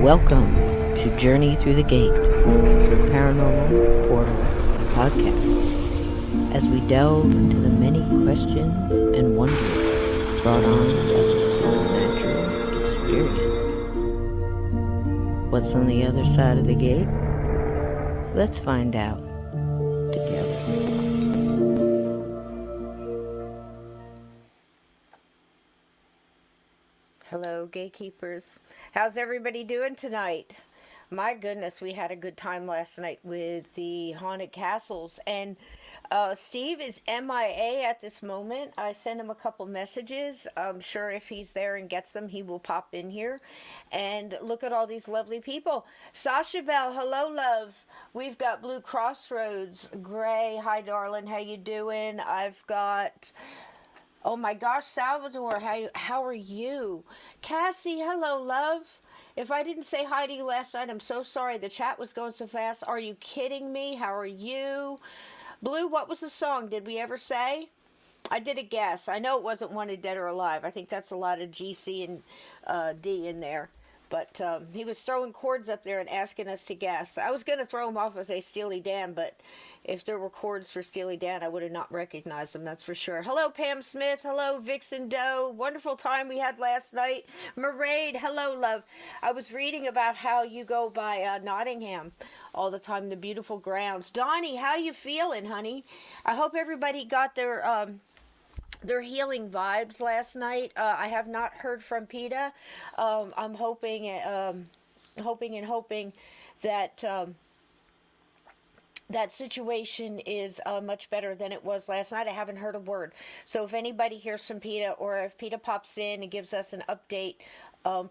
Welcome to Journey Through the Gate, Paranormal Portal Podcast, as we delve into the many questions and wonders brought on by the supernatural experience. What's on the other side of the gate? Let's find out together. Hello, gatekeepers. How's everybody doing tonight? My goodness, we had a good time last night with the haunted castles. And Steve is MIA at this moment. I sent him a couple messages. I'm sure if he's there and gets them, he will pop in here. And look at all these lovely people. Sasha Bell, hello, love. We've got Blue Crossroads. Gray, hi, darling. How you doing? I've got... Oh my gosh, Salvador, how are you? Cassie, hello, love. If I didn't say hi to you last night, I'm so sorry. The chat was going so fast. Are you kidding me? How are you? Blue, what was the song? Did we ever say? I did a guess. I know it wasn't Wanted Dead or Alive. I think that's a lot of GC and D in there. But he was throwing chords up there and asking us to guess. I was going to throw him off as a Steely Dan, but if there were chords for Steely Dan, I would have not recognized them, that's for sure. Hello, Pam Smith. Hello, Vixen Doe. Wonderful time we had last night. Maraid, hello, love. I was reading about how you go by Nottingham all the time, the beautiful grounds. Donnie, how you feeling, honey? I hope everybody got their healing vibes last night. I have not heard from PETA. I'm hoping that that situation is much better than it was last night. I haven't heard a word. So if anybody hears from PETA, or if PETA pops in and gives us an update,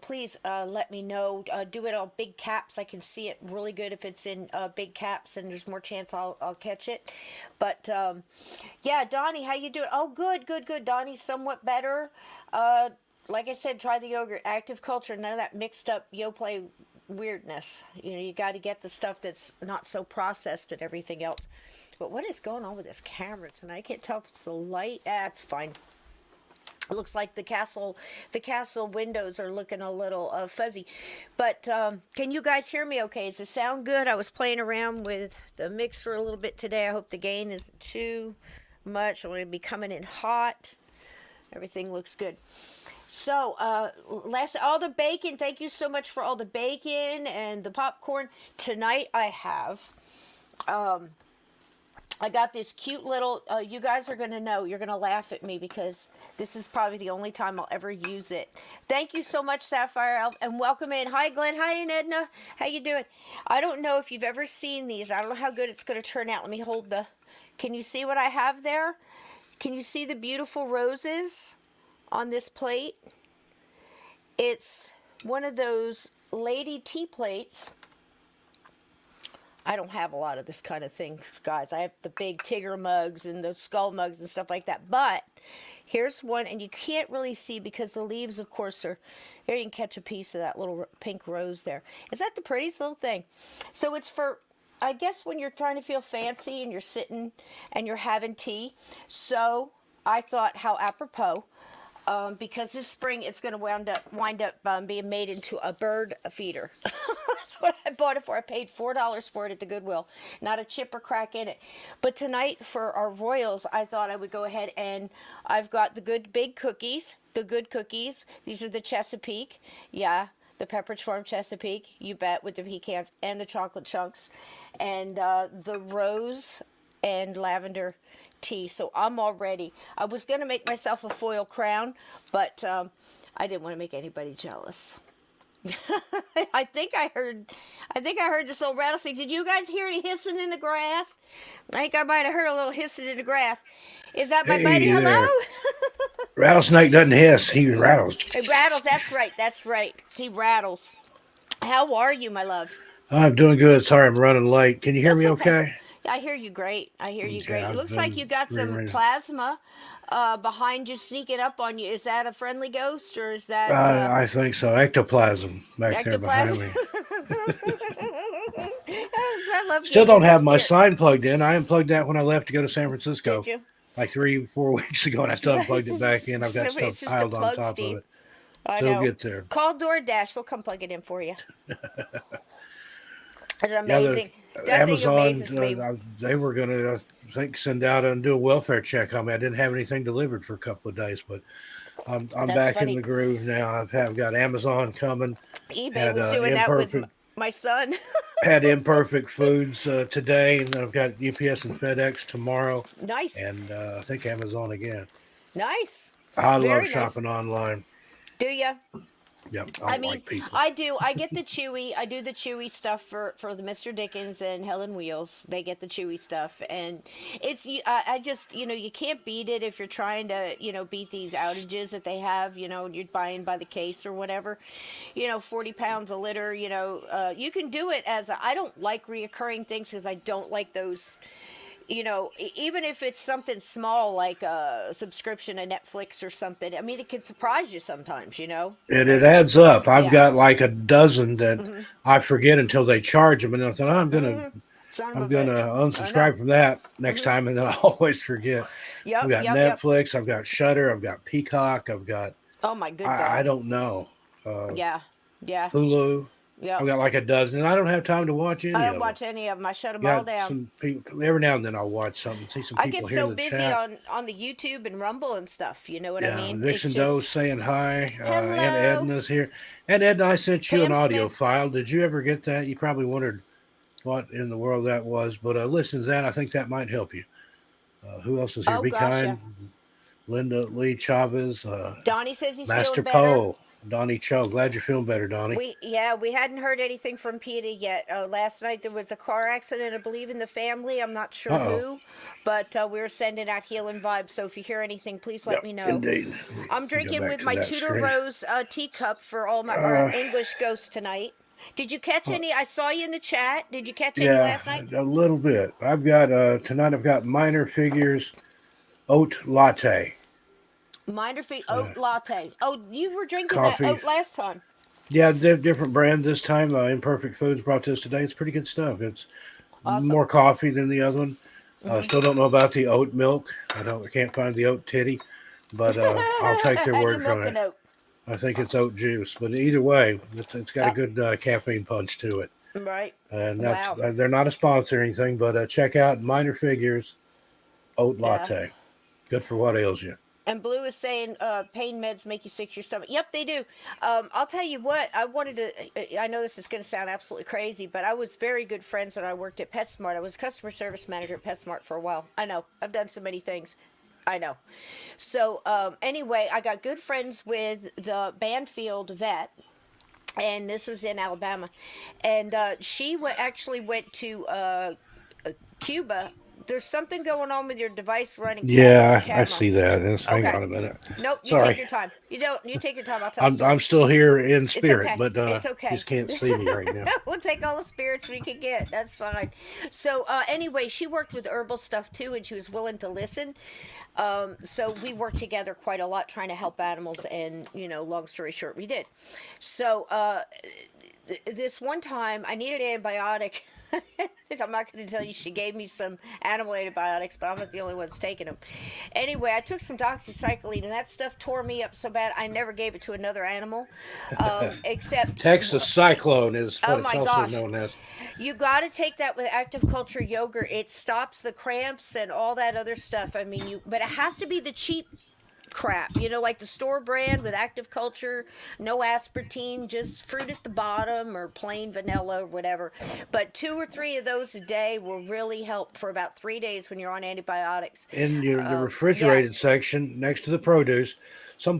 please let me know. Do it on big caps. I can see it really good if it's in big caps, and there's more chance I'll catch it. But yeah, Donnie, how you doing? Oh, good. Donnie's somewhat better. Like I said, try the yogurt. Active culture, none of that mixed up Yoplait weirdness. You know, you got to get the stuff that's not so processed and everything else. But what is going on with this camera tonight? I can't tell if it's the light. It's fine. It looks like the castle windows are looking a little fuzzy. But can you guys hear me okay? Does it sound good? I was playing around with the mixer a little bit today. I hope the gain isn't too much. I'm going to be coming in hot. Everything looks good. So, all the bacon, thank you so much for all the bacon and the popcorn. Tonight I have, I got this cute little, you guys are going to know, you're going to laugh at me because this is probably the only time I'll ever use it. Thank you so much, Sapphire Elf, and welcome in. Hi, Glenn. Hi, Edna. How you doing? I don't know if you've ever seen these. I don't know how good it's going to turn out. Let me hold can you see what I have there? Can you see the beautiful roses on this plate? It's one of those lady tea plates. I don't have a lot of this kind of thing, guys. I have the big Tigger mugs and the skull mugs and stuff like that. But here's one, and you can't really see because the leaves, of course, are... Here you can catch a piece of that little pink rose there. Is that the prettiest little thing? So it's for, I guess, when you're trying to feel fancy and you're sitting and you're having tea. So I thought, how apropos, because this spring it's going to wind up being made into a bird feeder. That's what I bought it for. I paid $4 for it at the Goodwill. Not a chip or crack in it. But tonight for our Royals, I thought I would go ahead and I've got the good big cookies. The good cookies. These are the Chesapeake. Yeah, the Pepperidge Farm Chesapeake. You bet, with the pecans and the chocolate chunks. And the rose and lavender tea. So I'm all ready. I was going to make myself a foil crown, but I didn't want to make anybody jealous. I think I heard this old rattlesnake. Did you guys hear any hissing in the grass? I think I might have heard a little hissing in the grass. Is that my buddy? Hello? Rattlesnake doesn't hiss. He rattles. He rattles. That's right. He rattles. How are you, my love? I'm doing good. Sorry, I'm running late. Can you hear me okay? I hear you great. It looks like you got some plasma behind you, sneaking up on you. Is that a friendly ghost, or is that... I think so. Ectoplasm back there behind me. I love Still don't have my sign plugged in. I unplugged that when I left to go to San Francisco. Did you? Like 3-4 weeks ago, and I still haven't plugged it back in. I've got stuff piled on top of it. I So know. get there. Call DoorDash. They'll come plug it in for you. It's Yeah, the amazing. That thing Amazon, amazes me. they were going to, I think, send out and do a welfare check on me. I didn't have anything delivered for a couple of days, but I'm That's back in funny. the groove now. I've got Amazon coming. eBay Had was doing that with imperfect my son. had imperfect foods today, and then I've got UPS and FedEx tomorrow, Nice. and I think Amazon again. Nice. I love Very nice. shopping online. Do you? Yep, I I don't mean, like people. I do. I get the Chewy. I do the Chewy stuff for the Mr. Dickens and Helen Wheels. They get the Chewy stuff, and it's. I just you can't beat it if you're trying to beat these outages that they have. You're buying by the case or whatever. 40 pounds a litter. You can do it as I don't like reoccurring things because I don't like those. Even if it's something small like a subscription to Netflix or something, I mean, it can surprise you sometimes, And it adds up. I've Yeah. got like a dozen that Mm-hmm. I forget until they charge them, and I thought, I'm gonna Son of I'm a gonna bitch. I know. unsubscribe from that next time, and then I always forget. Yep, I've got yep. Netflix, I've got Shudder, I've got Peacock, I've got Oh my good I God. don't know Yeah. Hulu. Yeah. I've got like a dozen, and I don't have time to watch any I of don't them. watch any of them. I shut them all Got down. some people every now and then I'll watch something. See some I people get here so in the busy chat. on the YouTube and Rumble and stuff. You know what I Yeah, mean? Vixen It's Doe just saying hi. Aunt hello, Edna's here. Aunt Edna, I sent you an Pam audio Smith. file. Did you ever get that? You probably wondered what in the world that was, but listen to that. I think that might help you. Who else is here? Oh Be gosh, yeah. kind. Linda Lee Chavez, Donnie says he's Master feeling better. Poe, Donnie Cho. Glad you're feeling better, Donnie. We hadn't heard anything from Peter yet. Last night there was a car accident, I believe, in the family. I'm not sure Uh-oh. who, but we were sending out healing vibes. So if you hear anything, please let Yep, me know. indeed. I'm Go drinking back with to my that Tudor screen. Rose teacup for all my English ghosts tonight. Did you catch any? I saw you in the chat. Did you catch any last night? A little bit. I've got tonight. I've got Minor Figures oat latte. Minor Feet oat latte. Oh, you were drinking Coffee. that oat last time. Yeah, different brand this time. Imperfect Foods brought this today. It's pretty good stuff. It's Awesome. more coffee than the other one. Still don't know about the oat milk. I can't find the oat titty, but I'll take their How do word you from milk it. an oat? I think it's oat juice, but either way, it's got a good caffeine punch to it. Right. And Wow. they're not a sponsor or anything, but check out Minor Figures oat latte. Good for what ails you. And Blue is saying pain meds make you sick to your stomach. Yep, they do. I'll tell you what, I know this is going to sound absolutely crazy, but I was very good friends when I worked at PetSmart. I was customer service manager at PetSmart for a while. I know. I've done so many things. I know. So anyway, I got good friends with the Banfield vet. And this was in Alabama. And she actually went to Cuba. There's something going on with your device running. Yeah, camera. I see that. Hang Okay. on a minute. Nope, you Sorry. take your time. You take your time. I'll tell you. I'm still here in spirit, okay. but It's okay. just can't see me right now. We'll take all the spirits we can get. That's fine. So anyway, she worked with herbal stuff too, and she was willing to listen. So we worked together quite a lot trying to help animals, and long story short, we did. So this one time, I needed an antibiotic. I'm not going to tell you she gave me some animal antibiotics, but I'm not the only one that's taking them. Anyway, I took some doxycycline, and that stuff tore me up so bad I never gave it to another animal, except Texas Cyclone is what Oh it's my also gosh. known as. You got to take that with active culture yogurt. It stops the cramps and all that other stuff. I mean, but it has to be the cheap crap, like the store brand with active culture, no aspartame, just fruit at the bottom or plain vanilla or whatever. But 2 or 3 of those a day will really help for about 3 days when you're on antibiotics. In the refrigerated section next to the produce, some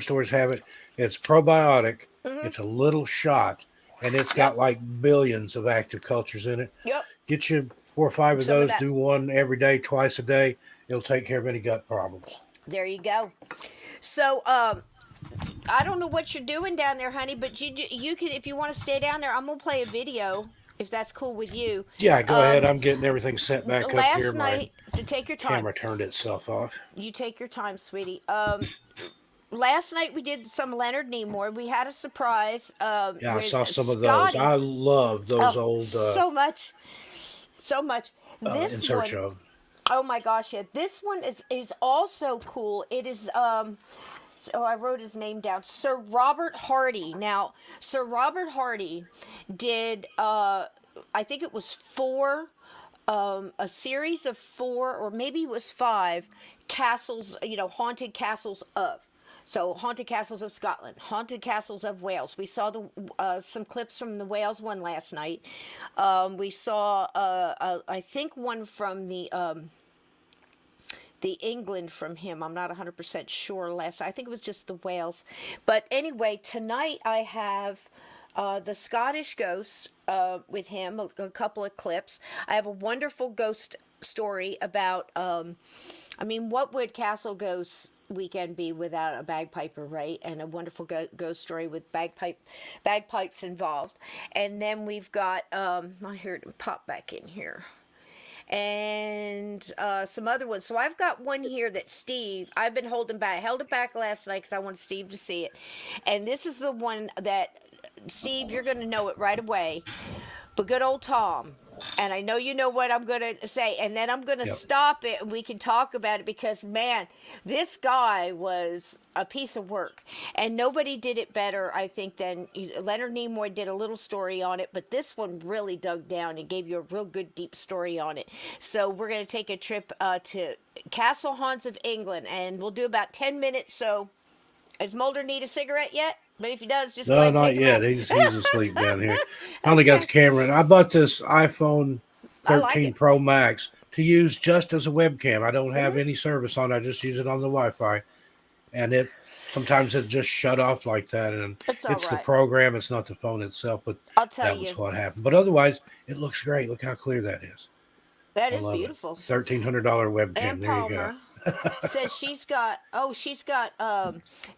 stores have it. It's probiotic. It's a little shot, and it's got like billions of active cultures in it. Yep. Get you 4 or 5 of Some of those. that. Do one every day, twice a day. It'll take care of any gut problems. There you go. So, I don't know what you're doing down there, honey, but you can, if you want to stay down there, I'm going to play a video, if that's cool with you. Yeah, go ahead. I'm getting everything set back up here. Last night, to take your time. Camera turned itself off. You take your time, sweetie. Last night we did some Lenard Nimoy. We had a surprise. Yeah, I saw some of Scotty. those. I love those old so much. In This search one, of. oh my gosh, yeah. This one is also cool. It is I wrote his name down. Sir Robert Hardy. Now, Sir Robert Hardy did, I think it was a series of 4, or maybe it was 5 castles, haunted castles of. So, haunted castles of Scotland, haunted castles of Wales. We saw some clips from the Wales one last night. We saw, I think, one from the England from him. I'm not 100% sure last. I think it was just the Wales. But anyway, tonight I have the Scottish ghosts with him, a couple of clips. I have a wonderful ghost story about, what would Castle Ghosts Weekend be without a bagpiper, right? And a wonderful ghost story with bagpipes involved. And then we've got, I heard him pop back in here. And some other ones. So I've got one here that Steve, I've been holding back. I held it back last night because I wanted Steve to see it. And this is the one that, Steve, you're going to know it right away. But good old Tom. And I know you know what I'm going to say. And then I'm going to stop it and we can talk about it because, man, this guy was a piece of work. And nobody did it better, I think, than Lenard Nimoy did a little story on it. But this one really dug down and gave you a real good, deep story on it. So we're going to take a trip to Castle Haunts of England. And we'll do about 10 minutes. So does Mulder need a cigarette yet? But if he does, just go ahead and not take yet. He's asleep down here. I only got the camera. And I bought this iPhone 13 Pro Max to use just as a webcam. I don't have any service on it. I just use it on the Wi-Fi. And sometimes it just shut off like that. And it's the program. It's not the phone itself. But that was what happened. But otherwise, it looks great. Look how clear that is. That is beautiful. $1,300 webcam. And there Palmer. You go. Says she's got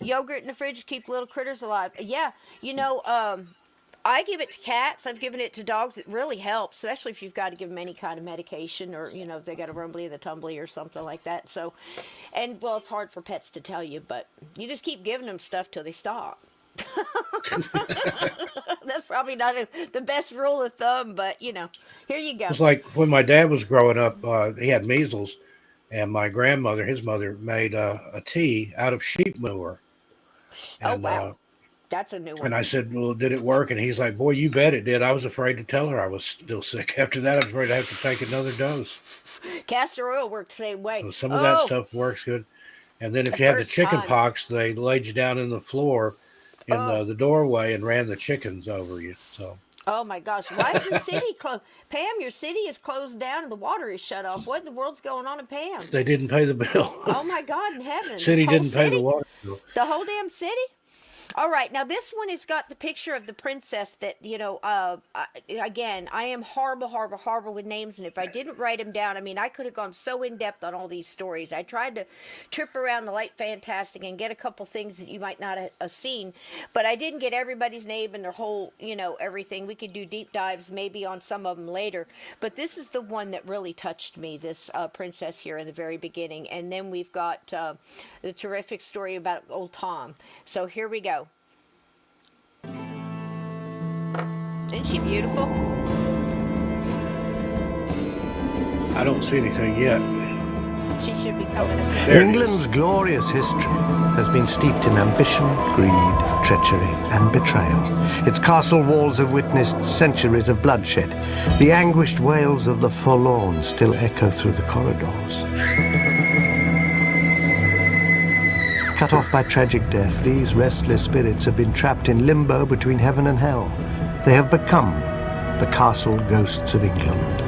yogurt in the fridge to keep little critters alive. Yeah, I give it to cats. I've given it to dogs. It really helps, especially if you've got to give them any kind of medication or, if they got a rumbly in the tumbly or something like that. So, it's hard for pets to tell you, but you just keep giving them stuff till they stop. That's probably not the best rule of thumb, but, here you go. It's like when my dad was growing up, he had measles. And my grandmother, his mother, made a tea out of sheep manure. And, wow. That's a new one. And I said, well, did it work? And he's like, boy, you bet it did. I was afraid to tell her I was still sick. After that, I was afraid I have to take another dose. Castor oil worked the same way. So some of that stuff works good. And then if you had the chicken pox, they laid you down in the floor in the doorway and ran the chickens over you. So. Oh my gosh! Why is the city closed? Pam, your city is closed down and the water is shut off. What in the world's going on in Pam? They didn't pay the bill. Oh my God in heaven! City didn't pay the water bill. The whole damn city? All right, now this one has got the picture of the princess that, again, I am horrible with names, and if I didn't write them down, I could have gone so in-depth on all these stories. I tried to trip around the light fantastic and get a couple things that you might not have seen, but I didn't get everybody's name and their whole, everything. We could do deep dives maybe on some of them later, but this is the one that really touched me, this princess here in the very beginning, and then we've got the terrific story about old Tom. So here we go. Isn't she beautiful? I don't see anything yet. She should be coming up. England's glorious history has been steeped in ambition, greed, treachery, and betrayal. Its castle walls have witnessed centuries of bloodshed. The anguished wails of the forlorn still echo through the corridors. Cut off by tragic death, these restless spirits have been trapped in limbo between heaven and hell. They have become the castle ghosts of England.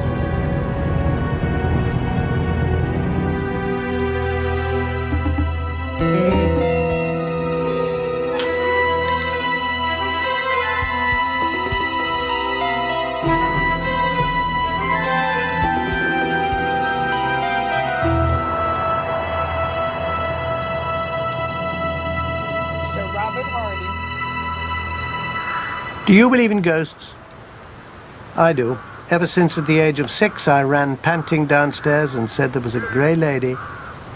Do you believe in ghosts? I do. Ever since at the age of 6, I ran panting downstairs and said there was a grey lady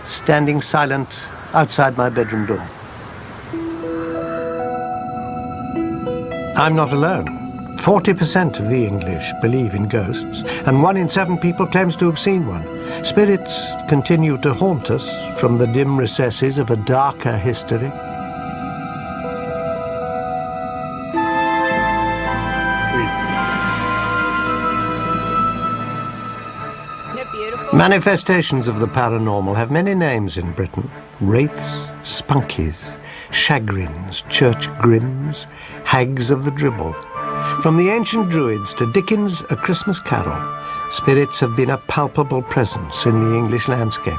standing silent outside my bedroom door. I'm not alone. 40% of the English believe in ghosts, and 1 in 7 people claims to have seen one. Spirits continue to haunt us from the dim recesses of a darker history. Manifestations of the paranormal have many names in Britain. Wraiths, spunkies, chagrins, church grims, hags of the dribble. From the ancient druids to Dickens' A Christmas Carol, spirits have been a palpable presence in the English landscape.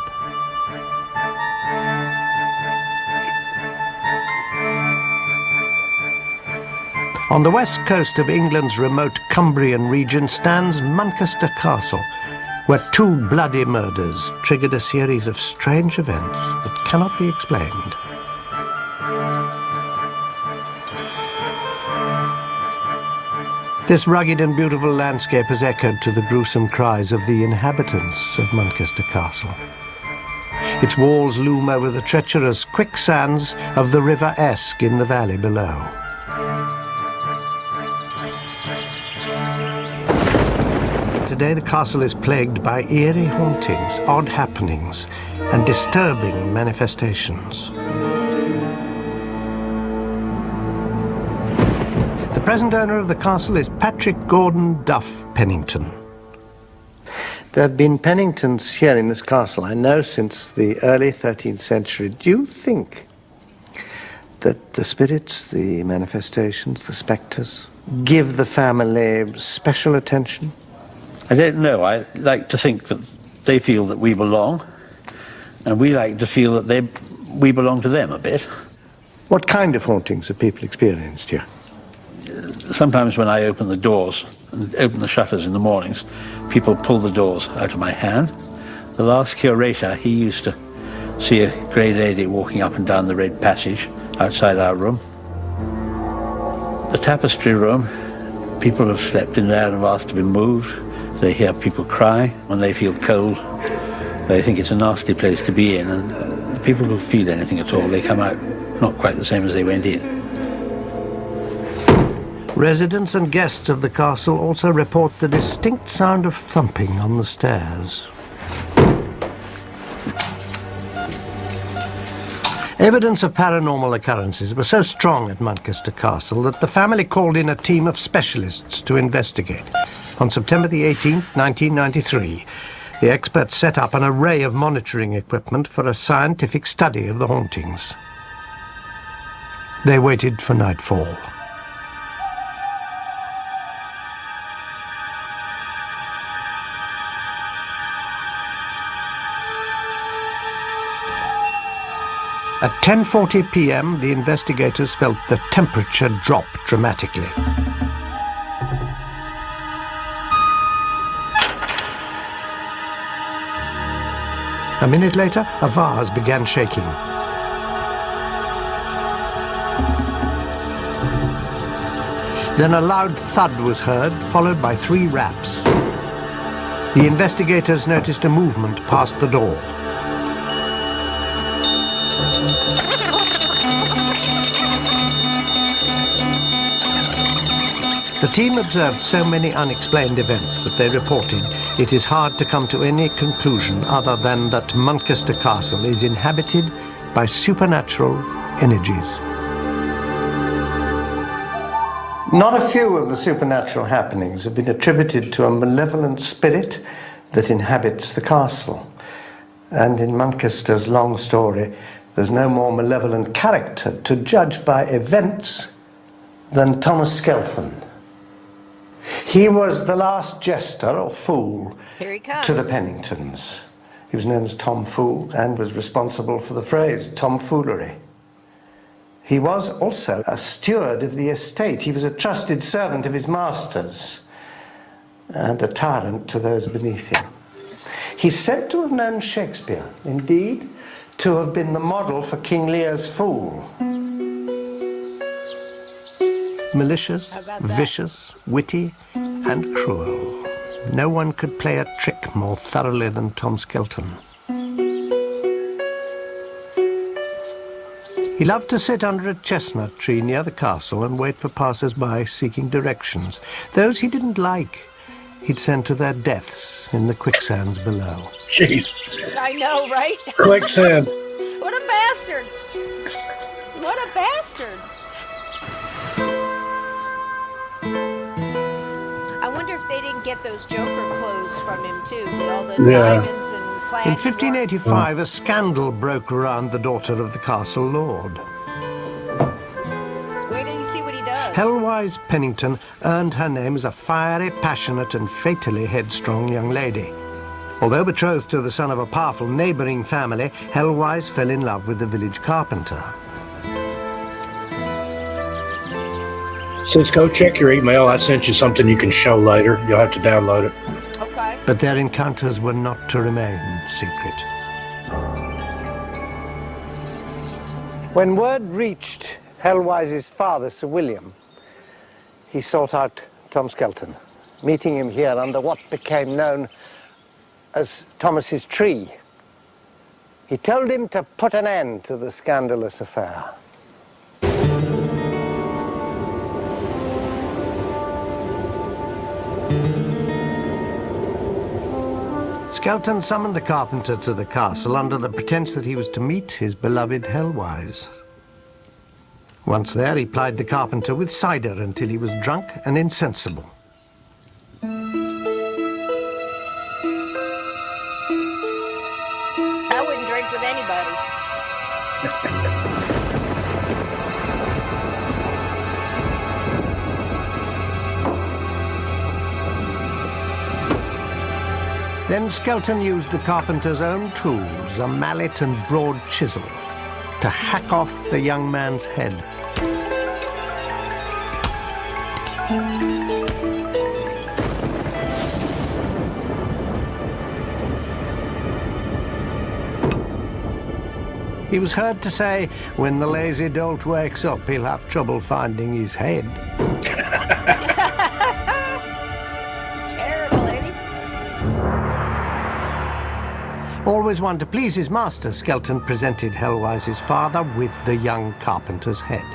On the west coast of England's remote Cumbrian region stands Manchester Castle, where 2 bloody murders triggered a series of strange events that cannot be explained. This rugged and beautiful landscape has echoed to the gruesome cries of the inhabitants of Manchester Castle. Its walls loom over the treacherous quicksands of the River Esk in the valley below. Today the castle is plagued by eerie hauntings, odd happenings, and disturbing manifestations. The present owner of the castle is Patrick Gordon Duff Pennington. There have been Penningtons here in this castle, I know, since the early 13th century. Do you think that the spirits, the manifestations, the spectres, give the family special attention? I don't know. I like to think that they feel that we belong, and we like to feel that we belong to them a bit. What kind of hauntings have people experienced here? Sometimes when I open the doors and open the shutters in the mornings, people pull the doors out of my hand. The last curator, he used to see a grey lady walking up and down the red passage outside our room. The tapestry room, people have slept in there and have asked to be moved. They hear people cry when they feel cold. They think it's a nasty place to be in, and people who feel anything at all, they come out not quite the same as they went in. Residents and guests of the castle also report the distinct sound of thumping on the stairs. Evidence of paranormal occurrences was so strong at Manchester Castle that the family called in a team of specialists to investigate. On September the 18th, 1993, the experts set up an array of monitoring equipment for a scientific study of the hauntings. They waited for nightfall. At 10:40 p.m., the investigators felt the temperature drop dramatically. A minute later, a vase began shaking. Then a loud thud was heard, followed by 3 raps. The investigators noticed a movement past the door. The team observed so many unexplained events that they reported it is hard to come to any conclusion other than that Manchester Castle is inhabited by supernatural energies. Not a few of the supernatural happenings have been attributed to a malevolent spirit that inhabits the castle. And in Manchester's long story, there's no more malevolent character to judge by events than Thomas Skelton. He was the last jester or fool Here he comes. to the Penningtons. He was known as Tom Fool and was responsible for the phrase tomfoolery. He was also a steward of the estate. He was a trusted servant of his masters and a tyrant to those beneath him. He's said to have known Shakespeare, indeed, to have been the model for King Lear's fool. Malicious, vicious, witty, and cruel. No one could play a trick more thoroughly than Tom Skelton. He loved to sit under a chestnut tree near the castle and wait for passers-by seeking directions. Those he didn't like, he'd send to their deaths in the quicksands below. Jeez. I know, right? Quicksand. What a bastard! What a bastard! I wonder if they didn't get those Joker clothes from him too, with all the Yeah. diamonds and plaid. In he wore. 1585, a scandal broke around the daughter of the castle lord. Wait till you see what he does. Helwise Pennington earned her name as a fiery, passionate, and fatally headstrong young lady. Although betrothed to the son of a powerful neighbouring family, Helwise fell in love with the village carpenter. Cisco, check your email. I sent you something you can show later. You'll have to download it. Okay. But their encounters were not to remain secret. When word reached Helwise's father, Sir William, he sought out Tom Skelton, meeting him here under what became known as Thomas's tree. He told him to put an end to the scandalous affair. Skelton summoned the carpenter to the castle under the pretense that he was to meet his beloved Helwise. Once there, he plied the carpenter with cider until he was drunk and insensible. I wouldn't drink with anybody. Then Skelton used the carpenter's own tools, a mallet and broad chisel, to hack off the young man's head. He was heard to say, "When the lazy dolt wakes up, he'll have trouble finding his head." Terrible, Eddie. Always one to please his master, Skelton presented Helwise's father with the young carpenter's head.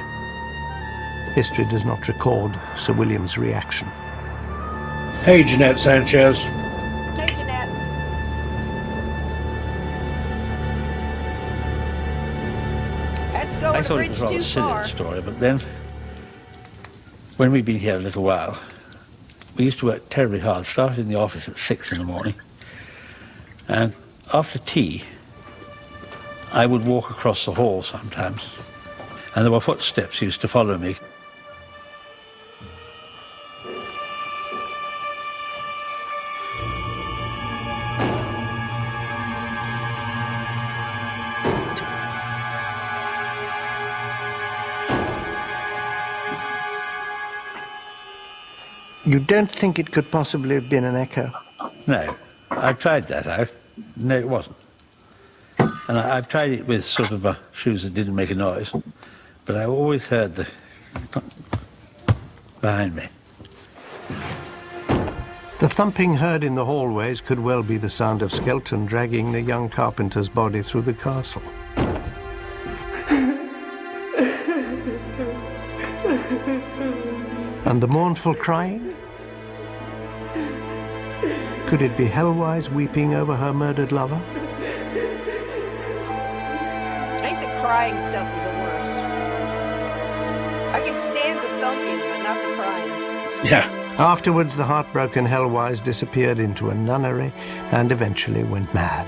History does not record Sir William's reaction. Hey, Jeanette Sanchez. Hey, Jeanette. Let's go I on a thought it bridge was rather too silly, far. the story, but then, when we'd been here a little while, we used to work terribly hard, started in the office at 6 in the morning, and after tea, I would walk across the hall sometimes, and there were footsteps used to follow me. You don't think it could possibly have been an echo? No, I tried that out. No, it wasn't. And I've tried it with sort of shoes that didn't make a noise, but I always heard the behind me. The thumping heard in the hallways could well be the sound of Skelton dragging the young carpenter's body through the castle. And the mournful crying? Could it be Helwise weeping over her murdered lover? I think the crying stuff is the worst. I can stand the thumping, but not the crying. Yeah. Afterwards, the heartbroken Helwise disappeared into a nunnery and eventually went mad.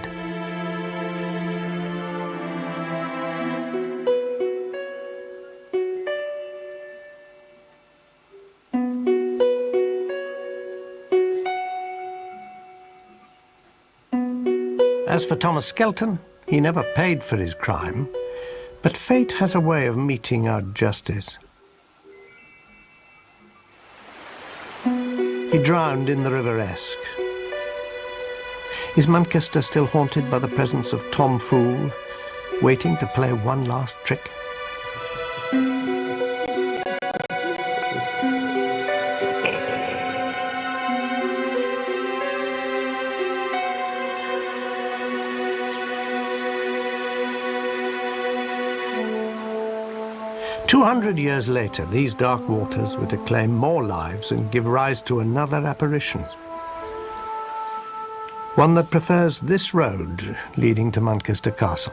As for Thomas Skelton, he never paid for his crime, but fate has a way of meting out justice. He drowned in the River Esk. Is Manchester still haunted by the presence of Tom Fool, waiting to play one last trick? 200 years later, these dark waters were to claim more lives and give rise to another apparition. One that prefers this road leading to Manchester Castle.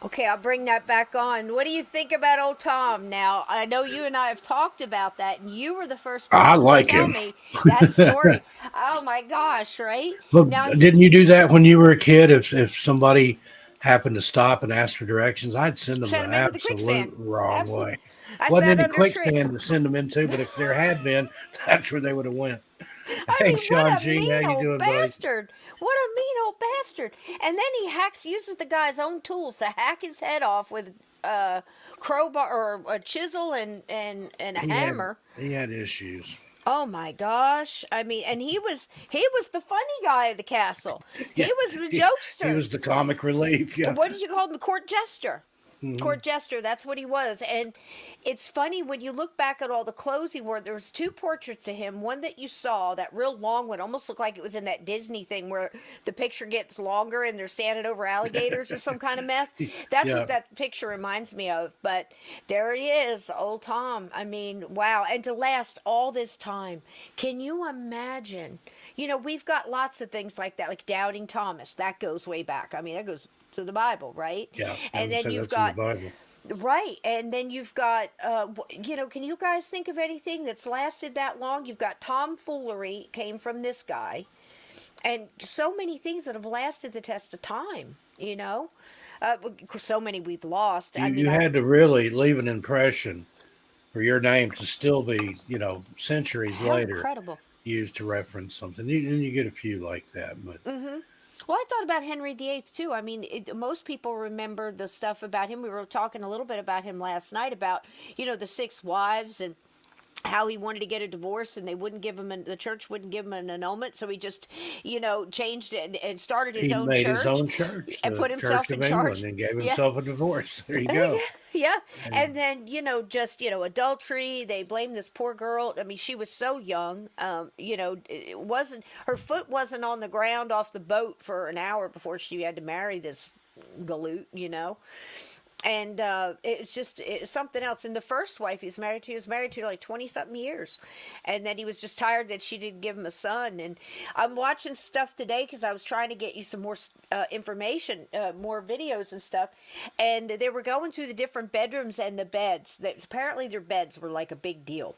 Okay, I'll bring that back on. What do you think about old Tom? Now, I know you and I have talked about that, and you were the first I person to like tell him. me that story. Oh my gosh, right? Well, Now, didn't you do that when you were a kid? If somebody happened to stop and ask for directions, I'd send them send the them into the absolute quicksand. wrong Absolutely. way. I Wasn't sat any under a tree. quicksand to send them into, but if there had been, that's where they would have went. I Hey, mean, what Sean a G, how mean you old doing, buddy? bastard. What a mean old bastard. And then he uses the guy's own tools to hack his head off with a crowbar or a chisel and a hammer. He had issues. Oh my gosh. I mean, and he was the funny guy of the castle. He Yeah, was the he jokester. was the comic relief. Yeah. What did you call him? The court jester. Mhm. Court jester, that's what he was. And it's funny when you look back at all the clothes he wore, there was two portraits of him. One that you saw, that real long one, almost looked like it was in that Disney thing where the picture gets longer and they're standing over alligators or some kind of mess. That's Yeah. what that picture reminds me of. But there he is, old Tom. I mean, wow. And to last all this time, can you imagine? You know, we've got lots of things like that, like Doubting Thomas. That goes way back. I mean, that goes to the Bible, right? Yeah. And then you've that's in got the Bible. right, and then you've got you know, can you guys think of anything that's lasted that long? You've got tomfoolery came from this guy, and so many things that have lasted the test of time. You know, so many we've lost. I mean, You had to really leave an impression for your name to still be, centuries how later incredible. used to reference something. And you get a few like that, but Well, I thought about Henry VIII too. I mean, most people remember the stuff about him. We were talking a little bit about him last night about, the 6 wives and how he wanted to get a divorce and they wouldn't give him, the church wouldn't give him an annulment. So he just, changed it and started his he own made church his own church, and the put himself Church in of charge. England, and gave Yeah. himself a divorce. There you go. Yeah. And then, just, adultery. They blamed this poor girl. I mean, she was so young. It wasn't, her foot wasn't on the ground off the boat for an hour before she had to marry this galoot, And it's something else. And the first wife he was married to like 20 something years. And then he was just tired that she didn't give him a son. And I'm watching stuff today because I was trying to get you some more information, more videos and stuff. And they were going through the different bedrooms and the beds. Apparently their beds were like a big deal.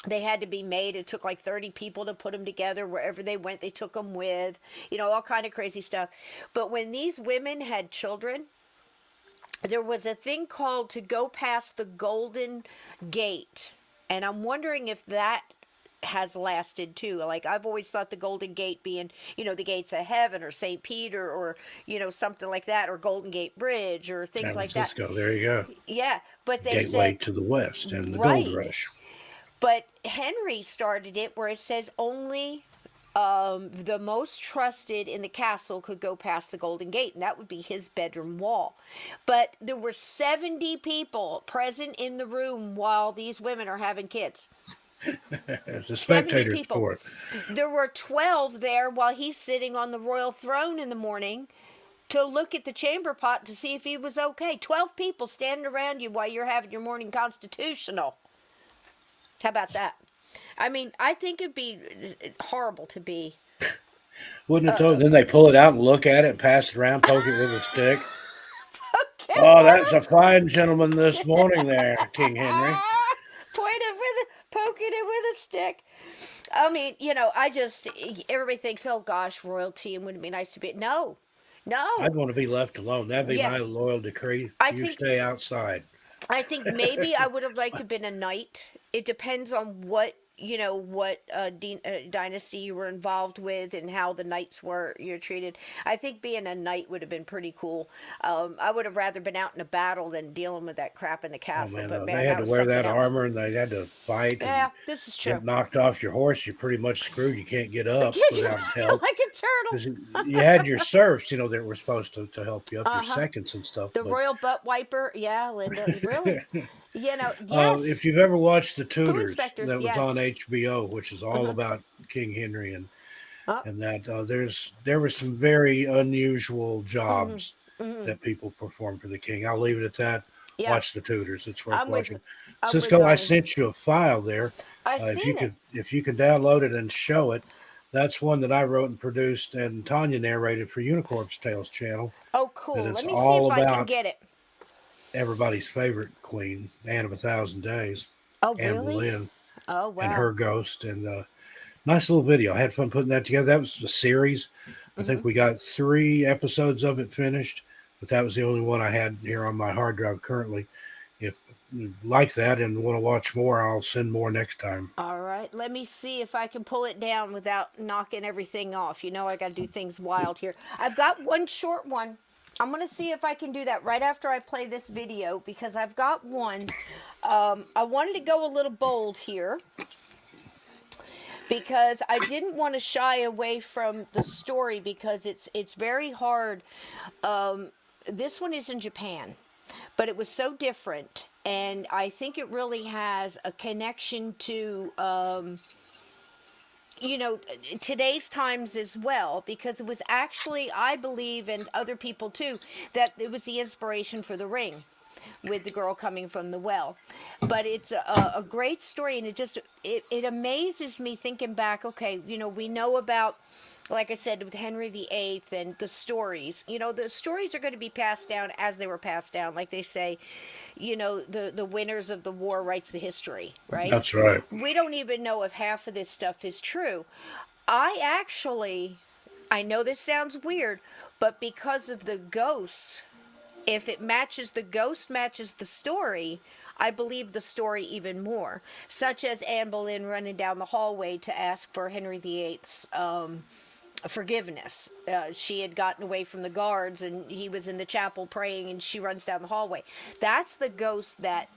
They had to be made. It took like 30 people to put them together. Wherever they went, they took them with, all kind of crazy stuff. But when these women had children, there was a thing called to go past the Golden Gate. And I'm wondering if that has lasted too. Like, I've always thought the Golden Gate being, the gates of heaven or St. Peter or, something like that, or Golden Gate Bridge or things San like that. Francisco, there you go. Yeah. But they Gateway said, to the West and the Right. Gold Rush. But Henry started it where it says only the most trusted in the castle could go past the Golden Gate, and that would be his bedroom wall. But there were 70 people present in the room while these women are having kids. As a 70 spectator's people. sport. There were 12 there while he's sitting on the royal throne in the morning to look at the chamber pot to see if he was okay. 12 people standing around you while you're having your morning constitutional. How about that? I mean, I think it'd be horrible to be. Wouldn't it though? Then they pull it out and look at it and pass it around, poke it with a stick. Okay, Oh, that's a fine gentleman this morning there, King Henry. Poking it with a stick. I mean, everybody thinks, oh gosh, royalty, and wouldn't it be nice to be? No. I'd want to be left alone. That'd be Yeah. my loyal decree. I You think- stay outside. I think maybe I would have liked to have been a knight. It depends on what dynasty you were involved with and how the knights were treated. I think being a knight would have been pretty cool. I would have rather been out in a battle than dealing with that crap in the Oh, castle. man, But no. man, They had that to was wear that something else. armor and they had to fight. Yeah, And this is true. get knocked off your horse, you're pretty much screwed. You can't get up without help. Like a turtle. 'Cause you had your serfs, that were supposed to help you up, your Uh-huh. seconds and stuff. The but, royal butt wiper. Yeah, Linda. Really? Yes. if you've ever watched The Tudors, Inspectors, that was yes. on HBO, which is all Uh-huh. about King Henry and Oh. that there were some very unusual jobs Mhm. that people performed for the king. I'll leave it at that. Yeah. Watch The Tudors; it's worth I'm with- watching. I'm with Cisco, I Dawn. sent you a file there. I've If seen you it. could, if you can download it and show it, That's one that I wrote and produced, and Tanya narrated for Unicorp's Tales channel. Oh, cool. That it's Let me see all if I can about get it. everybody's favorite queen, Anne of 1,000 Days, Oh, Anne really? Boleyn, Oh, wow. and her ghost. And nice little video. I had fun putting that together. That was a series. I think we got 3 episodes of it finished, but that was the only one I had here on my hard drive currently. If you like that and want to watch more, I'll send more next time. All right. Let me see if I can pull it down without knocking everything off. You know, I got to do things wild here. I've got one short one. I'm going to see if I can do that right after I play this video, because I've got one. I wanted to go a little bold here, because I didn't want to shy away from the story, because it's very hard. This one is in Japan, but it was so different, and I think it really has a connection to today's times as well, because it was actually, I believe, and other people too, that it was the inspiration for The Ring, with the girl coming from the well. But it's a great story, and it amazes me thinking back. Okay, we know about, like I said, with Henry VIII and the stories. The stories are going to be passed down as they were passed down. Like they say, the winners of the war writes the history, right? That's right. We don't even know if half of this stuff is true. I know this sounds weird, but because of the ghosts, if the ghost matches the story, I believe the story even more. Such as Anne Boleyn running down the hallway to ask for Henry VIII's forgiveness. She had gotten away from the guards, and he was in the chapel praying, and she runs down the hallway. That's the ghost that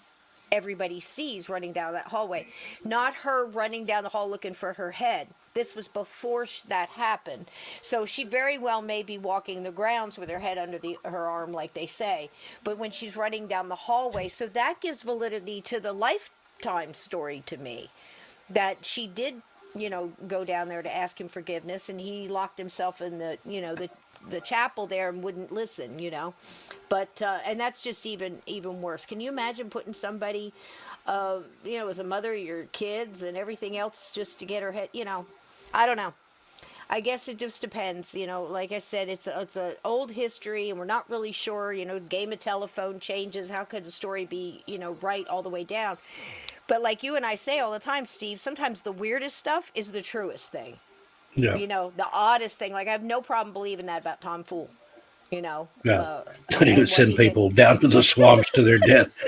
everybody sees running down that hallway, not her running down the hall looking for her head. This was before that happened, so she very well may be walking the grounds with her head under her arm, like they say, but when she's running down the hallway, so that gives validity to the lifetime story to me, that she did go down there to ask him forgiveness, and he locked himself in the chapel there and wouldn't listen, but and that's just even worse. Can you imagine putting somebody as a mother, your kids and everything else, just to get her head, I don't know. I guess it just depends, like I said, it's an old history, and we're not really sure, game of telephone changes. How could the story be, right all the way down? But like you and I say all the time, Steve, sometimes the weirdest stuff is the truest thing. Yeah. The oddest thing. Like, I have no problem believing that about Tom Fool. Yeah. And He would what send he did. people down to the swamps to their death.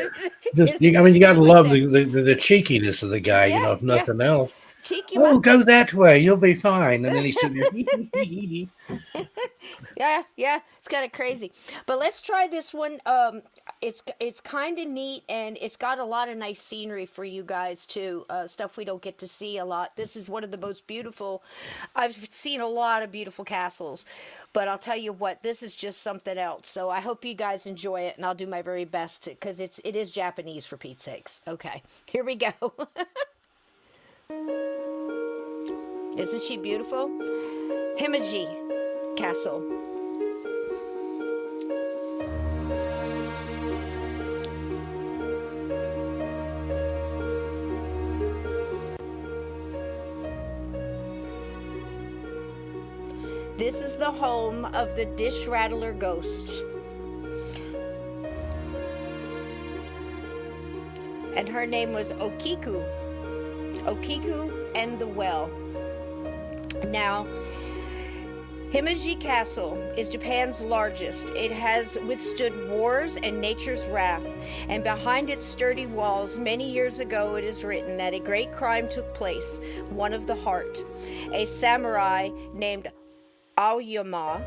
You got to love the cheekiness of the guy, if nothing else. Cheeky. Go that way, you'll be fine. And then he's sitting there. Yeah, it's kind of crazy. But let's try this one. It's kind of neat, and it's got a lot of nice scenery for you guys too. Stuff we don't get to see a lot. This is one of the most beautiful. I've seen a lot of beautiful castles, but I'll tell you what, this is just something else. So I hope you guys enjoy it, and I'll do my very best, because it is Japanese, for Pete's sakes. Okay, here we go. Isn't she beautiful? Himeji Castle. This is the home of the dish rattler ghost. And her name was Okiku. Okiku and the Well. Now, Himeji Castle is Japan's largest. It has withstood wars and nature's wrath, and behind its sturdy walls, many years ago it is written that a great crime took place, one of the heart. A samurai named Aoyama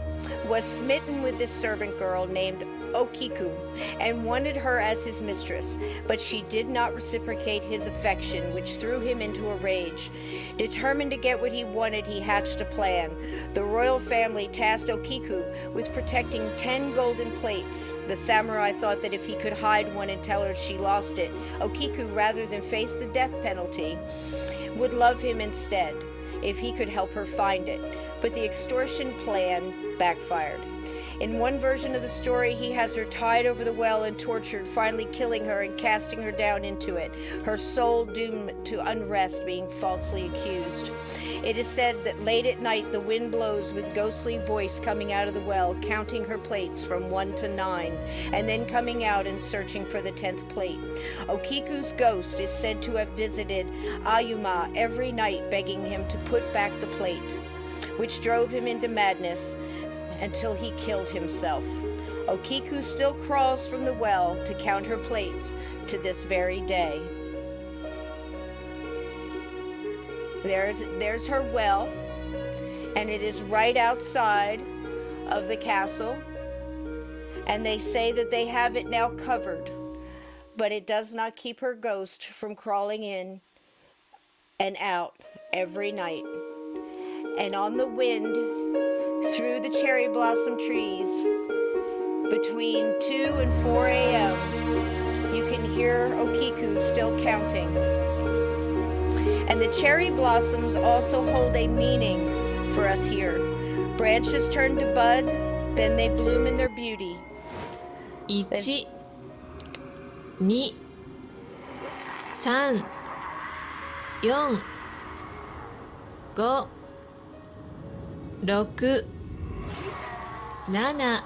was smitten with this servant girl named Okiku and wanted her as his mistress, but she did not reciprocate his affection, which threw him into a rage. Determined to get what he wanted, he hatched a plan. The royal family tasked Okiku with protecting 10 golden plates. The samurai thought that if he could hide one and tell her she lost it, Okiku, rather than face the death penalty, would love him instead, if he could help her find it. But the extortion plan backfired. In one version of the story, he has her tied over the well and tortured, finally killing her and casting her down into it, her soul doomed to unrest, being falsely accused. It is said that late at night the wind blows with ghostly voice coming out of the well, counting her plates from 1 to 9, and then coming out and searching for the 10th plate. Okiku's ghost is said to have visited Ayuma every night, begging him to put back the plate, which drove him into madness until he killed himself. Okiku still crawls from the well to count her plates to this very day. There's her well, and it is right outside of the castle, and they say that they have it now covered, but it does not keep her ghost from crawling in and out every night. And on the wind, through the cherry blossom trees, between 2 and 4 a.m., you can hear Okiku still counting. And the cherry blossoms also hold a meaning for us here. Branches turn to bud, then they bloom in their beauty. 1 2 3 4 5 6 7 8 9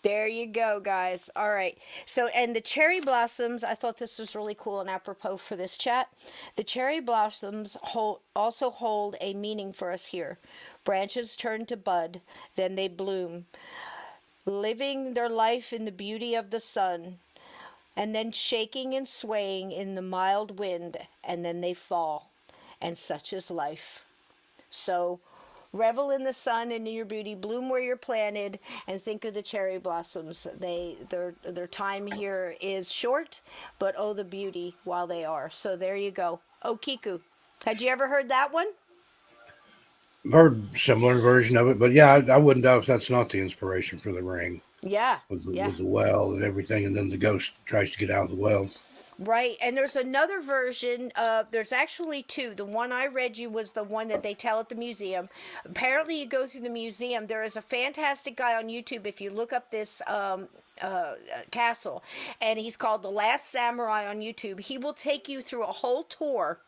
There you go, guys. All right. So, and the cherry blossoms, I thought this was really cool and apropos for this chat. The cherry blossoms also hold a meaning for us here. Branches turn to bud, then they bloom, living their life in the beauty of the sun, and then shaking and swaying in the mild wind, and then they fall. And such is life. So, revel in the sun and in your beauty, bloom where you're planted, and think of the cherry blossoms. Their time here is short, but oh, the beauty while they are. So there you go. Okiku. Had you ever heard that one? Heard similar version of it, but yeah, I wouldn't doubt if that's not the inspiration for the ring. Yeah. With the, yeah. with the well and everything, and then the ghost tries to get out of the well. Right, and there's another version. There's actually two. The one I read you was the one that they tell at the museum. Apparently, you go through the museum. There is a fantastic guy on YouTube. If you look up this castle, and he's called The Last Samurai on YouTube. He will take you through a whole tour,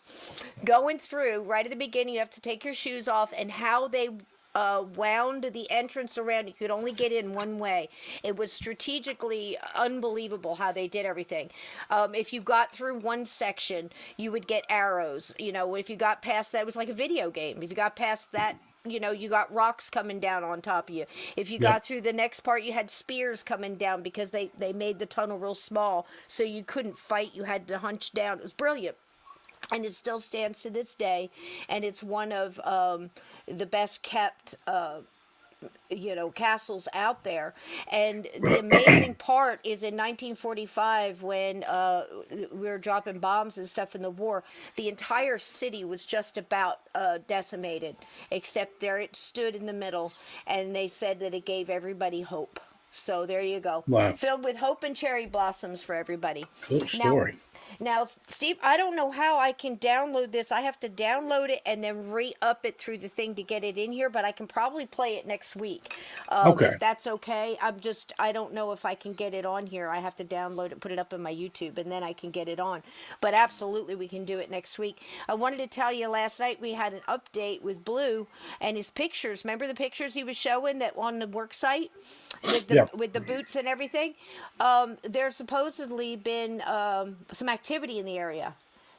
going through right at the beginning. You have to take your shoes off, and how they wound the entrance around. You could only get in one way. It was strategically unbelievable how they did everything. If you got through one section, you would get arrows. You know, if you got past that, it was like a video game. If you got past that, you know, you got rocks coming down on top of you. If you got through the next part, you had spears coming down because they made the tunnel real small, so you couldn't fight. You had to hunch down. It was brilliant. And it still stands to this day, and it's one of the best kept, castles out there. And the amazing part is in 1945, when we were dropping bombs and stuff in the war, the entire city was just about decimated, except there it stood in the middle, and they said that it gave everybody hope. So there you go. Wow. Filled with hope and cherry blossoms for everybody. Cool story. Now, Steve, I don't know how I can download this. I have to download it and then re-up it through the thing to get it in here, but I can probably play it next week. Okay. If that's okay. I don't know if I can get it on here. I have to download it, put it up in my YouTube, and then I can get it on. But absolutely, we can do it next week. I wanted to tell you, last night we had an update with Blue and his pictures. Remember the pictures he was showing that on the work site with the boots and everything? There's supposedly been some activity in the area.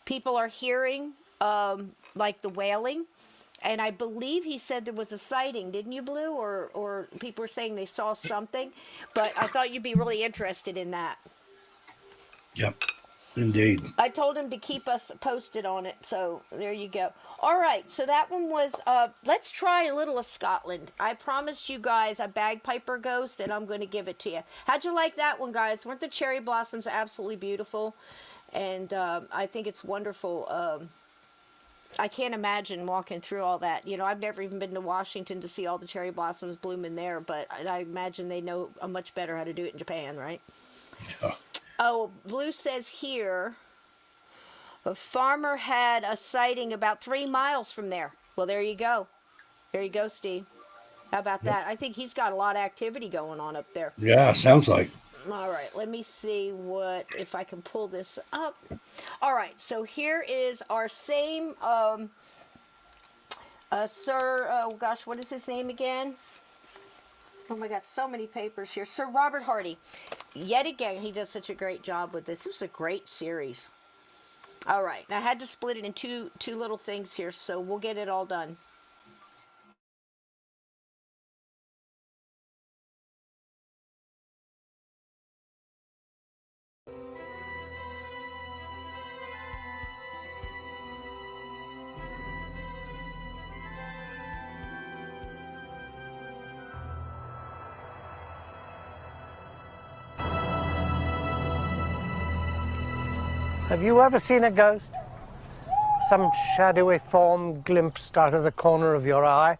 People are hearing like the wailing, and I believe he said there was a sighting, didn't you, Blue? Or people were saying they saw something, but I thought you'd be really interested in that. Yep, indeed. I told him to keep us posted on it, so there you go. All right, so that one was, let's try a little of Scotland. I promised you guys a bagpiper ghost, and I'm going to give it to you. How'd you like that one, guys? Weren't the cherry blossoms absolutely beautiful? And I think it's wonderful. I can't imagine walking through all that. You know, I've never even been to Washington to see all the cherry blossoms blooming there, but I imagine they know much better how to do it in Japan, right? Oh, Blue says here, a farmer had a sighting about 3 miles from there. Well, there you go. There you go, Steve. How about that? I think he's got a lot of activity going on up there. Yeah, sounds like. All right, let me see if I can pull this up. All right, so here is our same Sir, oh gosh, what is his name again? Oh my God, so many papers here. Sir Robert Hardy. Yet again, he does such a great job with this. This was a great series. All right, now I had to split it in two little things here, so we'll get it all done. Have you ever seen a ghost? Some shadowy form glimpsed out of the corner of your eye?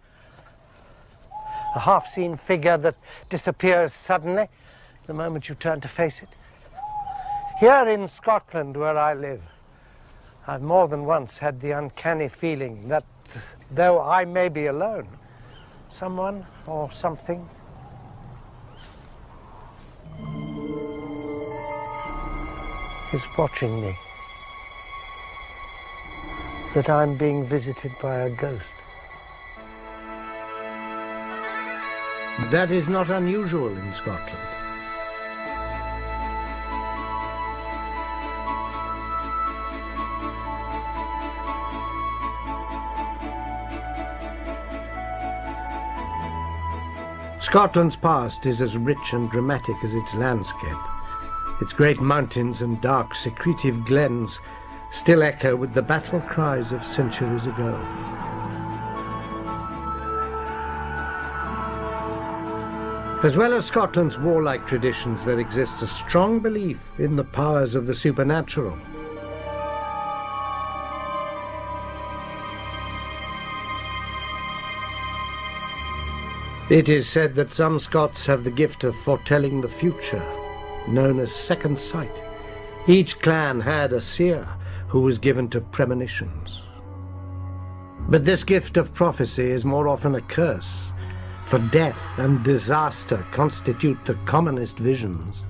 A half-seen figure that disappears suddenly the moment you turn to face it? Here in Scotland, where I live, I've more than once had the uncanny feeling that, though I may be alone, someone or something is watching me. That I'm being visited by a ghost. That is not unusual in Scotland. Scotland's past is as rich and dramatic as its landscape. Its great mountains and dark, secretive glens still echo with the battle cries of centuries ago. As well as Scotland's warlike traditions, there exists a strong belief in the powers of the supernatural. It is said that some Scots have the gift of foretelling the future, known as second sight. Each clan had a seer who was given to premonitions. But this gift of prophecy is more often a curse, for death and disaster constitute the commonest visions.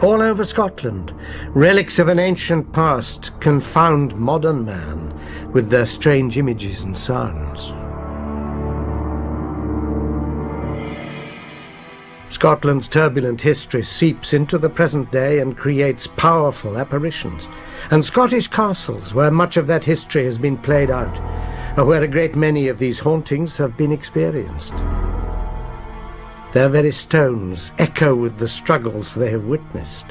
All over Scotland, relics of an ancient past confound modern man with their strange images and sounds. Scotland's turbulent history seeps into the present day and creates powerful apparitions. And Scottish castles, where much of that history has been played out, are where a great many of these hauntings have been experienced. Their very stones echo with the struggles they have witnessed.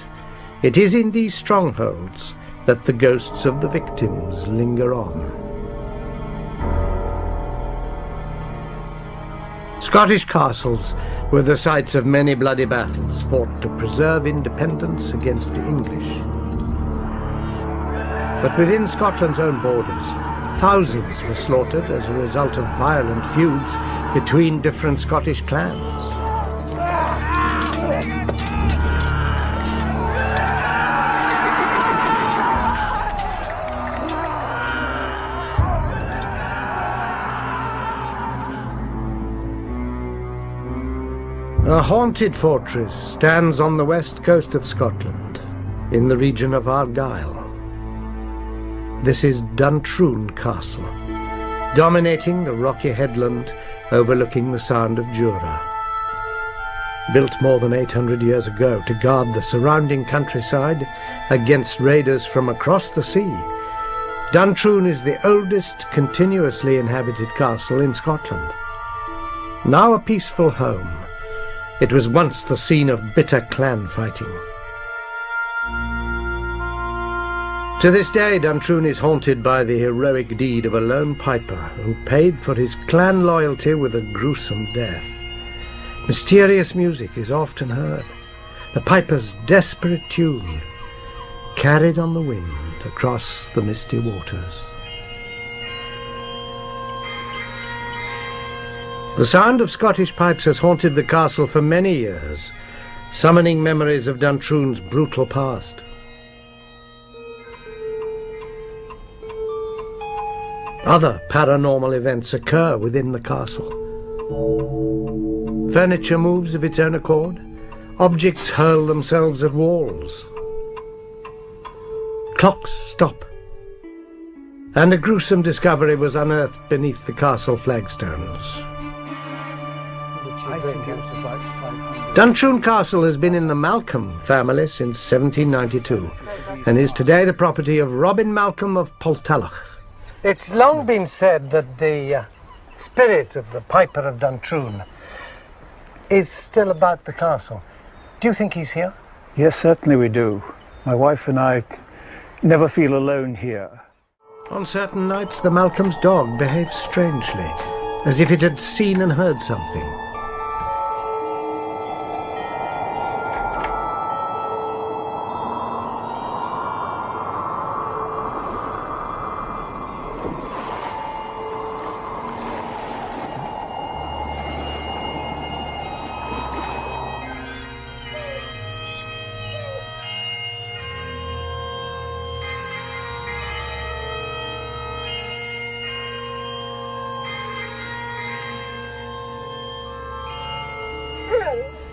It is in these strongholds that the ghosts of the victims linger on. Scottish castles were the sites of many bloody battles fought to preserve independence against the English. But within Scotland's own borders, thousands were slaughtered as a result of violent feuds between different Scottish clans. A haunted fortress stands on the west coast of Scotland, in the region of Argyll. This is Duntroon Castle, dominating the rocky headland overlooking the Sound of Jura. Built more than 800 years ago to guard the surrounding countryside against raiders from across the sea, Duntroon is the oldest continuously inhabited castle in Scotland. Now a peaceful home, it was once the scene of bitter clan fighting. To this day, Duntroon is haunted by the heroic deed of a lone piper who paid for his clan loyalty with a gruesome death. Mysterious music is often heard, the piper's desperate tune, carried on the wind across the misty waters. The sound of Scottish pipes has haunted the castle for many years, summoning memories of Duntroon's brutal past. Other paranormal events occur within the castle. Furniture moves of its own accord. Objects hurl themselves at walls. Clocks stop. And a gruesome discovery was unearthed beneath the castle flagstones. Duntroon Castle has been in the Malcolm family since 1792 and is today the property of Robin Malcolm of Poltalloch. It's long been said that the spirit of the Piper of Duntroon is still about the castle. Do you think he's here? Yes, certainly we do. My wife and I never feel alone here. On certain nights, the Malcolm's dog behaves strangely, as if it had seen and heard something.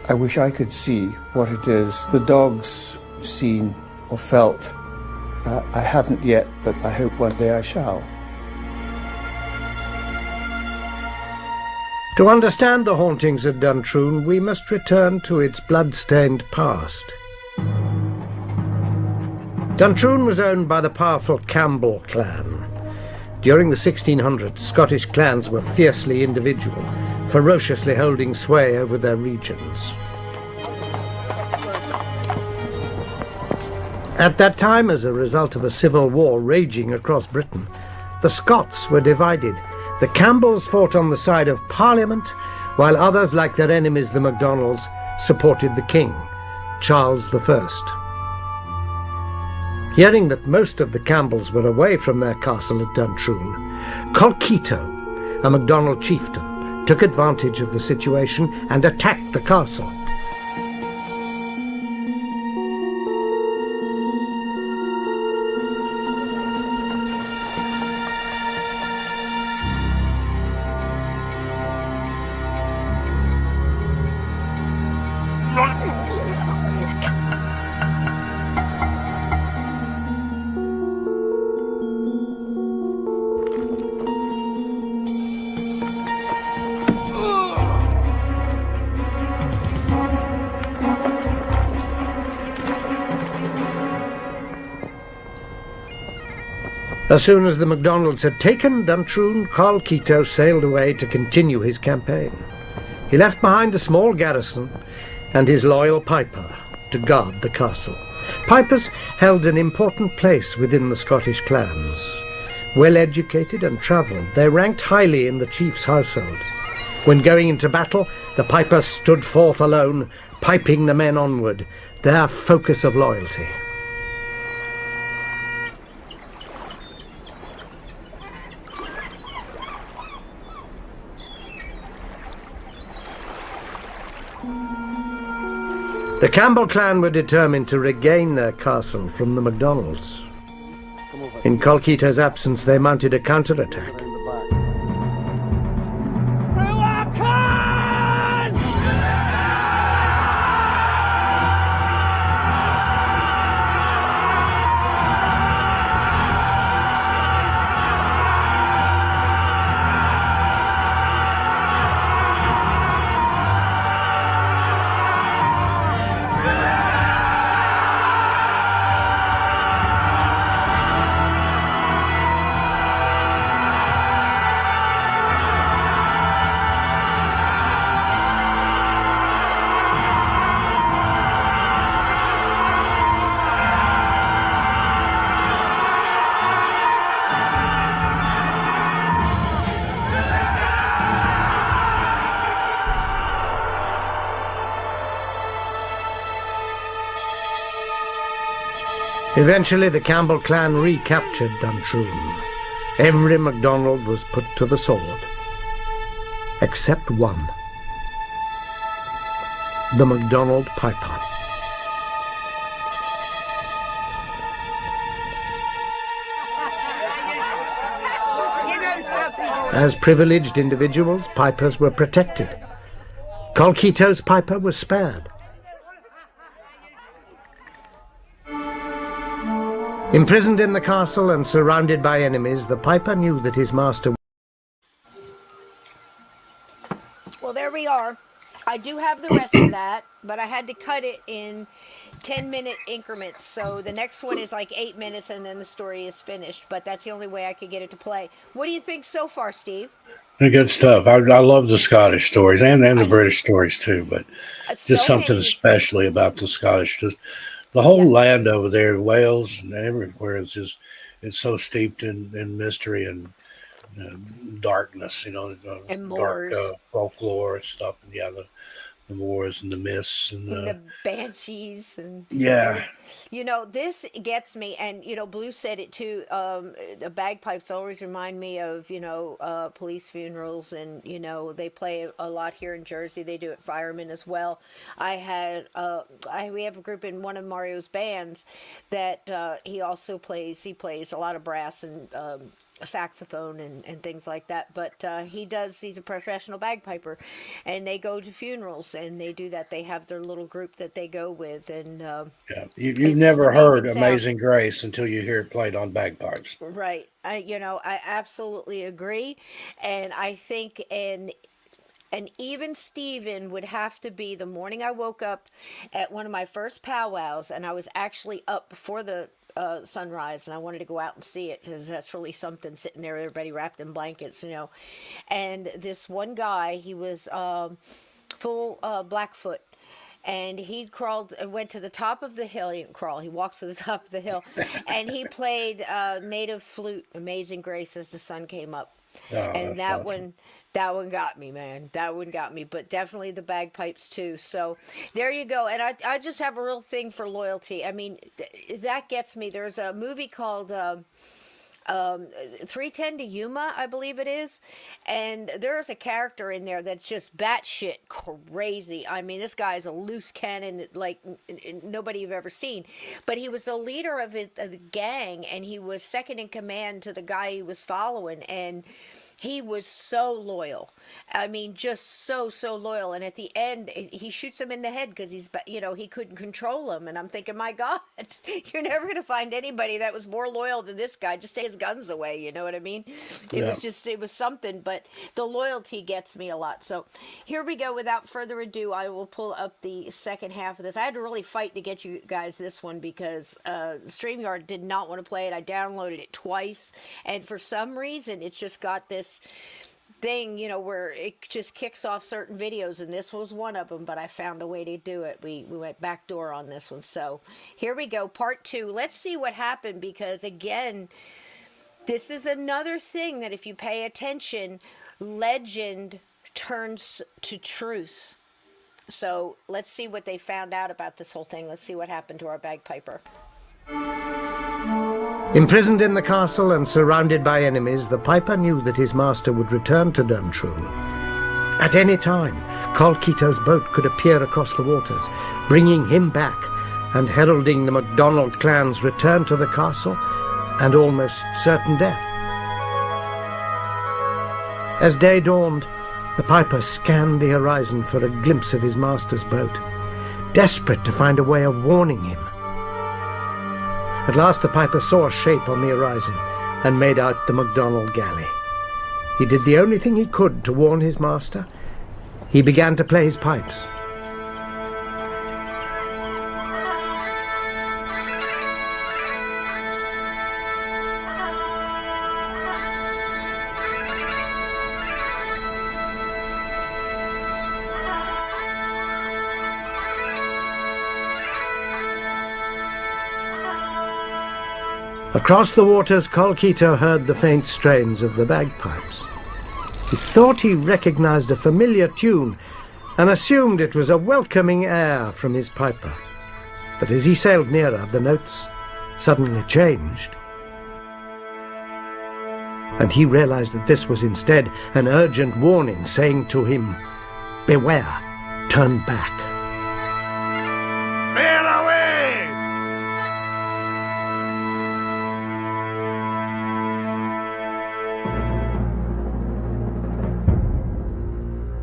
I wish I could see what it is the dog's seen or felt. I haven't yet, but I hope one day I shall. To understand the hauntings of Duntroon, we must return to its blood-stained past. Duntroon was owned by the powerful Campbell clan. During the 1600s, Scottish clans were fiercely individual, ferociously holding sway over their regions. At that time, as a result of a civil war raging across Britain, the Scots were divided. The Campbells fought on the side of Parliament, while others, like their enemies the MacDonalds, supported the King, Charles I. Hearing that most of the Campbells were away from their castle at Duntroon, Colkitto, a MacDonald chieftain, took advantage of the situation and attacked the castle. As soon as the MacDonalds had taken Duntroon, Colkitto sailed away to continue his campaign. He left behind a small garrison and his loyal Piper to guard the castle. Pipers held an important place within the Scottish clans. Well educated and travelled, they ranked highly in the chief's household. When going into battle, the Piper stood forth alone, piping the men onward, their focus of loyalty. The Campbell clan were determined to regain their castle from the MacDonalds. In Colkitto's absence, they mounted a counterattack. Eventually, the Campbell clan recaptured Duntroon. Every MacDonald was put to the sword. except one. The MacDonald Piper. As privileged individuals, pipers were protected. Colkito's piper was spared. Imprisoned in the castle and surrounded by enemies, the piper knew that his master... Well, there we are. I do have the rest of that, but I had to cut it in 10-minute increments. So the next one is like 8 minutes, and then the story is finished. But that's the only way I could get it to play. What do you think so far, Steve? Good stuff. I love the Scottish stories and the British stories too, but just something especially about the Scottish. Just the whole land over there, Wales and everywhere, it's so steeped in mystery and darkness, and dark Moors. Folklore and stuff. And yeah, the Moors and the myths and the banshees and yeah. This gets me, and Blue said it too. The bagpipes always remind me of police funerals, and they play a lot here in Jersey. They do it firemen as well. We have a group in one of Mario's bands that he also plays. He plays a lot of brass and saxophone and things like that, but he's a professional bagpiper, and they go to funerals and they do that. They have their little group that they go with, and you've never heard Amazing Grace until you hear it played on bagpipes, right? I absolutely agree, and I think and even Steven would have to be the morning I woke up at one of my first powwows, and I was actually up before the sunrise, and I wanted to go out and see it because that's really something, sitting there, everybody wrapped in blankets, and this one guy, he was full Blackfoot, and he went to the top of the hill. He didn't crawl, he walked to the top of the hill, and he played native flute, Amazing Grace, as the sun came up. And that awesome. That one got me, man. That one got me, but definitely the bagpipes too. So there you go. And I just have a real thing for loyalty. I mean, that gets me. There's a movie called 310 to Yuma, I believe it is. And there's a character in there that's just batshit crazy. I mean, this guy is a loose cannon like nobody you've ever seen. But he was the leader of the gang, and he was second in command to the guy he was following. And he was so loyal. I mean, just so loyal. And at the end, he shoots him in the head because he couldn't control him. And I'm thinking, my God, you're never going to find anybody that was more loyal than this guy. Just take his guns away. You know what I mean? It was something. But the loyalty gets me a lot. So here we go. Without further ado, I will pull up the second half of this. I had to really fight to get you guys this one because StreamYard did not want to play it. I downloaded it twice. And for some reason, it's just got this thing, where it just kicks off certain videos, and this was one of them, but I found a way to do it. We went backdoor on this one. So here we go, part 2. Let's see what happened, because again, this is another thing that if you pay attention, legend turns to truth. So let's see what they found out about this whole thing. Let's see what happened to our bagpiper. Imprisoned in the castle and surrounded by enemies, the piper knew that his master would return to Duntroon. At any time, Colkito's boat could appear across the waters, bringing him back and heralding the MacDonald clan's return to the castle and almost certain death. As day dawned, the piper scanned the horizon for a glimpse of his master's boat, desperate to find a way of warning him. At last the piper saw a shape on the horizon and made out the MacDonald galley. He did the only thing he could to warn his master. He began to play his pipes. Across the waters, Colkito heard the faint strains of the bagpipes. He thought he recognized a familiar tune and assumed it was a welcoming air from his piper. But as he sailed nearer, the notes suddenly changed. and he realized that this was instead an urgent warning saying to him, "Beware, turn back." Bear away!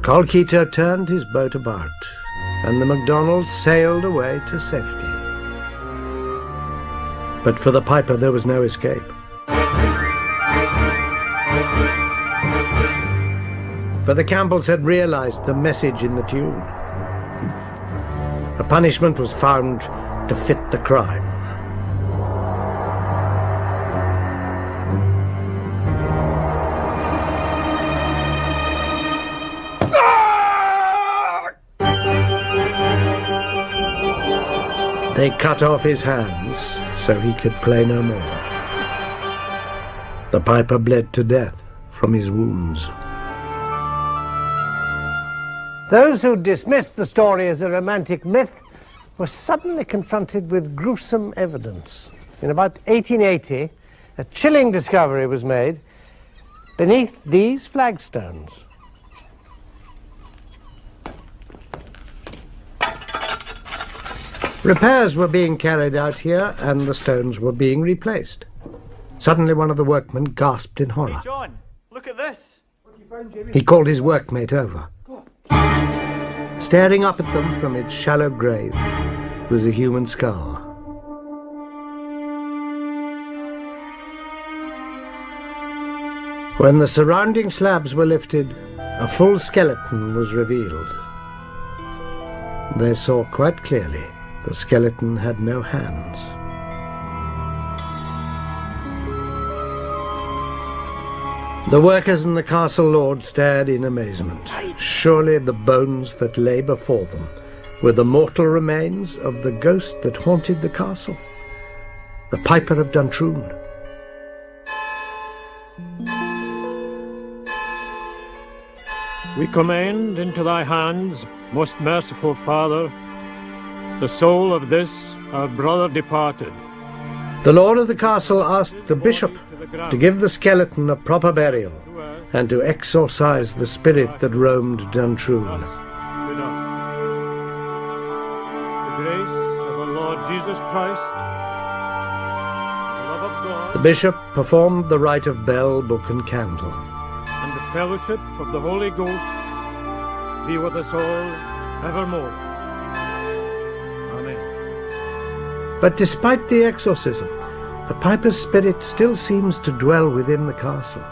Colkito turned his boat about, and the MacDonald sailed away to safety. But for the piper there was no escape. For the Campbells had realized the message in the tune. A punishment was found to fit the crime. They cut off his hands so he could play no more. The piper bled to death from his wounds. Those who dismissed the story as a romantic myth were suddenly confronted with gruesome evidence. In about 1880, a chilling discovery was made beneath these flagstones. Repairs were being carried out here, and the stones were being replaced. Suddenly one of the workmen gasped in horror. Hey John, look at this. He called his workmate over. Staring up at them from its shallow grave was a human skull. When the surrounding slabs were lifted, a full skeleton was revealed. They saw quite clearly the skeleton had no hands. The workers and the castle lord stared in amazement. Surely the bones that lay before them were the mortal remains of the ghost that haunted the castle, the Piper of Duntroon. We commend into thy hands, most merciful Father, the soul of this our brother departed. The lord of the castle asked the bishop to give the skeleton a proper burial and to exorcise the spirit that roamed Duntroon. With us. The grace of our Lord Jesus Christ, the love of God, The bishop performed the rite of bell, book and candle. and the fellowship of the Holy Ghost be with us all evermore. Amen. But despite the exorcism, the piper's spirit still seems to dwell within the castle.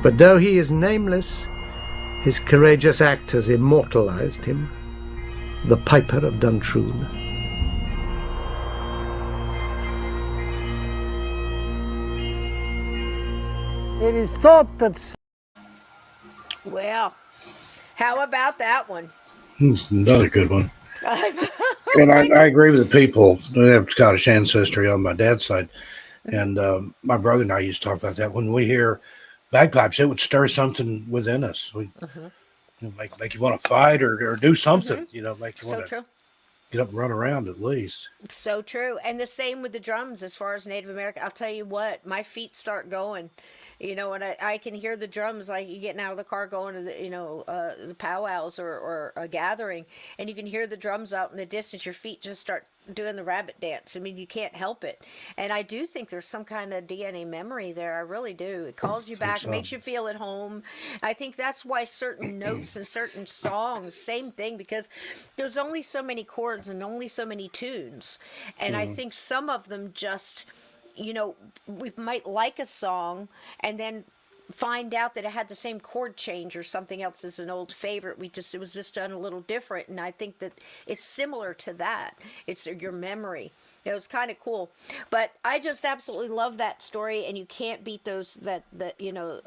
But though he is nameless, his courageous act has immortalized him, the Piper of Duntroon. It is thought that... Well, how about that one? Another good one. And I agree with the people. I have Scottish ancestry on my dad's side. And my brother and I used to talk about that. When we hear bagpipes, it would stir something within us. We make you want to fight or do something, make you want to get up and run around at least. So true. And the same with the drums as far as Native American. I'll tell you what, my feet start going. And I can hear the drums, like you getting out of the car going to the powwows or a gathering, and you can hear the drums out in the distance. Your feet just start doing the rabbit dance. I mean, you can't help it. And I do think there's some kind of DNA memory there. I really do. It calls you back, so. makes you feel at home. I think that's why certain notes and certain songs, same thing, because there's only so many chords and only so many tunes. And I think some of them just... we might like a song and then find out that it had the same chord change or something else as an old favorite. It was just done a little different. And I think that it's similar to that. It's your memory. It was kind of cool. But I just absolutely love that story, and you can't beat those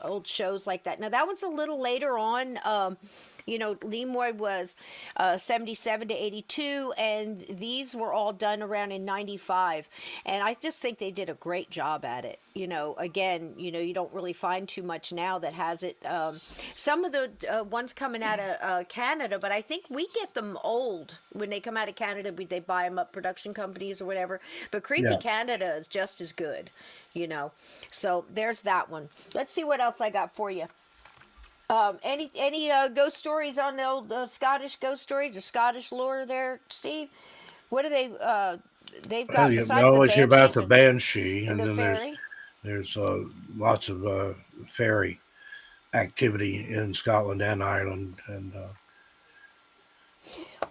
old shows like that. Now that one's a little later on. Nimoy was 77 to 82, and these were all done around in 95. And I just think they did a great job at it. Again, you don't really find too much now that has it. Some of the ones coming out of Canada, but I think we get them old when they come out of Canada. They buy them up, production companies or whatever. But Creepy Canada is just as good, So there's that one. Let's see what else I got for you. Any ghost stories on the old Scottish ghost stories or Scottish lore there, Steve? What do they? They've got besides you always hear about the and banshee, and the then fairy. there's lots of fairy activity in Scotland and Ireland, and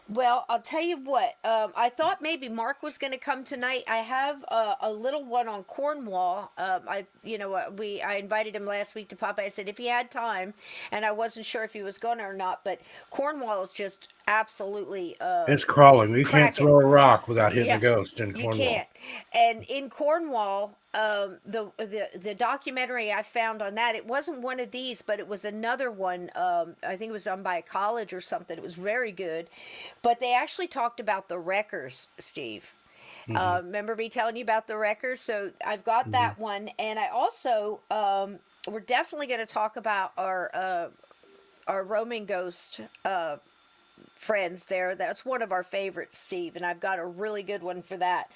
Well, I'll tell you what. I thought maybe Mark was going to come tonight. I have a little one on Cornwall. I invited him last week to pop by. I said if he had time, and I wasn't sure if he was going to or not. But Cornwall is just absolutely. it's crawling. You cracking. can't throw a rock without hitting a ghost in Cornwall. You can't. And in Cornwall, the documentary I found on that, it wasn't one of these, but it was another one. I think it was done by a college or something. It was very good, but they actually talked about the wreckers, Steve. Remember me telling you about the wreckers? So I've got that one, and I also we're definitely going to talk about our roaming ghost friends there. That's one of our favorites, Steve, and I've got a really good one for that.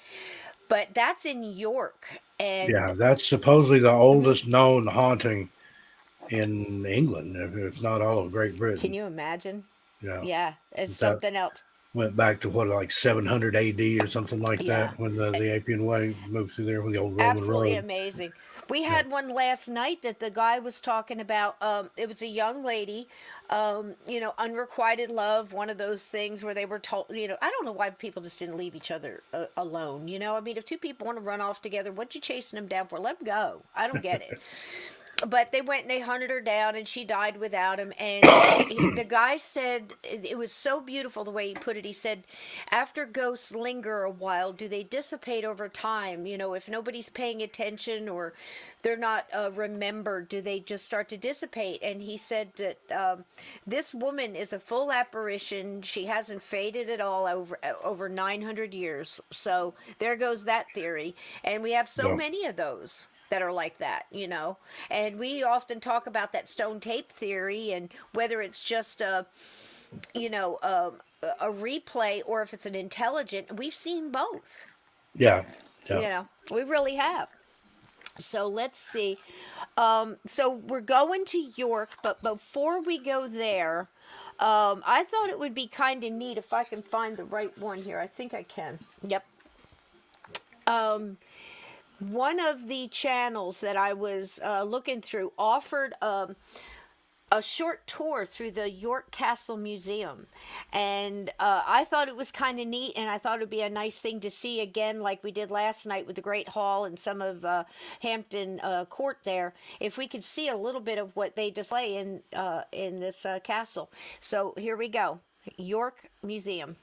But that's in York. And yeah, that's supposedly the oldest known haunting in England, if not all of Great Britain. Can you imagine? Yeah. Yeah, it's something else. Went back to like 700 AD or something like that when the Appian Way moved through there with the old Roman Absolutely road. amazing. We had one last night that the guy was talking about. It was a young lady, unrequited love, one of those things where they were told, I don't know why people just didn't leave each other alone. I mean, if two people want to run off together, what you chasing them down for? Let them go. I don't get it. But they went and they hunted her down, and she died without him. And the guy said, it was so beautiful the way he put it. He said, after ghosts linger a while, do they dissipate over time? If nobody's paying attention or they're not remembered, do they just start to dissipate? And he said that this woman is a full apparition. She hasn't faded at all over 900 years. So there goes that theory. And we have so many of those that are like that, and we often talk about that stone tape theory and whether it's just a replay or if it's an intelligent. We've seen both. Yeah. We really have. So let's see. So we're going to York, but before we go there, I thought it would be kind of neat if I can find the right one here. I think I can. Yep. One of the channels that I was looking through offered a short tour through the York Castle Museum, and I thought it was kind of neat, and I thought it would be a nice thing to see again, like we did last night with the Great Hall and some of Hampton Court there, if we could see a little bit of what they display in this castle. So here we go. York Museum.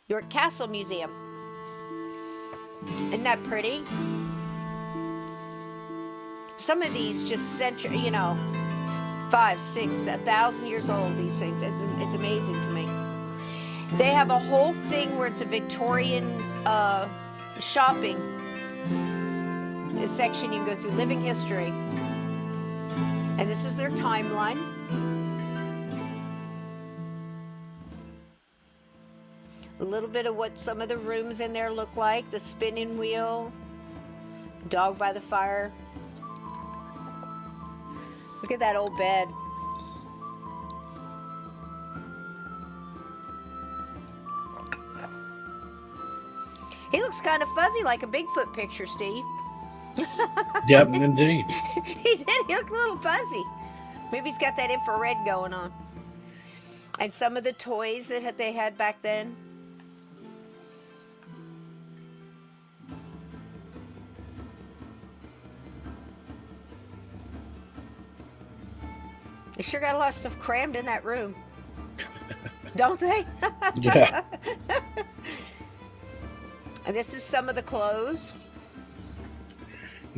York Castle Museum. Isn't that pretty? Some of these just 5, 6, 1,000 years old, these things. It's amazing to me. They have a whole thing where it's a Victorian shopping section. You can go through living history. And this is their timeline. A little bit of what some of the rooms in there look like. The spinning wheel. Dog by the fire. Look at that old bed. He looks kind of fuzzy, like a Bigfoot picture, Steve. Yep, indeed. He did. He looked a little fuzzy. Maybe he's got that infrared going on. And some of the toys that they had back then. They sure got a lot of stuff crammed in that room. Don't they? Yeah. And this is some of the clothes.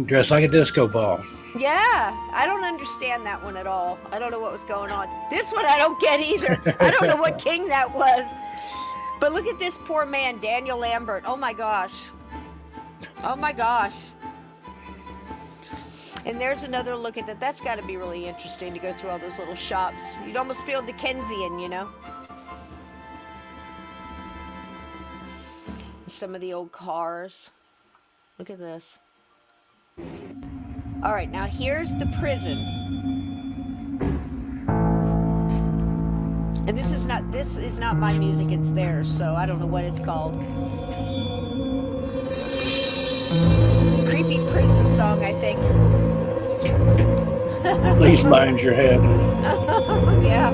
Dressed like a disco ball. Yeah, I don't understand that one at all. I don't know what was going on. This one I don't get either. I don't know what king that was. But look at this poor man, Daniel Lambert. Oh my gosh. Oh my gosh. And there's another look at that. That's got to be really interesting to go through all those little shops. You'd almost feel Dickensian, you know? Some of the old cars. Look at this. All right, now here's the prison. And this is not my music, it's theirs, so I don't know what it's called. Creepy prison song, I think. Please mind your head. Yeah.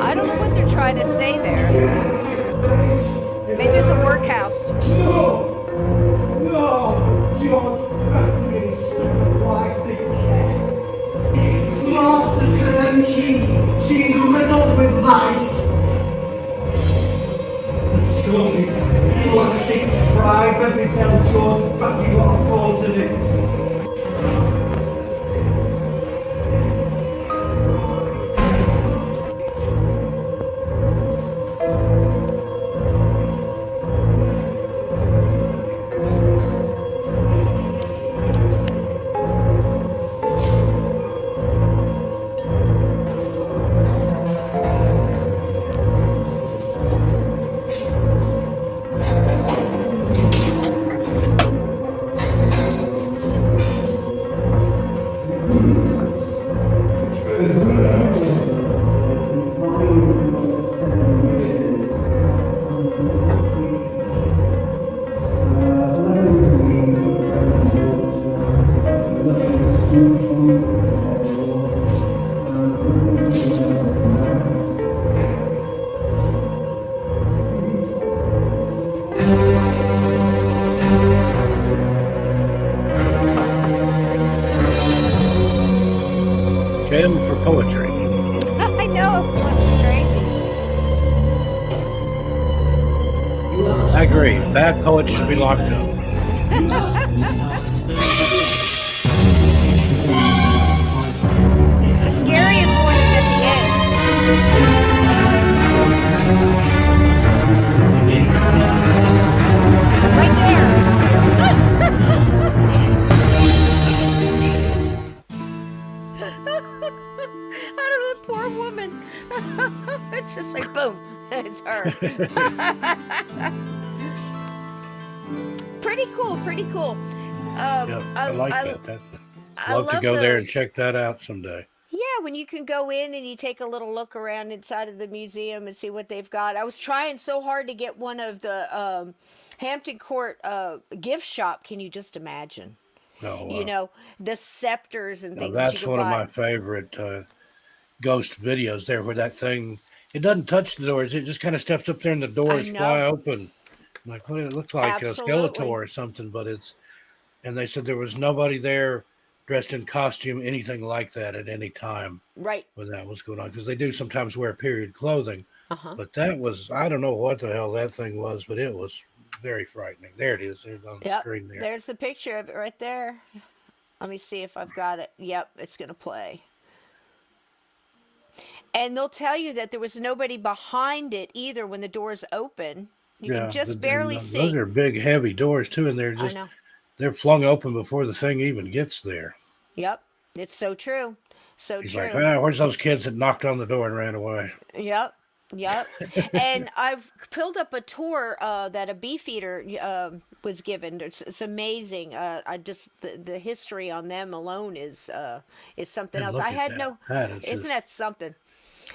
I don't know what they're trying to say there. Maybe it's a workhouse. No, George, that's really stupid. Why think Master Turnkey, she's riddled with lice. Surely, you must think pride when we tell George Fatty what a fault in it. Jam for poetry. I know, it's crazy. I agree. Bad poets should be locked up. The scariest one is at the end. Right there. I don't know, poor woman. It's just like boom, it's her. Pretty cool, pretty cool. Yeah, I like that. I Love to love go there and those. check that out someday. Yeah, when you can go in and you take a little look around inside of the museum and see what they've got. I was trying so hard to get one of the Hampton Court gift shop. Can you just imagine? Oh, wow. You know, the scepters and Now, things that you that's could one of buy. my favorite ghost videos there, where that thing, it doesn't touch the doors. It just kind of steps up there and the doors know. fly open. I'm like, what? It looks like Absolutely. a Skeletor or something, but it's, and they said there was nobody there dressed in costume, anything like that at any time Right. when that was going on, because they do sometimes wear period clothing. Uh-huh. But that was, I don't know what the hell that thing was, but it was very frightening. There it is. There's on the Yep. screen there. There's the picture of it right there. Let me see if I've got it. Yep, it's going to play. And they'll tell you that there was nobody behind it either when the doors open. You can just barely see. Those are big, heavy doors too, and they're I just know. they're flung open before the thing even gets there. Yep, it's so true. So He's true. like, ah, where's those kids that knocked on the door and ran away? Yep. Yep. And I've pulled up a tour that a Beefeater was given. It's amazing. I just the history on them alone is something And else. look I at had that. no. That is Isn't just- that something?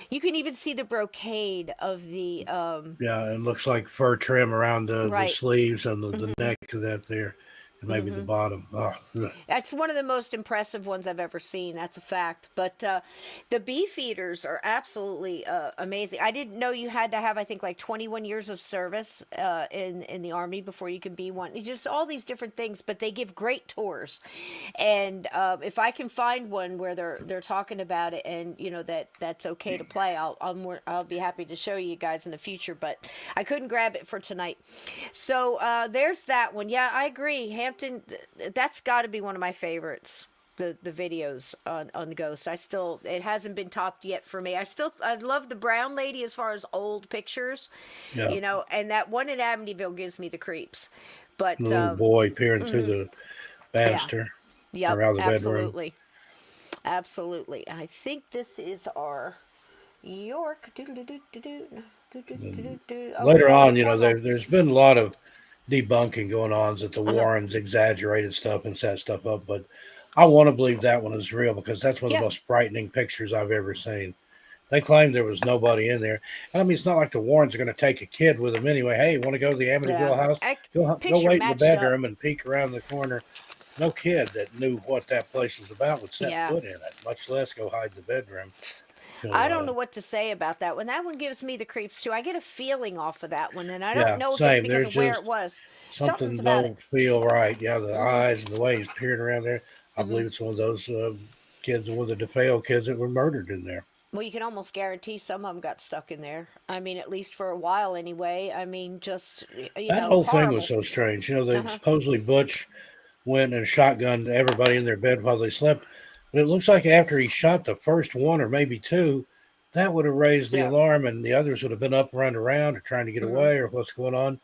You can even see the brocade of the. Yeah, it looks like fur trim around the Right. sleeves and the Mhm. neck of that there. and maybe the bottom. Oh, ugh. That's one of the most impressive ones I've ever seen. That's a fact. But the beef eaters are absolutely amazing. I didn't know you had to have, I think, like 21 years of service in the Army before you can be one. Just all these different things, but they give great tours. And if I can find one where they're talking about it, and that's okay to play, I'll be happy to show you guys in the future. But I couldn't grab it for tonight. So there's that one. Yeah, I agree. Hampton, that's got to be one of my favorites. The videos on Ghost. It hasn't been topped yet for me. I love the brown lady as far as old pictures, and that one in Amityville gives me the creeps. But little boy peering through the banister around the absolutely. bedroom. Absolutely. I think this is our York. Later on, there's been a lot of debunking going on that the Warrens exaggerated stuff and set stuff up, but I want to believe that one is real because that's one of the most frightening pictures I've ever seen. They claimed there was nobody in there. I mean, it's not like the Warrens are going to take a kid with them anyway. Hey, want to go to the Amityville house? Go wait in the bedroom and peek around the corner. No kid that knew what that place was about would set foot in it, much less go hide in the bedroom. I don't know what to say about that one. That one gives me the creeps too. I get a feeling off of that one, and I don't know if it's because of where it was. Something don't feel right. Yeah, the eyes and the way he's peering around there. I believe it's one of those kids, one of the DeFeo kids that were murdered in there. Well, you can almost guarantee some of them got stuck in there. I mean, at least for a while anyway. I mean, just, that whole thing was so strange. They supposedly Butch went and shotgunned everybody in their bed while they slept. But it looks like after he shot the first one or maybe two, that would have raised the alarm, and the others would have been up running around or trying to get away or what's going on.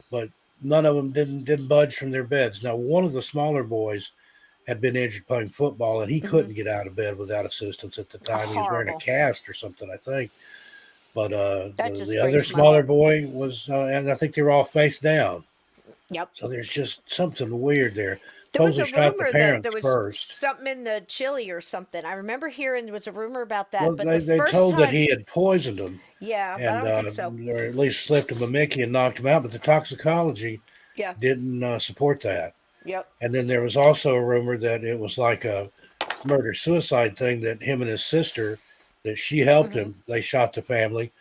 But none of them didn't budge from their beds. Now, one of the smaller boys had been injured playing football, and he couldn't get out of bed without assistance at the time. He was wearing a cast or something, I think. But the other smaller boy was, and I think they were all face down. Yep. So there's just something weird there. There was a rumor that there was something in the chili or something. I remember hearing there was a rumor about that. Well, but they told that he had poisoned them. Yeah, and, I don't think so. Or at least slipped him a Mickey and knocked him out. But the toxicology didn't support that. Yep. And then there was also a rumor that it was like a murder-suicide thing, that him and his sister, that she helped him. They shot the family,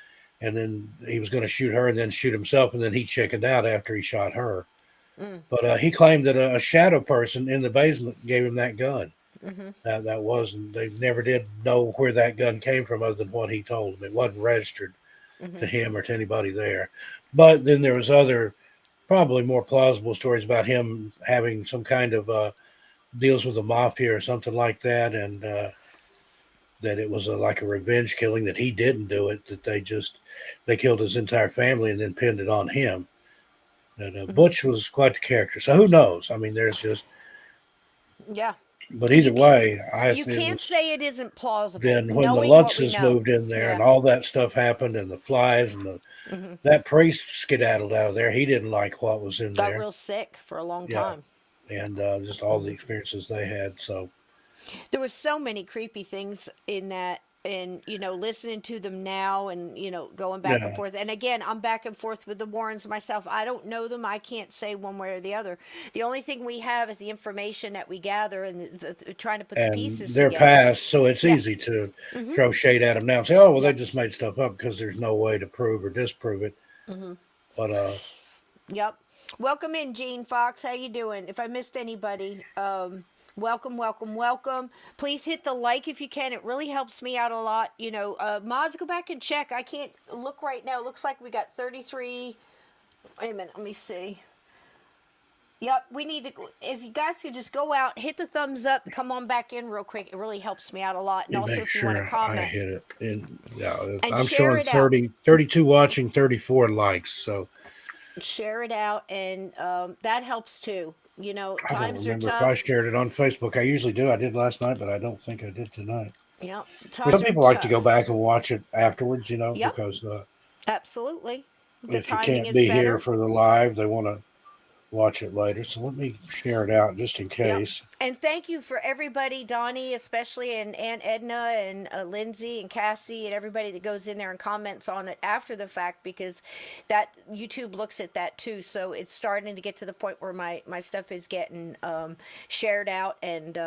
and then he was going to shoot her and then shoot himself, and then he chickened out after he shot her. But he claimed that a shadow person in the basement gave him that gun. That wasn't, they never did know where that gun came from other than what he told them. It wasn't registered to him or to anybody there. But then there was other, probably more plausible stories about him having some kind of deals with the mafia or something like that, and that it was like a revenge killing, that he didn't do it, that they killed his entire family and then pinned it on him. And Butch was quite the character. So who knows? I mean, there's just... Yeah. But either way, you can't say it isn't plausible. Then when the Lutzes moved in there and all that stuff happened, and the flies and that priest skedaddled out of there, he didn't like what was in there. Got real sick for a long time. And just all the experiences they had. So there was so many creepy things in that. And, listening to them now and, going back and forth. And again, I'm back and forth with the Warrens myself. I don't know them. I can't say one way or the other. The only thing we have is the information that we gather and trying to put the pieces together. They're past, so it's easy to throw shade at them now and say, oh, well, they just made stuff up because there's no way to prove or disprove it. But, Yep. Welcome in, Gene Fox. How you doing? If I missed anybody, welcome, welcome, welcome. Please hit the like if you can. It really helps me out a lot. Mods, go back and check. I can't look right now. It looks like we got 33. Wait a minute. Let me see. Yep, we need to. If you guys could just go out, hit the thumbs up, come on back in real quick. It really helps me out a lot. And also, if you want to comment, I hit it. And I'm showing 32 watching, 34 likes. So share it out, and that helps too. I don't remember if I shared it on Facebook. I usually do. I did last night, but I don't think I did tonight. Yeah. Some people like to go back and watch it afterwards, because absolutely. The if you timing can't is be better. here for the live, they want to watch it later. So let me share it out just in case. And thank you for everybody, Donnie especially, and Aunt Edna, and Lindsay and Cassie, and everybody that goes in there and comments on it after the fact, because that YouTube looks at that too. So it's starting to get to the point where my stuff is getting shared out and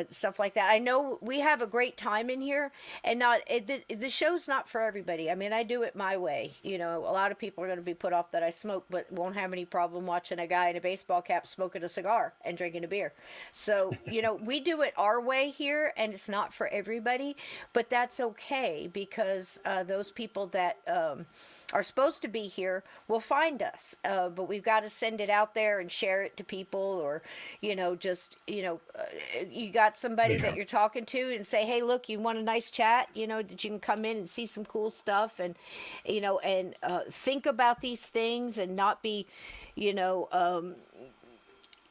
stuff like that. I know we have a great time in here, and the show's not for everybody. I mean, I do it my way. You know, a lot of people are going to be put off that I smoke, but won't have any problem watching a guy in a baseball cap smoking a cigar and drinking a beer. So, you know, we do it our way here, and it's not for everybody, but that's okay, because those people that are supposed to be here will find us, but we've got to send it out there and share it to people, or, you know, just, you know, you got somebody that you're talking to and say, hey, look, you want a nice chat, you know, that you can come in and see some cool stuff, and, you know, and think about these things, and not be, you know,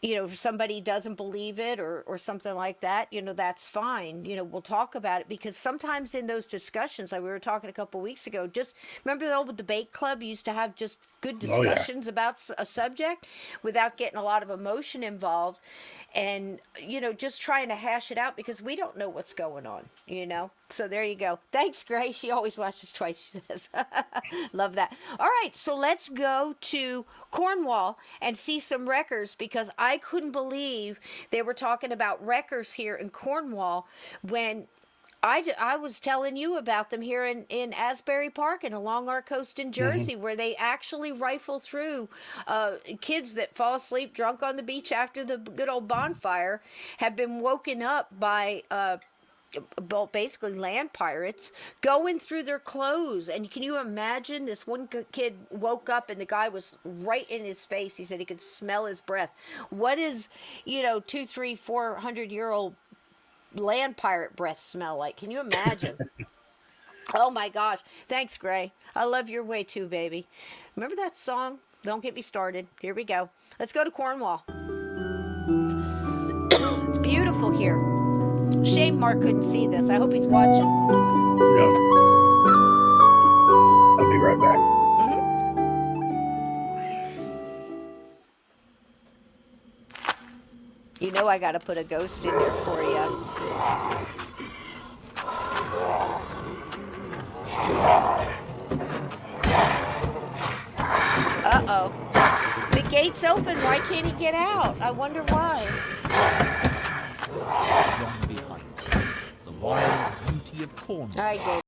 if somebody doesn't believe it or something like that, you know, that's fine. You know, we'll talk about it, because sometimes in those discussions, like we were talking a couple of weeks ago, just remember the old debate club used to have just good discussions about a subject without getting a lot of emotion involved, and, you know, just trying to hash it out, because we don't know what's going on, you know. So there you go. Thanks, Gray. She always watches twice, she says. Love that. All right, so let's go to Cornwall and see some wreckers, because I couldn't believe they were talking about wreckers here in Cornwall when I was telling you about them here in Asbury Park and along our coast in Jersey, where they actually rifle through kids that fall asleep drunk on the beach after the good old bonfire, have been woken up by basically land pirates going through their clothes. And can you imagine, this one kid woke up and the guy was right in his face. He said he could smell his breath. What is, you know, 200, 300, 400-year-old land pirate breath smell like? Can you imagine? Oh my gosh. Thanks, Gray. I love your way too, baby. Remember that song? Don't get me started. Here we go. Let's go to Cornwall. It's beautiful here. Shame Mark couldn't see this. I hope he's watching. Yeah. I'll be right back. You know I got to put a ghost in there for you. Uh-oh. The gate's open. Why can't he get out? I wonder why. Behind the wild beauty of Cornwall. All right, Gabe.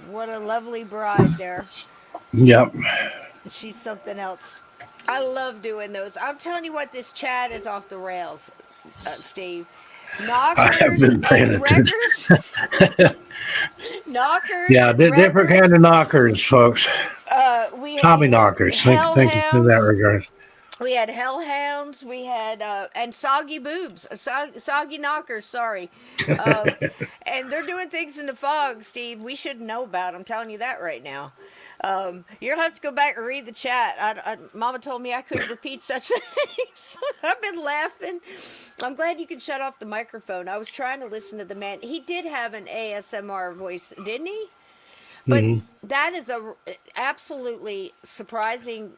What a lovely bride there. Yep. She's something else. I love doing those. I'm telling you what, this chat is off the rails, Steve. Knockers, I have been paying attention. Knockers. Yeah, different kind of knockers, folks. Tommy knockers. Thank you for that regard. We had hellhounds. We had and soggy boobs, soggy knockers. Sorry, and they're doing things in the fog, Steve. We should know about. I'm telling you that right now. You'll have to go back and read the chat. Mama told me I couldn't repeat such things. I've been laughing. I'm glad you can shut off the microphone. I was trying to listen to the man. He did have an ASMR voice, didn't he? But that is a absolutely surprising.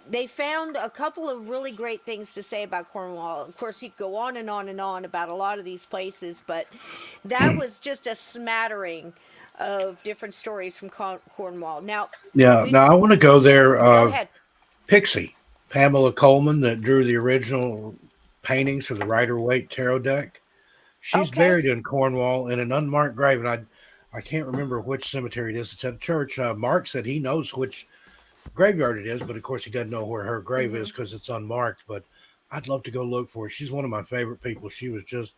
They found a couple of really great things to say about Cornwall. Of course, you could go on and on and on about a lot of these places, but that was just a smattering of different stories from Cornwall. Now, I want to go there. Go ahead. Pixie, Pamela Coleman, that drew the original paintings for the Rider-Waite tarot deck. She's buried in Cornwall in an unmarked grave, and I can't remember which cemetery it is. It's at a church. Mark said he knows which graveyard it is, but of course he doesn't know where her grave is because it's unmarked. But I'd love to go look for her. She's one of my favorite people. She was just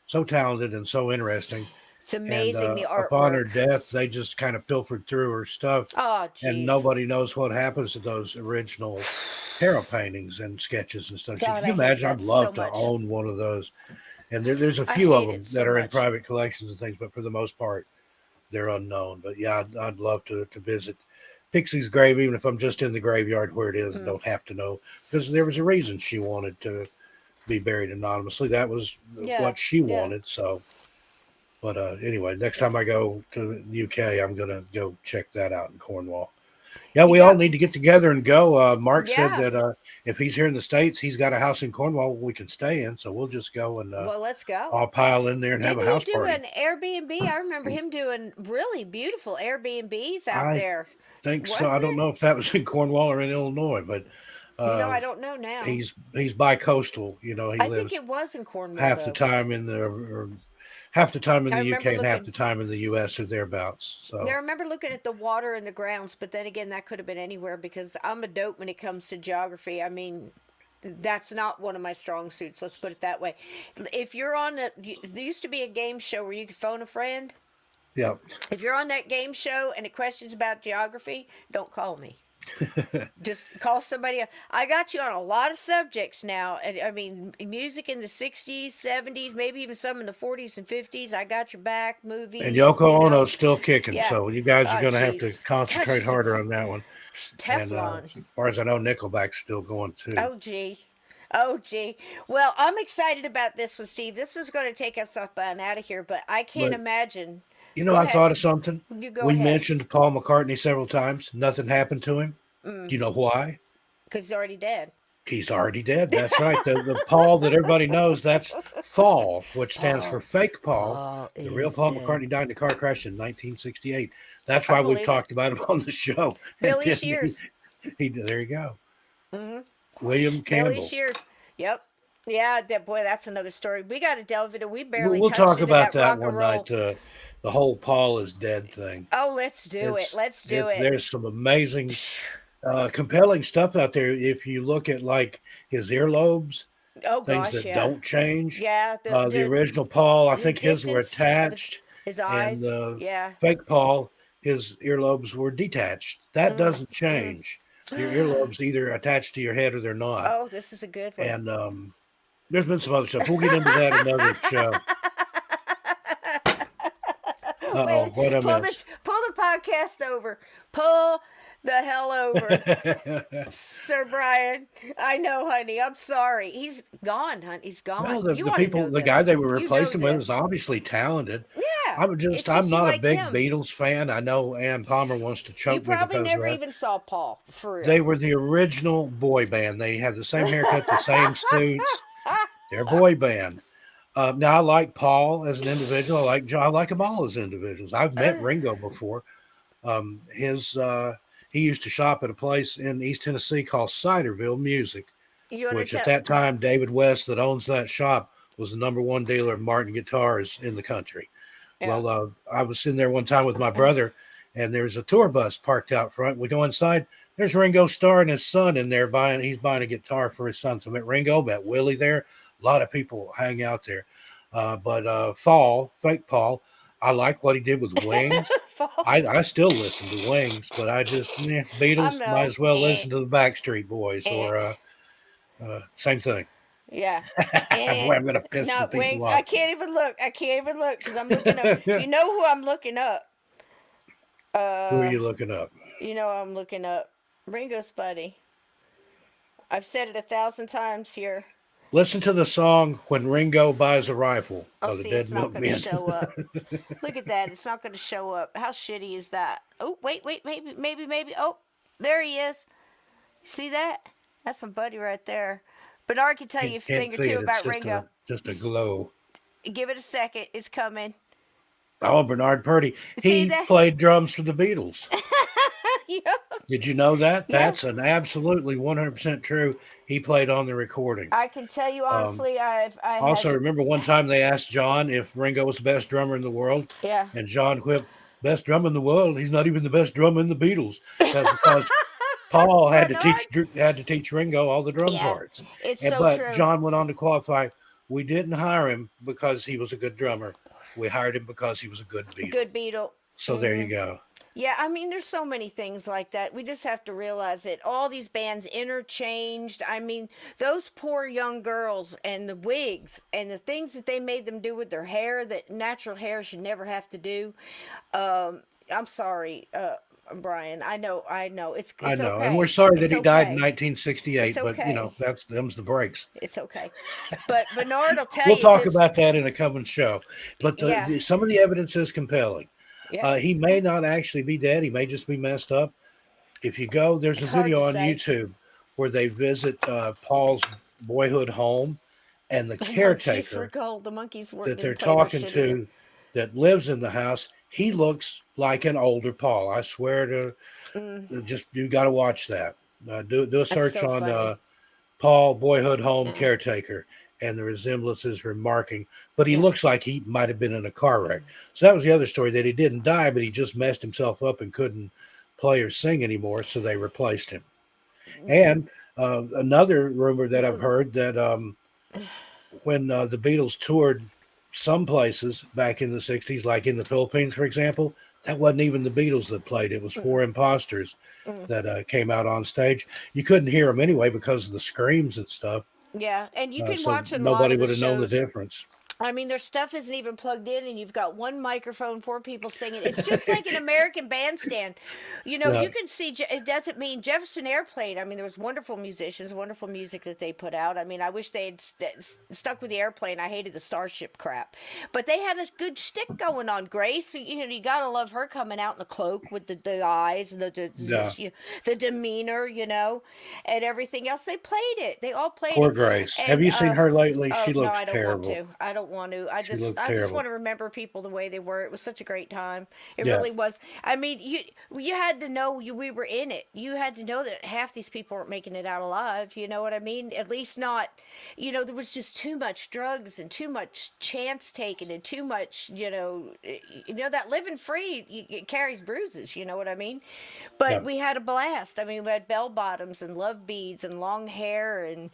so talented and so interesting. It's amazing, the artwork. Upon her death, they just kind of pilfered through her stuff. Oh, geez. And nobody knows what happens to those original tarot paintings and sketches and stuff. God, Can you I hate imagine? that I'd love so to much. own one of those. And there's a I few of hate them it that so are in much. private collections and things, but for the most part, they're unknown. But yeah, I'd love to visit Pixie's grave, even if I'm just in the graveyard where it is and don't have to know, because there was a reason she wanted to be buried anonymously. That was what she wanted. So, but anyway, next time I go to the UK, I'm gonna go check that out in Cornwall. Yeah, we all need to get together and go. Mark said that if he's here in the States, he's got a house in Cornwall we can stay in. So we'll just go and Well, let's go. all pile in there and have a house Didn't party. he do an Airbnb? I remember him doing really beautiful Airbnbs out there. Think so. I Wasn't don't know if that was in Cornwall or in Illinois, but I don't know now. he's bi-coastal. You know, he I lives think it was in Cornwall. half the though. time in the or half the time in I the UK remember and half looking- the time in the US or thereabouts. So Yeah, I remember looking at the water and the grounds, but then again, that could have been anywhere because I'm a dope when it comes to geography. I mean, that's not one of my strong suits. Let's put it that way. If you're on there used to be a game show where you could phone a friend. yeah. If you're on that game show and it questions about geography, don't call me. Just call somebody else. I got you on a lot of subjects now. I mean, music in the 60s, 70s, maybe even some in the 40s and 50s. I got your back. Movies. And Yoko Ono's still kicking, Yeah. so you guys are Oh, going to have to jeez. concentrate God, she's harder on that one. Teflon. And, as far as I know, Nickelback's still going too. Oh, gee. Oh, gee. Well, I'm excited about this one, Steve. This one's going to take us up and out of here, but I can't But- imagine. You know, Go I ahead. thought of something. You go We ahead. mentioned Paul McCartney several times. Nothing happened to him. Mm. Do you know why? Because he's already dead. He's already dead. That's right. The Paul that everybody knows, that's Fall, which stands for fake Paul. The real Paul McCartney died in a car crash in 1968. That's why we've believe talked about him on the show. Billy And Shears. There you go. Mm-hmm. William Campbell. Billy Shears. Yep. Yeah, that's another story. We got to delve into. We barely. We'll touched talk into about that rock one and roll. night. The whole Paul is dead thing. Oh, let's do it. Let's do it. There's some amazing, compelling stuff out there. If you look at like his earlobes, Oh things gosh, that yeah. don't change. Yeah, The original Paul, I the think his were distance of attached. his eyes. And yeah. fake Paul, his earlobes were detached. That doesn't change. Your earlobes either attached to your head or they're not. Oh, this is a good one. And there's been some other stuff. We'll get into that another show. Uh-oh, what I missed? Pull the podcast over. Pull the hell over, Sir Brian. I know, honey. I'm sorry. He's gone, honey. He's gone. Well, You the wanna people, know the this. guy they were You replacing know with this. is obviously talented. Yeah. I'm It's just I'm you not a like big him. Beatles fan. I know Ann Palmer wants to choke You me probably because never of that. even saw Paul, for real. They were the original boy band. They had the same haircut, the same suits. They're a boy band. Now I like Paul as an individual. I like John. I like them all as individuals. I've met Ringo before. He used to shop at a place in East Tennessee called Ciderville Music, You wanna which at tell- that time David West, that owns that shop, was the #1 dealer of Martin guitars in the country. Yeah. Well, I was in there one time with my brother, and there's a tour bus parked out front. We go inside. There's Ringo Starr and his son in there buying. He's buying a guitar for his son. So I met Ringo, met Willie there. A lot of people hang out there. But fake Paul, I like what he did with Wings. I still listen to Wings, but I just Beatles know. might as well listen to the Backstreet Boys or same thing. Yeah. Boy, I'm gonna piss some people Wings. off. I can't even look because I'm looking up. You know who I'm looking up? Who are you looking up? You know I'm looking up Ringo's buddy. I've said it 1,000 times here. Listen to the song "When Ringo Buys a Rifle" Oh, by the see, Dead it's not going to Milkmen. show up. Look at that. It's not going to show up. How shitty is that? Oh, wait, maybe. Oh, there he is. See that? That's my buddy right there. Bernard can tell you a thing or see two it. about It's Ringo. just a glow. Give it a second. It's coming. Oh, Bernard Purdy. See He that? played drums for the Beatles. Yeah. Did you know that? Yeah. That's an absolutely 100% true. He played on the recording. I can tell you honestly, I Also, remember one time they asked John if Ringo was the best drummer in the world? Yeah. And John quipped, "Best drummer in the world? He's not even the best drummer in the Beatles." That's because Paul had to teach Ringo all the drum parts. It's And- so but true. John went on to qualify. We didn't hire him because he was a good drummer. We hired him because he was a good Beatle. Good Beatle. So there you go. Yeah, I mean, there's so many things like that. We just have to realize that all these bands interchanged. I mean, those poor young girls and the wigs and the things that they made them do with their hair that natural hair should never have to do. I'm sorry, Brian. I know. It's I know, okay. and we're sorry It's that he died in okay. 1968, It's but okay. that's them's the breaks. It's okay. But Bernard will tell We'll you talk this. about that in a coming show. But Yeah. some of the evidence is compelling. Yeah. He may not actually be dead. He may just be messed up. If you go, there's a It's hard video to on say. YouTube where they visit Paul's boyhood home, and the Monkeys were caretaker gold. The monkeys weren't that being they're played with talking shit either. to that lives in the house, he looks like an older Paul. I swear to just you got to watch that. Do a search so on funny. Paul boyhood home caretaker, and the resemblance is remarking. But he looks like he might have been in a car wreck. So that was the other story, that he didn't die, but he just messed himself up and couldn't play or sing anymore, so they replaced him. And another rumor that I've heard that when the Beatles toured some places back in the 60s, like in the Philippines, for example, that wasn't even the Beatles that played. It was four imposters that came out on stage. You couldn't hear them anyway because of the screams and stuff. Yeah, and you can So watch a lot nobody of the would have known the shows. difference. I mean, their stuff isn't even plugged in, and you've got one microphone, four people singing. It's just like an American bandstand. You know, Yeah. you can see, it doesn't mean Jefferson Airplane. I mean, there was wonderful musicians, wonderful music that they put out. I mean, I wish they had stuck with the airplane. I hated the Starship crap. But they had a good shtick going on. Grace, you know, you got to love her coming out in the cloak with the eyes and the demeanor, you know, and everything else. They played it. They all played Poor it. Grace. And, Have you seen her lately? Oh, She no, looks I don't terrible. want to. I don't want to. I She just looks I just terrible. want to remember people the way they were. It was such a great time. It Yeah. really was. I mean, you had to know we were in it. You had to know that half these people weren't making it out alive. You know what I mean? At least not. You know, there was just too much drugs and too much chance taken and too much. You know that living free it carries bruises. You know what I mean? But Yeah. we had a blast. I mean, we had bell bottoms and love beads and long hair and.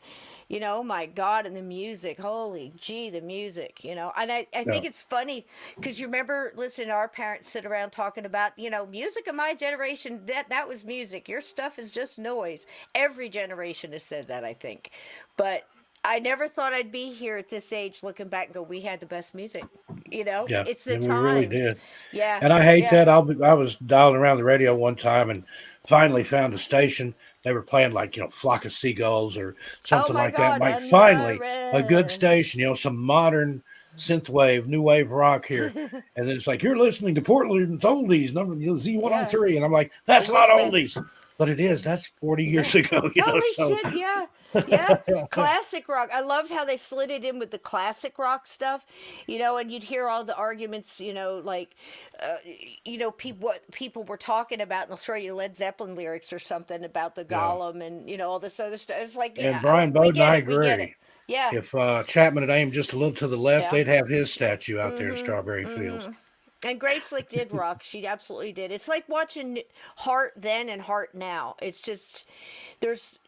You know, my God, and the music. Holy gee, the music, you know. And I think Yeah. it's funny because you remember listening to our parents sit around talking about, music of my generation, that was music. Your stuff is just noise. Every generation has said that, I think. But I never thought I'd be here at this age looking back and go, we had the best music. You know, Yeah, it's the and we times. really did. Yeah. And I hate yeah. that. I was dialing around the radio one time and finally found a station. They were playing like, Flock of Seagulls or something my like that. God, Like and finally a good Iris. station, some modern synth wave, new wave rock here. And then it's like, you're listening to Portland's oldies, number Z103. And I'm like, that's It not was, man. oldies. But it is. That's 40 years ago. Holy So shit, yeah. Yeah. Classic rock. I loved how they slid it in with the classic rock stuff, and you'd hear all the arguments, what people were talking about, and they'll throw you Led Zeppelin lyrics or something about the Gollum and, all this other stuff. It's like, and Brian we Bowden, get I it, we get agree. it. Yeah. If Chapman had aimed just a little to the left, Yeah. they'd have his statue out there in Strawberry Fields. And Grace Slick did rock. She absolutely did. It's like watching Heart then and Heart now. It's just, there's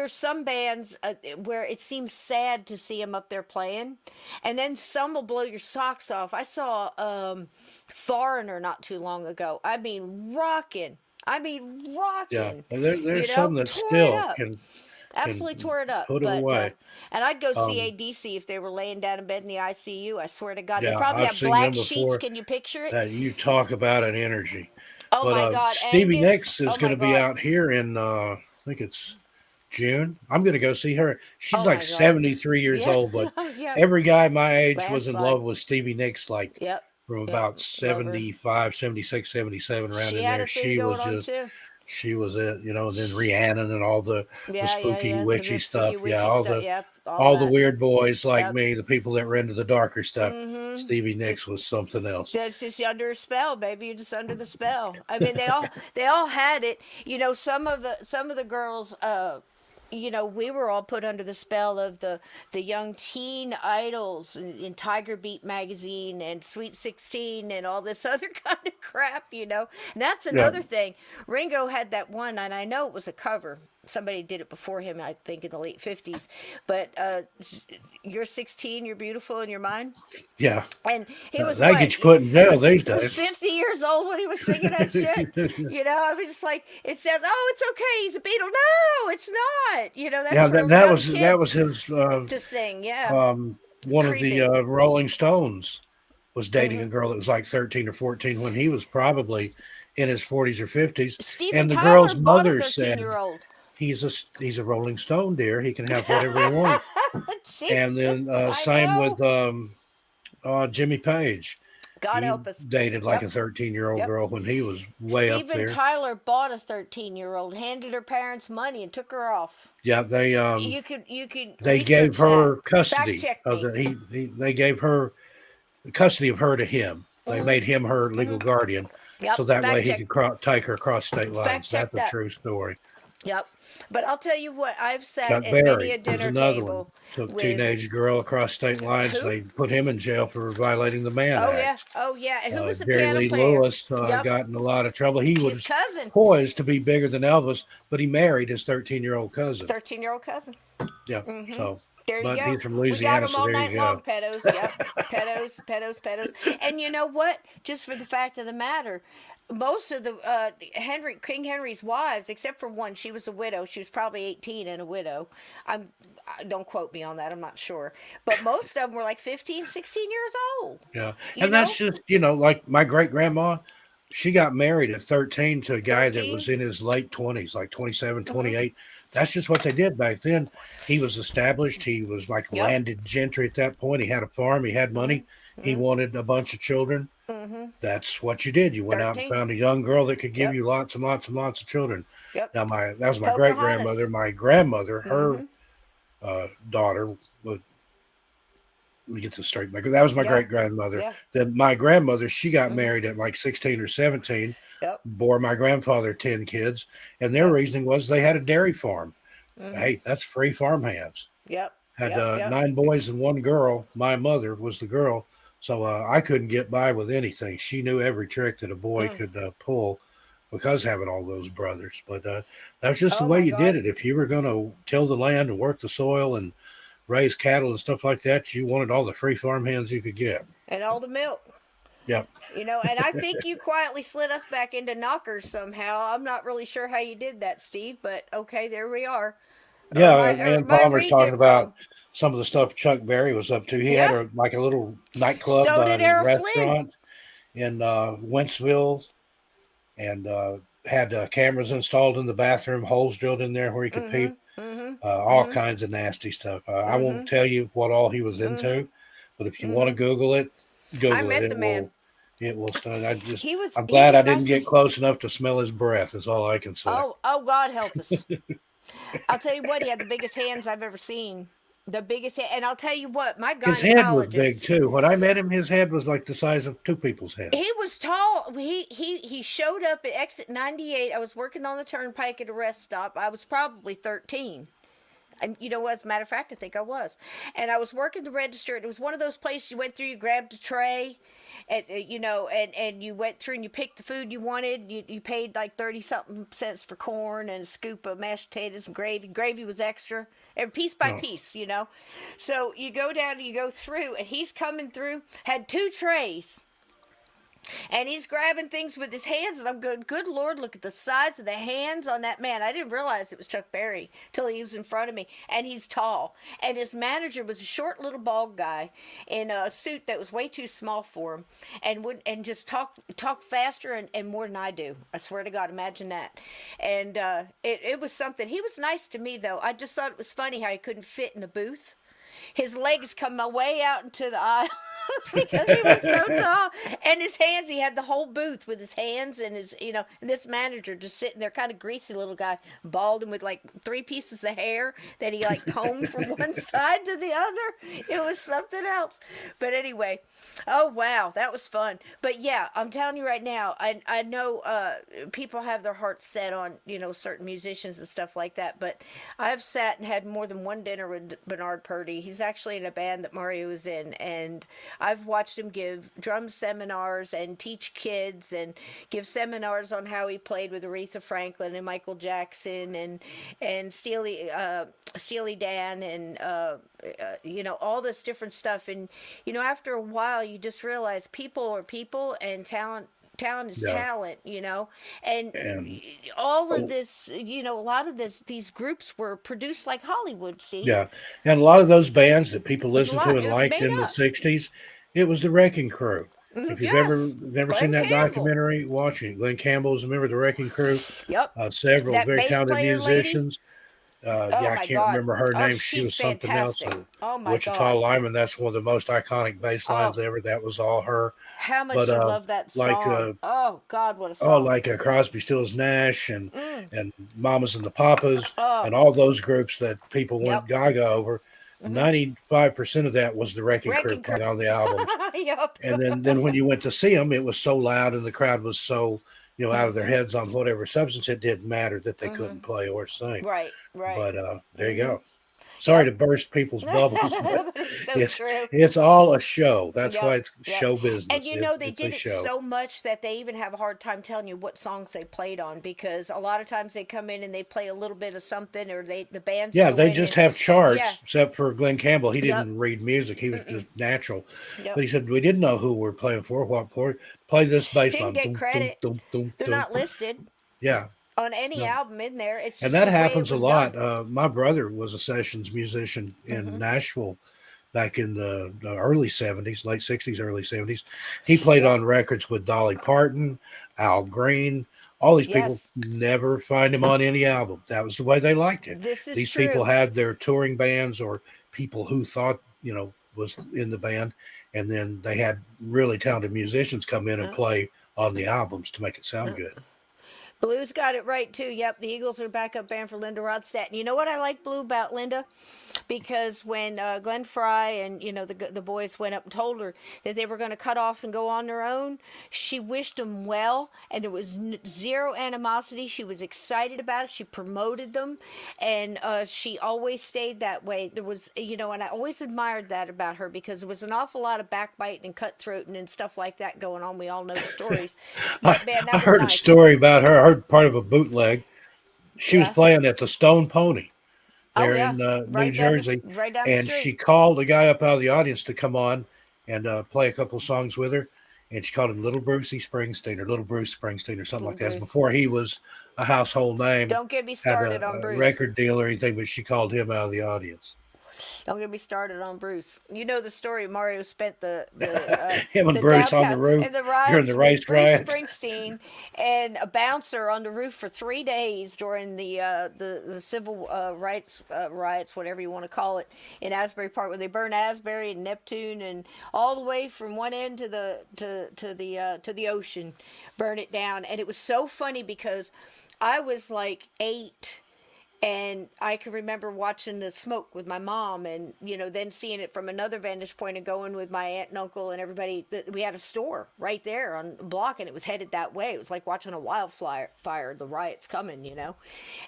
some bands where it seems sad to see them up there playing, and then some will blow your socks off. I saw Foreigner not too long ago. I mean, rocking. Yeah, and there's some that tore it still up. can Absolutely tore it up. put it But away. and I'd go see ADC if they were laying down in bed in the ICU. I swear to God, they Yeah, probably I've have seen black them sheets. before. Can you picture it? You talk about an energy. Oh But my God, Stevie Angus. Nicks is Oh going to my be God. out here in I think it's June. I'm going to go see her. She's Oh like my God. 73 years Yeah. old, but Yeah. every guy my age was in Landslide. love with Stevie Nicks, like Yep. from Yep. about Love her. 75, 76, 77, around She in had there. a thing She going was on just, too. she was it, and then Rhiannon and all the spooky, The witchy spooky, stuff. witchy Yeah, all stuff. the Yep. all the that. weird boys like Yep. me, the people that were into the darker stuff. Mhm. Stevie Nicks Just- was something else. That's just under a spell, baby. You're just under the spell. I mean, they all had it. Some of the girls. We were all put under the spell of the young teen idols in Tiger Beat magazine and Sweet 16 and all this other kind of crap, And that's another thing. Ringo had that one, and I know it was a cover somebody did it before him, I think, in the late 50s. But you're 16, you're beautiful in your mind. Yeah. And he was that what? gets you put in jail Was these days. 50 years old when he was singing that shit. You know, I was just like, it says, "Oh, it's okay, he's a Beatle." No, it's not. You know, that's Yeah, for a that young was kid that was his to sing. Yeah. one Creepy. of the Rolling Stones was dating Mm-hmm. a girl that was like 13 or 14 when he was probably in his 40s or 50s. Steven And the Tyler girl's bought a mother said, 13-year-old. he's a Rolling Stone, dear. He can have whatever he wants. And then same with Jimmy Page. God He help us. dated like a 13-year-old girl when he was way up Steven there. Tyler bought a 13-year-old, handed her parents money, and took her off. Yeah, they You could they gave research her that. custody Fact check of me. they gave her custody of her to him. They made him her legal guardian, Yep, so that fact way he check. could take her across state lines. check That's a that. true story. Yep. But I'll tell you what, I've sat Chuck at many Berry a was dinner another one. table Took with. teenage girl across state lines. Who? They put him in jail for violating the Mann Oh Act. yeah, oh yeah. Who was the Jerry piano Lee player? Lewis Yep. got in a lot of trouble. He His was cousin, poised to be bigger than Elvis, but he married his 13-year-old cousin. 13-year-old cousin. Yeah, so. There you But go. he's from We got Louisiana, them so all there night you long, go. pedos. Yep, pedos. And you know what? Just for the fact of the matter, most of the King Henry's wives, except for one, she was a widow. She was probably 18 and a widow. Don't quote me on that. I'm not sure. But most of them were like 15, 16 years old. Yeah, You and that's know? just like my great grandma. She got married at 13 to a guy that 13? was in his late 20s, like 27, 28. That's just what they did back then. He was established. He was like Yep. landed gentry at that point. He had a farm. He had money. He wanted a bunch of children. That's what you did. You went out and 13. found a young girl that could give Yep. you lots and lots and lots of children. Yep. Now that was my great grandmother. Pocahontas. My grandmother, her daughter would. Let me get this straight. That was my Yeah. great grandmother. Yeah. Then my grandmother, she got married at like 16 or 17. Yep. Bore my grandfather 10 kids, and their reasoning was they had a dairy farm. Hey, that's free farmhands. Yep. Had Yep. 9 boys and 1 girl. My mother was the girl, so I couldn't get by with anything. She knew every trick that a boy could pull because having all those brothers. But that was just the way you did it. If you were going to till the land and work the soil and raise cattle and stuff like that, you wanted all the free farmhands you could get. And all the milk. Yep. You know, and I think you quietly slid us back into knockers somehow. I'm not really sure how you did that, Steve, but okay, there we are. Yeah, Or and am I Palmer's reading talking it about wrong? some of the stuff Chuck Berry was up to. He Yeah. had a little nightclub So did Errol restaurant in Wentzville, and had cameras installed in the bathroom, holes drilled in there where he could peep. All kinds of nasty stuff. I won't tell you what all he was into, but if you want to Google it, Google I met it. the man. It will stun. I'm He was glad I nice didn't to- get close enough to smell his breath. Is all I can say. Oh, God help us. I'll tell you what, he had the biggest hands I've ever seen. The biggest hand. And I'll tell you what, my His head was big gynecologist. too. When I met him, his head was like the size of 2 people's heads. He was tall. He showed up at exit 98. I was working on the turnpike at a rest stop. I was probably 13. And you know what? As a matter of fact, I think I was. And I was working the register. And it was one of those places you went through, you grabbed a tray, and and you went through and you picked the food you wanted. You paid like 30-something cents for corn and a scoop of mashed potatoes and gravy. Gravy was extra, and piece by piece, So you go down and you go through, and he's coming through, had 2 trays. And he's grabbing things with his hands, and I'm going, good Lord, look at the size of the hands on that man. I didn't realize it was Chuck Berry till he was in front of me, and he's tall. And his manager was a short little bald guy in a suit that was way too small for him, and just talk faster and more than I do. I swear to God, imagine that. And it was something. He was nice to me, though. I just thought it was funny how he couldn't fit in a booth. His legs come way out into the aisle because he was so tall. And his hands, he had the whole booth with his hands and his, and this manager just sitting there, kind of greasy little guy, bald and with like 3 pieces of hair that he like combed from one side to the other. It was something else. But anyway, oh, wow, that was fun. But yeah, I'm telling you right now, I know people have their hearts set on, certain musicians and stuff like that. But I've sat and had more than one dinner with Bernard Purdy. He's actually in a band that Mario is in, and I've watched him give drum seminars and teach kids and give seminars on how he played with Aretha Franklin and Michael Jackson and Steely Dan and all this different stuff. And after a while, you just realize people are people and talent is talent, and all of this, a lot of these groups were produced like Hollywood, see? Yeah. And a lot of those bands that people listened to and it was liked made in the up. 60s, it was the Wrecking Crew. If you've ever Glenn seen that Campbell. documentary, watch it. Glenn Campbell's a member of the Wrecking Crew. Yep. Several That very bass talented player lady? musicians. Oh I my can't God. remember her Oh, name. She she's was something else. fantastic. Oh my Wichita God. Lineman, that's one of the most iconic bass lines ever. That was all her. How much But you love that song. like Oh God, what a song. like Crosby, Stills, Nash, and Mamas and the Papas, Oh. and all those groups that people went Yep. gaga over. 95% of that was the Wrecking Crew Wrecking Crew. playing on the album. Yep. And then when you went to see them, it was so loud and the crowd was so out of their heads on whatever substance. It didn't matter that they couldn't play or sing. Right. But there you go. Sorry to burst people's bubbles, but But it's so true. it's all a show. That's Yep, why it's yep. show business. And they It's did a it show. so much that they even have a hard time telling you what songs they played on, because a lot of times they come in and they play a little bit of something, or the bands. Yeah, go they in just and- have charts, Yeah. except for Glenn Campbell. He Yep. didn't read music. He was just natural. Yep. But he said, we didn't know who we're playing for, what for. Play this bass Didn't line. get Dum, credit. dum, dum, They're dum. not listed Yeah. on any No. album in there. It's just And that the way it happens a was lot. done. My brother was a sessions musician in Nashville back in the early 70s, late 60s, early 70s. He played on records with Dolly Parton, Al Green. All these people Yes. never find him on any album. That was the way they liked it. This is These true. people had their touring bands or people who thought, was in the band. And then they had really talented musicians come in and play on the albums to make it sound good. Blue's got it right too. Yep, the Eagles are a backup band for Linda Ronstadt. And you know what I like, Blue, about Linda? Because when Glenn Fry and the boys went up and told her that they were going to cut off and go on their own, she wished them well, and there was zero animosity. She was excited about it. She promoted them, and she always stayed that way. There was, and I always admired that about her, because there was an awful lot of backbiting and cutthroating and stuff like that going on. We all know the stories. But, man, that I was heard nice. a story about her. I heard part of a bootleg. She was playing at the Stone Pony there in New Jersey. Right down the And street. she called a guy up out of the audience to come on and play a couple songs with her. And she called him Little Brucey Springsteen or Little Bruce Springsteen or something like that. Bruce. Before he was a household name. Don't get me had started a on Bruce. record deal or anything, but she called him out of the audience. Don't get me started on Bruce. You know the story. Mario spent the Him and the Bruce on the downtown- roof and the during the riots race with Bruce riot. Springsteen and a bouncer on the roof for 3 days during the civil rights riots, whatever you want to call it, in Asbury Park, where they burned Asbury and Neptune and all the way from one end to the ocean, burn it down. And it was so funny because I was like 8. And I can remember watching the smoke with my mom, and then seeing it from another vantage point and going with my aunt and uncle and everybody. We had a store right there on the block, and it was headed that way. It was like watching a wildfire, the riots coming,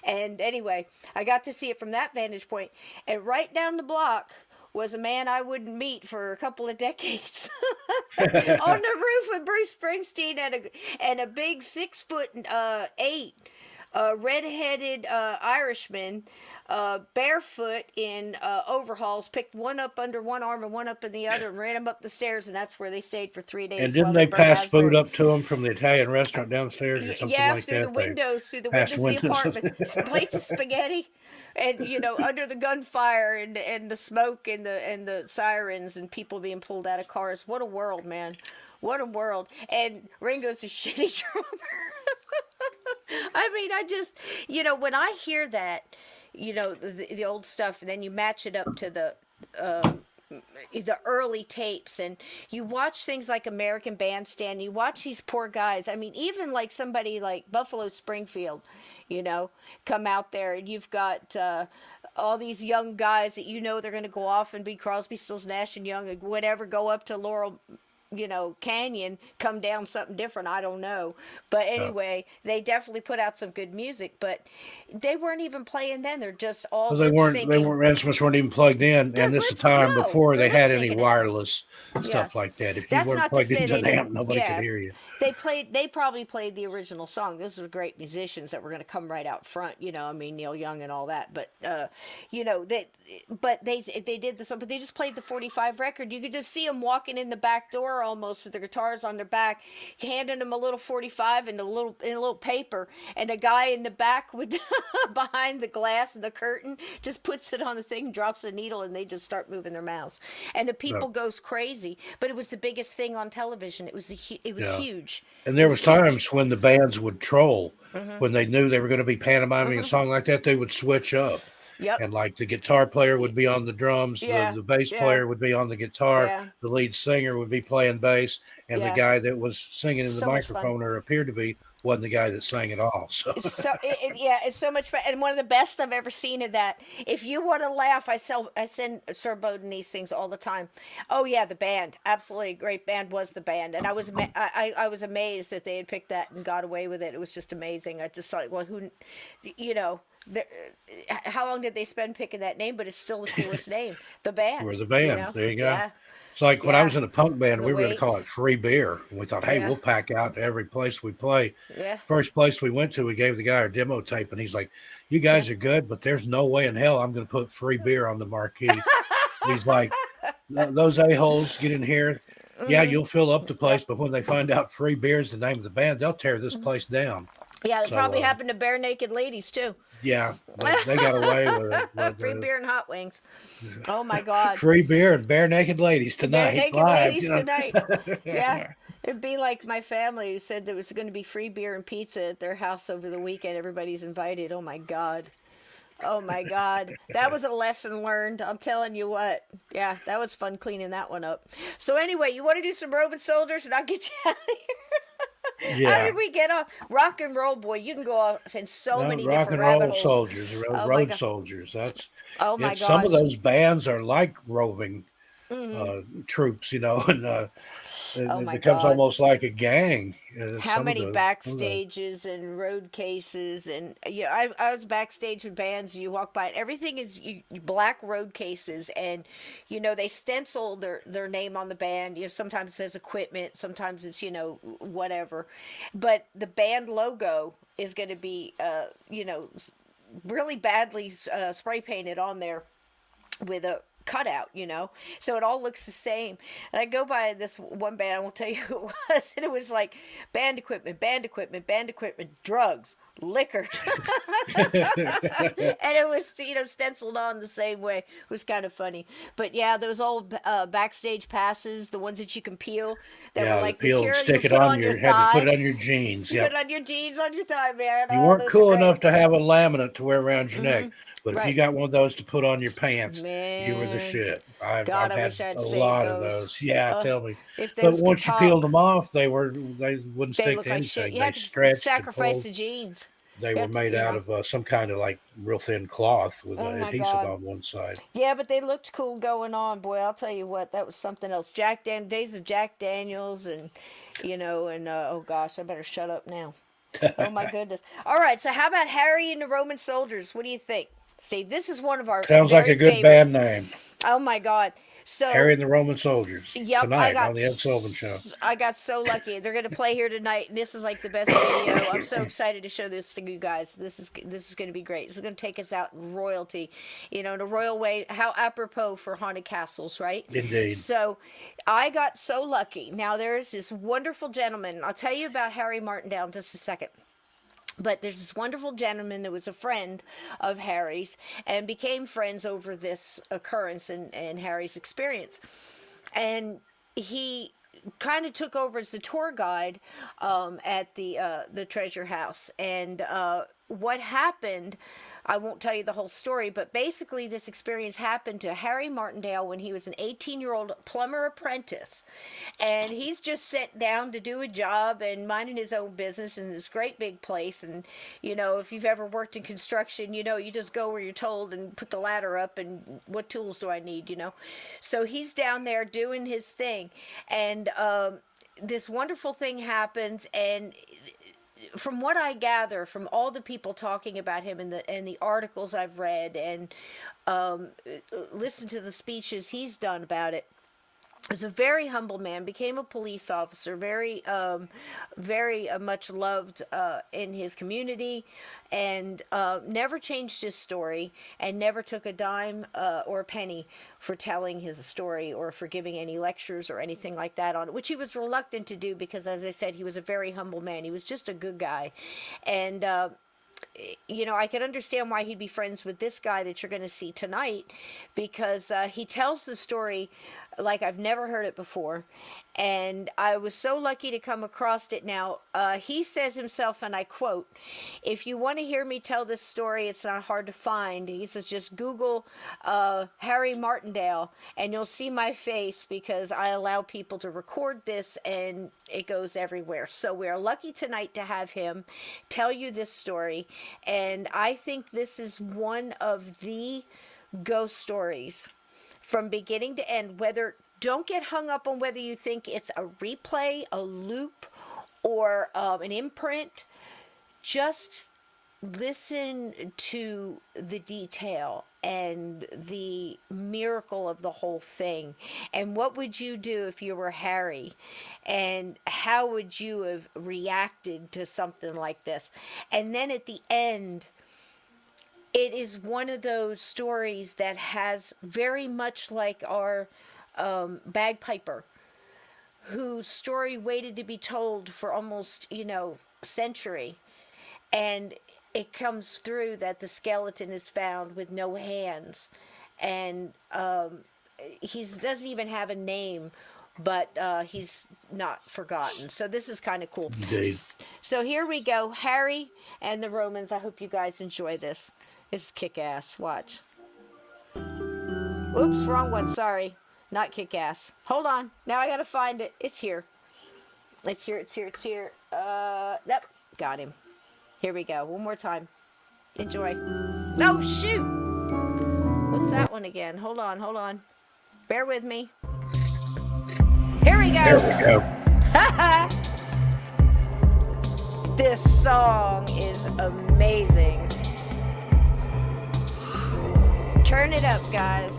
And anyway, I got to see it from that vantage point. And right down the block was a man I wouldn't meet for a couple of decades on the roof with Bruce Springsteen and a big 6'8" red-headed Irishman, barefoot in overalls, picked one up under one arm and one up in the other, and ran him up the stairs, and that's where they stayed for 3 days. And didn't while they burned pass Asbury. food up to him from the Italian restaurant downstairs or something Yeah, like through that? the windows, through the Past windows of the windows. apartments, some plates of spaghetti, and under the gunfire and the smoke and the sirens and people being pulled out of cars. What a world, man! What a world! And Ringo's a shitty drummer. I mean, I just, when I hear that, the old stuff, and then you match it up to the early tapes, and you watch things like American Bandstand, you watch these poor guys. I mean, even like somebody like Buffalo Springfield, come out there, and you've got all these young guys that they're going to go off and be Crosby, Stills, Nash and Young, and whatever, go up to Laurel canyon come down something different. I don't know. But anyway, they definitely put out some good music, but they weren't even playing then. They're just all Well, they lip weren't. syncing. Instruments weren't even plugged in, and this is the time before they they're had lip any syncing it. wireless Yeah. stuff like that. If you That's weren't not to plugged say into they an amp, didn't. nobody could Yeah. hear you. They probably played the original song. Those were great musicians that were going to come right out front, I mean, Neil Young and all that. But they did this one, but they just played the 45 record. You could just see them walking in the back door almost with their guitars on their back, handing them a little 45 and a little paper, and a guy in the back with behind the glass and the curtain just puts it on the thing, drops the needle, and they just start moving their mouths, and the people goes crazy. But it was the biggest thing on television. It was huge. And there was times when the bands would troll when they knew they were going to be pantomiming a song like that. They would switch up. Yep. And like the guitar player would be on the drums, the bass player would be on the guitar, the lead singer would be playing bass, and the guy that was singing in the microphone or appeared to be wasn't the guy that sang at all. So it's so much fun, and one of the best I've ever seen of that. If you want to laugh, I send Sir Bowden these things all the time. Oh yeah, the band, absolutely great band was the band, and I was amazed that they had picked that and got away with it. It was just amazing. I just thought, well, how long did they spend picking that name? But it's still the coolest name, the band. We're the band. There you go. Yeah. It's like when I was in a punk band, we were going to call Wait. it Free Beer. And we thought, hey, we'll pack out to every place we play. Yeah. First place we went to, we gave the guy our demo tape, and he's like, you guys are good, but there's no way in hell I'm going to put Free Beer on the marquee. He's like, those a-holes get in here. Yeah, you'll fill up the place, but when they find out Free Beer is the name of the band, they'll tear this place down. Yeah, it probably happened to Bare Naked Ladies, too. Yeah, they got away with it. But, Free beer and hot wings. Oh my God. Free beer and bare naked ladies tonight. Bare naked live, ladies tonight. Yeah. It'd be like my family who said there was going to be free beer and pizza at their house over the weekend. Everybody's invited. Oh my God. Oh my God. That was a lesson learned. I'm telling you what. Yeah, that was fun cleaning that one up. So anyway, you want to do some Roman soldiers and I'll get you out of here? Yeah. How did we get off? Rock and roll, boy. You can go off in so many rock different and roll rabbit holes. soldiers, road soldiers. That's my gosh. Some of those bands are like roving troops, and it becomes almost like a gang. How many backstages and road cases, and I was backstage with bands. You walk by it, everything is black road cases, and they stencil their name on the band. Sometimes it says equipment, sometimes it's whatever, but the band logo is going to be really badly spray painted on there with a cutout, so it all looks the same. And I go by this one band, I won't tell you who it was, and it was like band equipment, drugs, liquor, and it was stenciled on the same way. It was kind of funny. But yeah, those old backstage passes, the ones that you can peel, that were like peel, material stick you it put on your had thigh. to put it on your jeans. Put it on your jeans, on your thigh, man. You weren't cool enough to have a laminate to wear around your neck. But if you Right. got one of those to put on your pants, Man. you were the shit. I've God, I had wish I'd a saved lot of those. those. Yeah, tell me. If But those once could you talk, peeled them off, they wouldn't they stick look to like shit. anything. You They had to stretched. sacrifice and the jeans. They You were had to, made out of some kind of like real thin cloth with Oh, an my adhesive God. on one side. Yeah, but they looked cool going on. Boy, I'll tell you what, that was something else. Days of Jack Daniels, and oh gosh, I better shut up now. Oh my goodness. All right, so how about Harry and the Roman Soldiers? What do you think, Steve? This is one of our Sounds like very a good favorites. band name. Oh my God. So Harry and the Roman Soldiers. Yep, Tonight on the Ed Sullivan Show. I got so lucky. They're going to play here tonight, and this is like the best video. I'm so excited to show this to you guys. This is going to be great. This is going to take us out in royalty, in a royal way. How apropos for haunted castles, right? Indeed. So I got so lucky. Now there's this wonderful gentleman. I'll tell you about Harry Martindale in just a second. But there's this wonderful gentleman that was a friend of Harry's and became friends over this occurrence and Harry's experience. And he kind of took over as the tour guide at the treasure house. And what happened, I won't tell you the whole story, but basically this experience happened to Harry Martindale when he was an 18-year-old plumber apprentice. And he's just sat down to do a job and minding his own business in this great big place. And, you know, if you've ever worked in construction, you know, you just go where you're told and put the ladder up and what tools do I need, you know. So he's down there doing his thing. And this wonderful thing happens, and from what I gather from all the people talking about him and the articles I've read and listened to the speeches he's done about it, was a very humble man, became a police officer, very much loved in his community, and never changed his story, and never took a dime or a penny for telling his story or for giving any lectures or anything like that on it, which he was reluctant to do because, as I said, he was a very humble man. He was just a good guy. And you know, I can understand why he'd be friends with this guy that you're going to see tonight, because he tells the story like I've never heard it before, and I was so lucky to come across it now. He says himself, and I quote, "If you want to hear me tell this story, it's not hard to find." He says, just Google Harry Martindale, and you'll see my face, because I allow people to record this, and it goes everywhere. So we're lucky tonight to have him tell you this story, and I think this is one of the ghost stories from beginning to end. Don't get hung up on whether you think it's a replay, a loop, or an imprint. Just listen to the detail and the miracle of the whole thing. And what would you do if you were Harry? And how would you have reacted to something like this? And then at the end, it is one of those stories that has very much like our bagpiper, whose story waited to be told for almost, century. And it comes through that the skeleton is found with no hands. And he doesn't even have a name, but he's not forgotten. So this is kind of cool. Indeed. So here we go. Harry and the Romans. I hope you guys enjoy this. This is kick-ass. Watch. Oops, wrong one. Sorry. Not kick-ass. Hold on. Now I gotta find it. It's here. It's here. Yep. Got him. Here we go. One more time. Enjoy. Oh, shoot! What's that one again? Hold on. Bear with me. Here we go. This song is amazing. Turn it up, guys.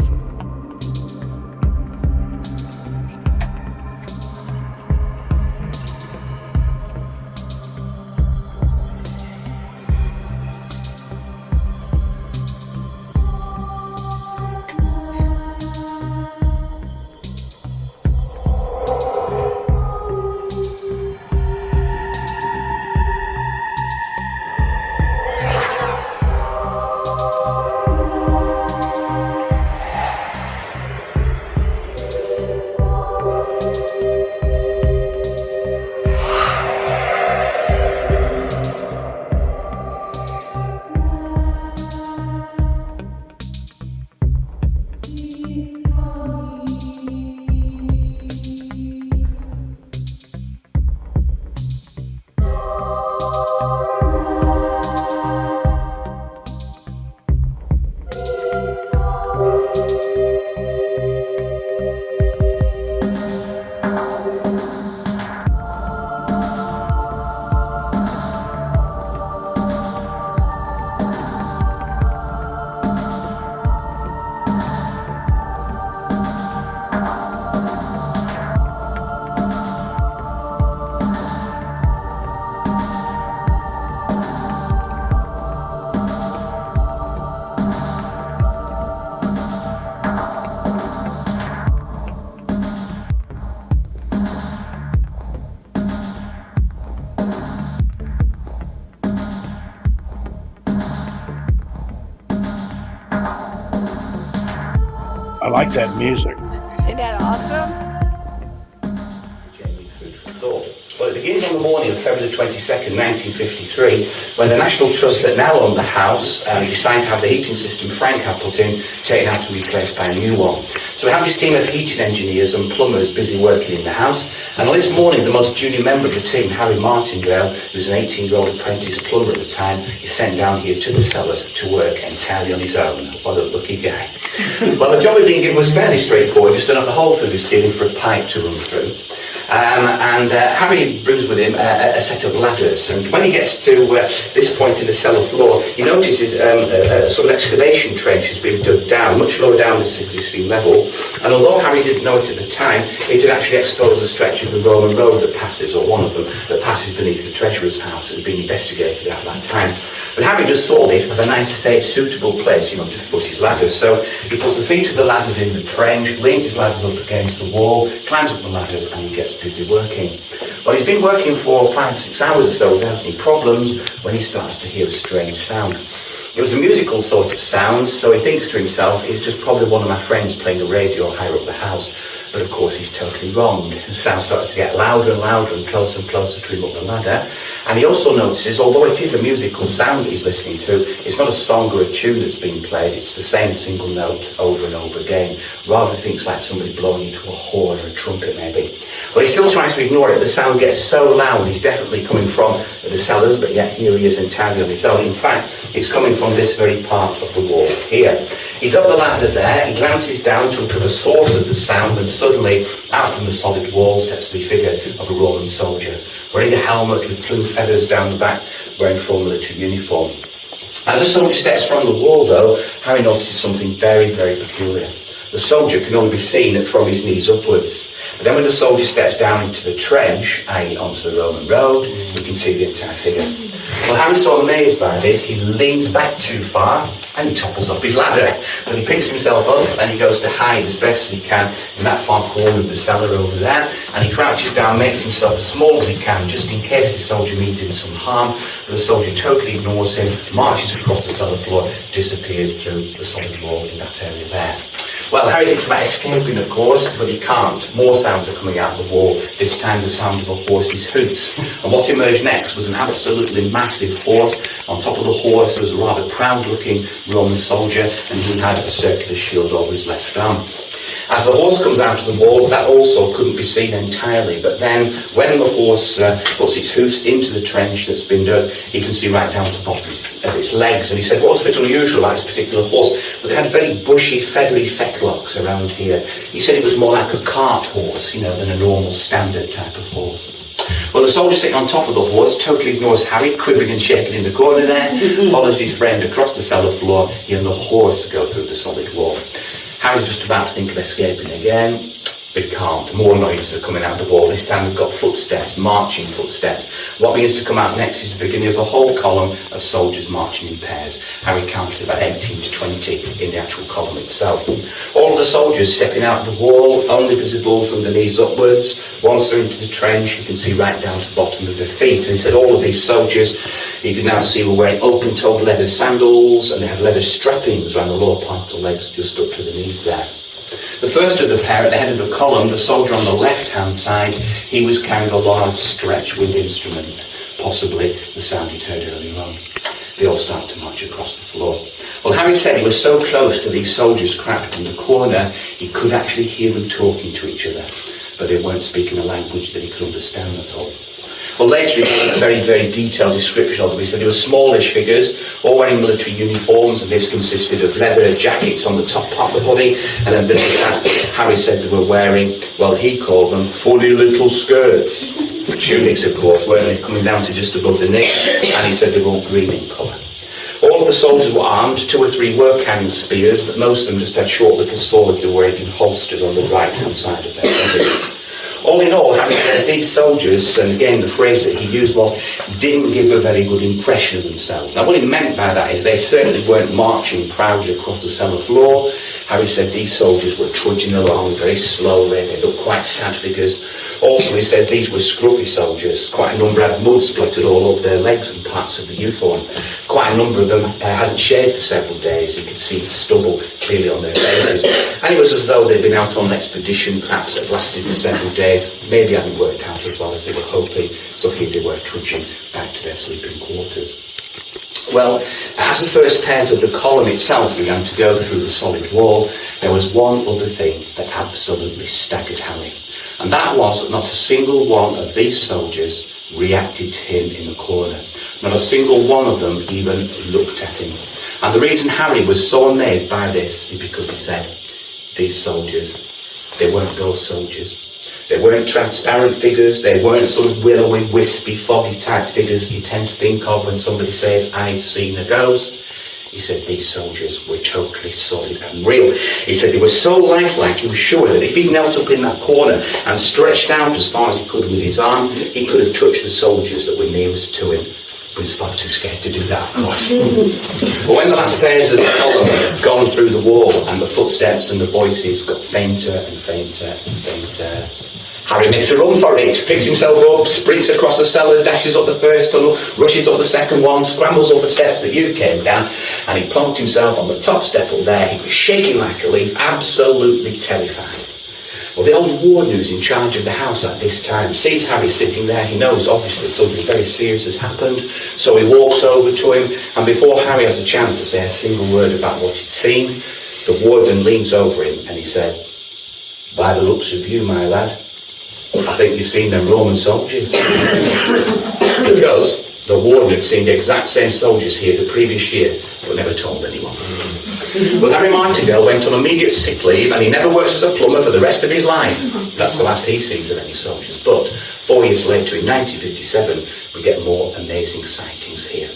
I like that music. Isn't that awesome? Journey through thought. Well, it begins on the morning of February the 22nd, 1953, when the National Trust that now owned the house decided to have the heating system Frank had put in taken out and replaced by a new one. So we have this team of heating engineers and plumbers busy working in the house, and on this morning the most junior member of the team, Harry Martingale, who's an 18-year-old apprentice plumber at the time, is sent down here to the cellars to work entirely on his own. What a lucky guy. Well, the job he'd been given was fairly straightforward, just to knock a hole through the ceiling for a pipe to run through. Harry brings with him a set of ladders, and when he gets to this point in the cellar floor, he notices a sort of excavation trench has been dug down, much lower down this existing level, and although Harry didn't know it at the time, it had actually exposed a stretch of the Roman road that passes, or one of them, that passes beneath the treasurer's house. It had been investigated at that time. But Harry just saw this as a nice, safe, suitable place, to put his ladders. So he puts the feet of the ladders in the trench, leans his ladders up against the wall, climbs up the ladders, and he gets busy working. Well, he's been working for 5-6 hours or so without any problems when he starts to hear a strange sound. It was a musical sort of sound, so he thinks to himself, it's just probably one of my friends playing a radio higher up the house. But of course he's totally wrong. The sound started to get louder and louder and closer to him up the ladder. And he also notices, although it is a musical sound that he's listening to, it's not a song or a tune that's being played, it's the same single note over and over again. Rather things like somebody blowing into a horn or a trumpet maybe. Well, he still tries to ignore it. The sound gets so loud, he's definitely coming from the cellars, but yet here he is entirely on his own. In fact, it's coming from this very part of the wall here. He's up the ladder there, he glances down to look at the source of the sound, and suddenly, out from the solid wall steps the figure of a Roman soldier, wearing a helmet with plumed feathers down the back, wearing full military uniform. As the soldier steps from the wall, though, Harry notices something very, very peculiar. The soldier can only be seen from his knees upwards. But then when the soldier steps down into the trench, i.e. onto the Roman road, you can see the entire figure. Well, Harry's so amazed by this, he leans back too far and he topples off his ladder. But he picks himself up and he goes to hide as best he can in that far corner of the cellar over there, and he crouches down, makes himself as small as he can, just in case the soldier means him some harm. But the soldier totally ignores him, marches across the cellar floor, disappears through the solid wall in that area there. Well, Harry thinks about escaping, of course, but he can't. More sounds are coming out of the wall, this time the sound of a horse's hoots. And what emerged next was an absolutely massive horse. On top of the horse was a rather proud-looking Roman soldier, and he had a circular shield over his left arm. As the horse comes out of the wall, that also couldn't be seen entirely, but then when the horse puts its hoofs into the trench that's been dug, he can see right down to the bottom of its legs. And he said what was a bit unusual about this particular horse was it had very bushy, feathery fettlocks around here. He said it was more like a cart horse, than a normal standard type of horse. Well, the soldier sitting on top of the horse totally ignores Harry, quivering and shaking in the corner there, follows his friend across the cellar floor. He and the horse go through the solid wall. Harry's just about to think of escaping again, but he can't. More noises are coming out of the wall. This time we've got footsteps, marching footsteps. What begins to come out next is the beginning of a whole column of soldiers marching in pairs. Harry counted about 18 to 20 in the actual column itself. All of the soldiers stepping out of the wall, only visible from the knees upwards. Once they're into the trench, you can see right down to the bottom of their feet. And he said all of these soldiers, you can now see, were wearing open-toed leather sandals, and they had leather strappings around the lower part of the legs just up to the knees there. The first of the pair at the head of the column, the soldier on the left-hand side, he was carrying a large stretch wind instrument, possibly the sound he'd heard earlier on. They all start to march across the floor. Well, Harry said he was so close to these soldiers crouched in the corner, he could actually hear them talking to each other, but they weren't speaking a language that he could understand at all. Well, later he gave a very, very detailed description of them. He said they were smallish figures, all wearing military uniforms, and this consisted of leather jackets on the top part of the body, and then beneath that, Harry said they were wearing, well, he called them funny little skirts. Tunics, of course, weren't they, coming down to just above the knee, and he said they were all green in colour. All of the soldiers were armed. 2 or 3 were carrying spears, but most of them just had short little swords that were wearing holsters on the right-hand side of their body. All in all, having said these soldiers, and again the phrase that he used was, didn't give a very good impression of themselves. Now what he meant by that is they certainly weren't marching proudly across the cellar floor. Harry said these soldiers were trudging along very slowly, they looked quite sad figures. Also he said these were scruffy soldiers, quite a number had mud splattered all over their legs and parts of the uniform. Quite a number of them hadn't shaved for several days, you could see the stubble clearly on their faces. And it was as though they'd been out on an expedition, perhaps that lasted for several days, days maybe hadn't worked out as well as they were hoping, so here they were trudging back to their sleeping quarters. Well, as the first pairs of the column itself began to go through the solid wall, there was one other thing that absolutely staggered Harry. And that was that not a single one of these soldiers reacted to him in the corner. Not a single one of them even looked at him. And the reason Harry was so amazed by this is because he said, these soldiers, they weren't ghost soldiers. They weren't transparent figures. They weren't sort of willowy, wispy, foggy type figures you tend to think of when somebody says, I've seen a ghost. He said these soldiers were totally solid and real. He said they were so lifelike, he was sure that if he knelt up in that corner and stretched out as far as he could with his arm, he could have touched the soldiers that were nearest to him. But he was far too scared to do that, of course. But when the last pairs of the column had gone through the wall and the footsteps and the voices got fainter and fainter and fainter, Harry makes a run for it, picks himself up, sprints across the cellar, dashes up the first tunnel, rushes up the second one, scrambles up the steps that you came down, and he plonked himself on the top step up there. He was shaking like a leaf, absolutely terrified. Well, the old warden who's in charge of the house at this time sees Harry sitting there. He knows, obviously, something very serious has happened, so he walks over to him, and before Harry has a chance to say a single word about what he'd seen, the warden leans over him and he said, by the looks of you, my lad, I think you've seen them Roman soldiers. Because the warden had seen the exact same soldiers here the previous year, but never told anyone. Well, Harry Martingale went on immediate sick leave, and he never works as a plumber for the rest of his life. That's the last he sees of any soldiers. But 4 years later, in 1957, we get more amazing sightings here.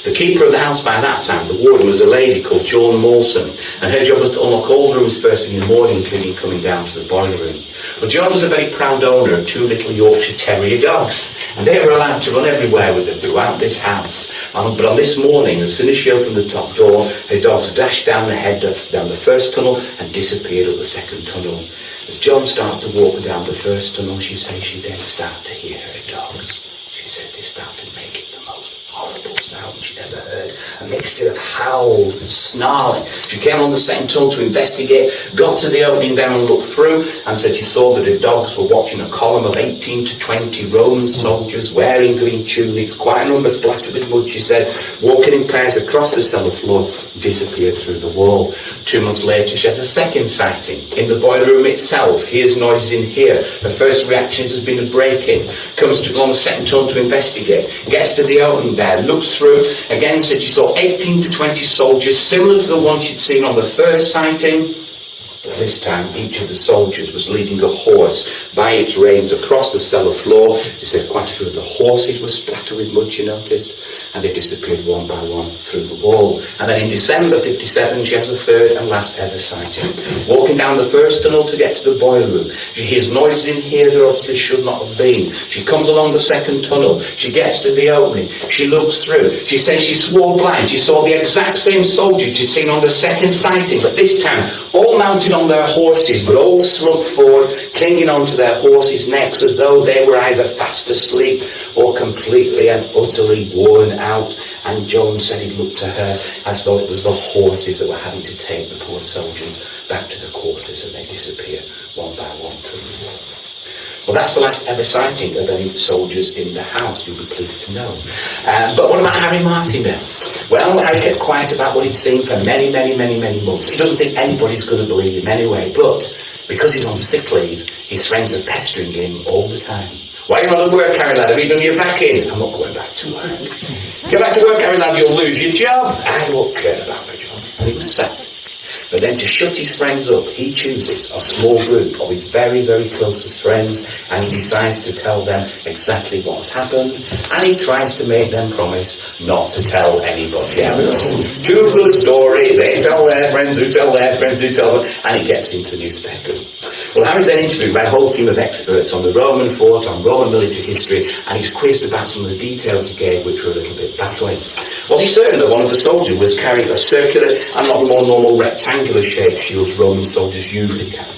The keeper of the house by that time, the warden, was a lady called Joan Mawson, and her job was to unlock all the rooms first thing in the morning, including coming down to the boiler room. Well, Joan was a very proud owner of 2 little Yorkshire Terrier dogs, and they were allowed to run everywhere with her throughout this house. But on this morning, as soon as she opened the top door, her dogs dashed down the first tunnel and disappeared up the second tunnel. As Joan starts to walk down the first tunnel, she says she then starts to hear her dogs. She said they started making the most horrible sound she'd ever heard, a mixture of howls and snarling. She came on the second tunnel to investigate, got to the opening then and looked through, and said she saw that her dogs were watching a column of 18 to 20 Roman soldiers wearing green tunics, quite a number splattered with mud, she said, walking in pairs across the cellar floor, disappeared through the wall. 2 months later, she has a second sighting. In the boiler room itself, hears noises in here. Her first reaction has been a break-in. Comes to go on the second tunnel to investigate. Gets to the opening there, looks through, again said she saw 18 to 20 soldiers, similar to the one she'd seen on the first sighting. But this time, each of the soldiers was leading a horse by its reins across the cellar floor. She said quite a few of the horses were splattered with mud, she noticed, and they disappeared one by one through the wall. And then in December 57, she has a third and last ever sighting. Walking down the first tunnel to get to the boiler room, she hears noises in here that obviously should not have been. She comes along the second tunnel. She gets to the opening. She looks through. She says she swore blind. She saw the exact same soldiers she'd seen on the second sighting, but this time all mounted on their horses, but all slumped forward, clinging onto their horses' necks as though they were either fast asleep or completely and utterly worn out. And Joan said he looked to her as though it was the horses that were having to take the poor soldiers back to the quarters, and they disappear one by one through the wall. Well, that's the last ever sighting of any soldiers in the house, you'll be pleased to know. But what about Harry Martingale? Well, Harry kept quiet about what he'd seen for many, many, many, many months. He doesn't think anybody's going to believe him anyway, but because he's on sick leave, his friends are pestering him all the time. Why are you not at work, Harry lad? Have you done your back in? I'm not going back to work. Get back to work, Harry lad, you'll lose your job. I don't care about my job. And he was sad. But then to shut his friends up, he chooses a small group of his very, very closest friends, and he decides to tell them exactly what's happened, and he tries to make them promise not to tell anybody else. Too good a story, they tell their friends who tell their friends who tell them, and it gets into newspapers. Well, Harry's then interviewed by a whole team of experts on the Roman fort, on Roman military history, and he's quizzed about some of the details he gave, which were a little bit baffling. Was he certain that one of the soldiers was carrying a circular and not the more normal rectangular shaped shields Roman soldiers usually carry?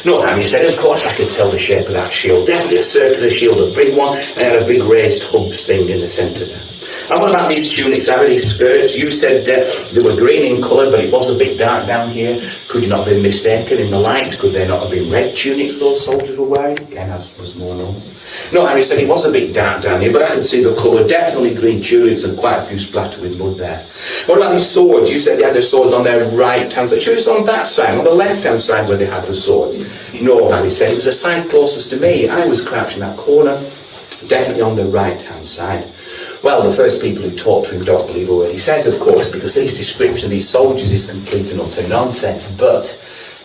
No, Harry said, of course I could tell the shape of that shield. Definitely a circular shield, a big one, and it had a big raised hubs thing in the centre there. And what about these tunics, Harry, these skirts? You said they were green in colour, but it was a bit dark down here. Could you not have been mistaken in the light? Could they not have been red tunics those soldiers were wearing? Again, as was more known. No, Harry said it was a bit dark down here, but I could see the colour. Definitely green tunics and quite a few splattered with mud there. What about these swords? You said they had their swords on their right-hand side. Sure, it's on that side, on the left-hand side where they had the swords. No, Harry said, it was the side closest to me. I was crouched in that corner, definitely on the right-hand side. Well, the first people who talked to him don't believe a word he says, of course, because his description of these soldiers is complete and utter nonsense. But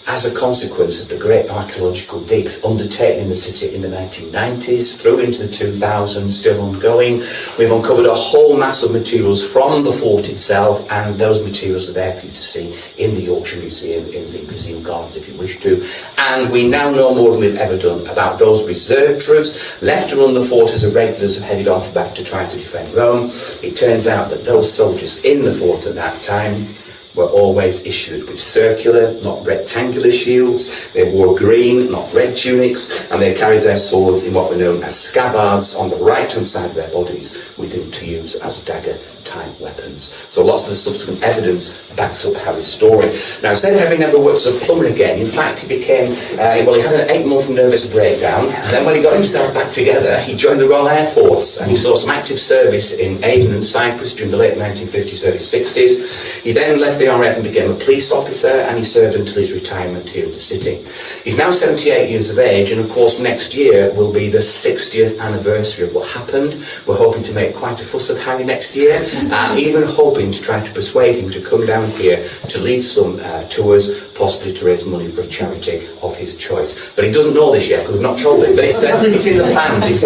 as a consequence of the great archaeological digs undertaken in the city in the 1990s, through into the 2000s, still ongoing, we've uncovered a whole mass of materials from the fort itself, and those materials are there for you to see in the Yorkshire Museum, in the Museum Gardens if you wish to. And we now know more than we've ever done about those reserve troops left to run the fort as the regulars have headed off back to try to defend Rome. It turns out that those soldiers in the fort at that time were always issued with circular, not rectangular shields. They wore green, not red tunics, and they carried their swords in what were known as scabbards on the right-hand side of their bodies, with them to use as dagger-type weapons. So lots of the subsequent evidence backs up Harry's story. Now, instead of having never worked as a plumber again, in fact, he became, he had an 8-month nervous breakdown, and then when he got himself back together, he joined the Royal Air Force, and he saw some active service in Aden and Cyprus during the late 1950s, early 60s. He then left the RAF and became a police officer, and he served until his retirement here in the city. He's now 78 years of age, and of course next year will be the 60th anniversary of what happened. We're hoping to make quite a fuss of Harry next year, and even hoping to try to persuade him to come down here to lead some tours, possibly to raise money for a charity of his choice. But he doesn't know this yet, because we've not told him, but it's in the plans,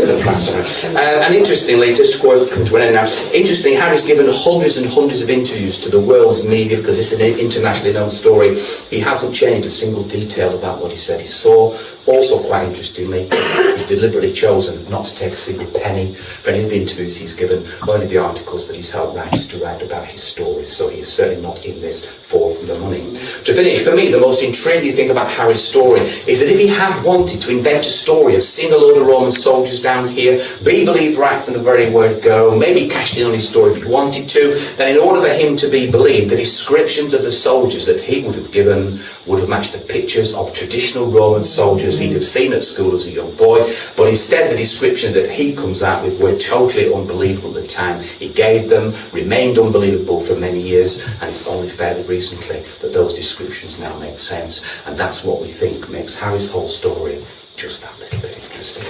and interestingly, just before I come to an end now, interestingly, Harry's given hundreds and hundreds of interviews to the world's media, because it's an internationally known story. He hasn't changed a single detail about what he said he saw. Also, quite interestingly, he's deliberately chosen not to take a single penny for any of the interviews he's given, or any of the articles that he's helped writers to write about his stories. So he's certainly not in this for the money. To finish, for me, the most intriguing thing about Harry's story is that if he had wanted to invent a story of seeing a load of Roman soldiers down here, be believed right from the very word go, maybe cashed in on his story if he wanted to, then in order for him to be believed, the descriptions of the soldiers that he would have given would have matched the pictures of traditional Roman soldiers he'd have seen at school as a young boy, but instead the descriptions that he comes out with were totally unbelievable at the time he gave them, remained unbelievable for many years, and it's only fairly recently that those descriptions now make sense, and that's what we think makes Harry's whole story just that little bit interesting.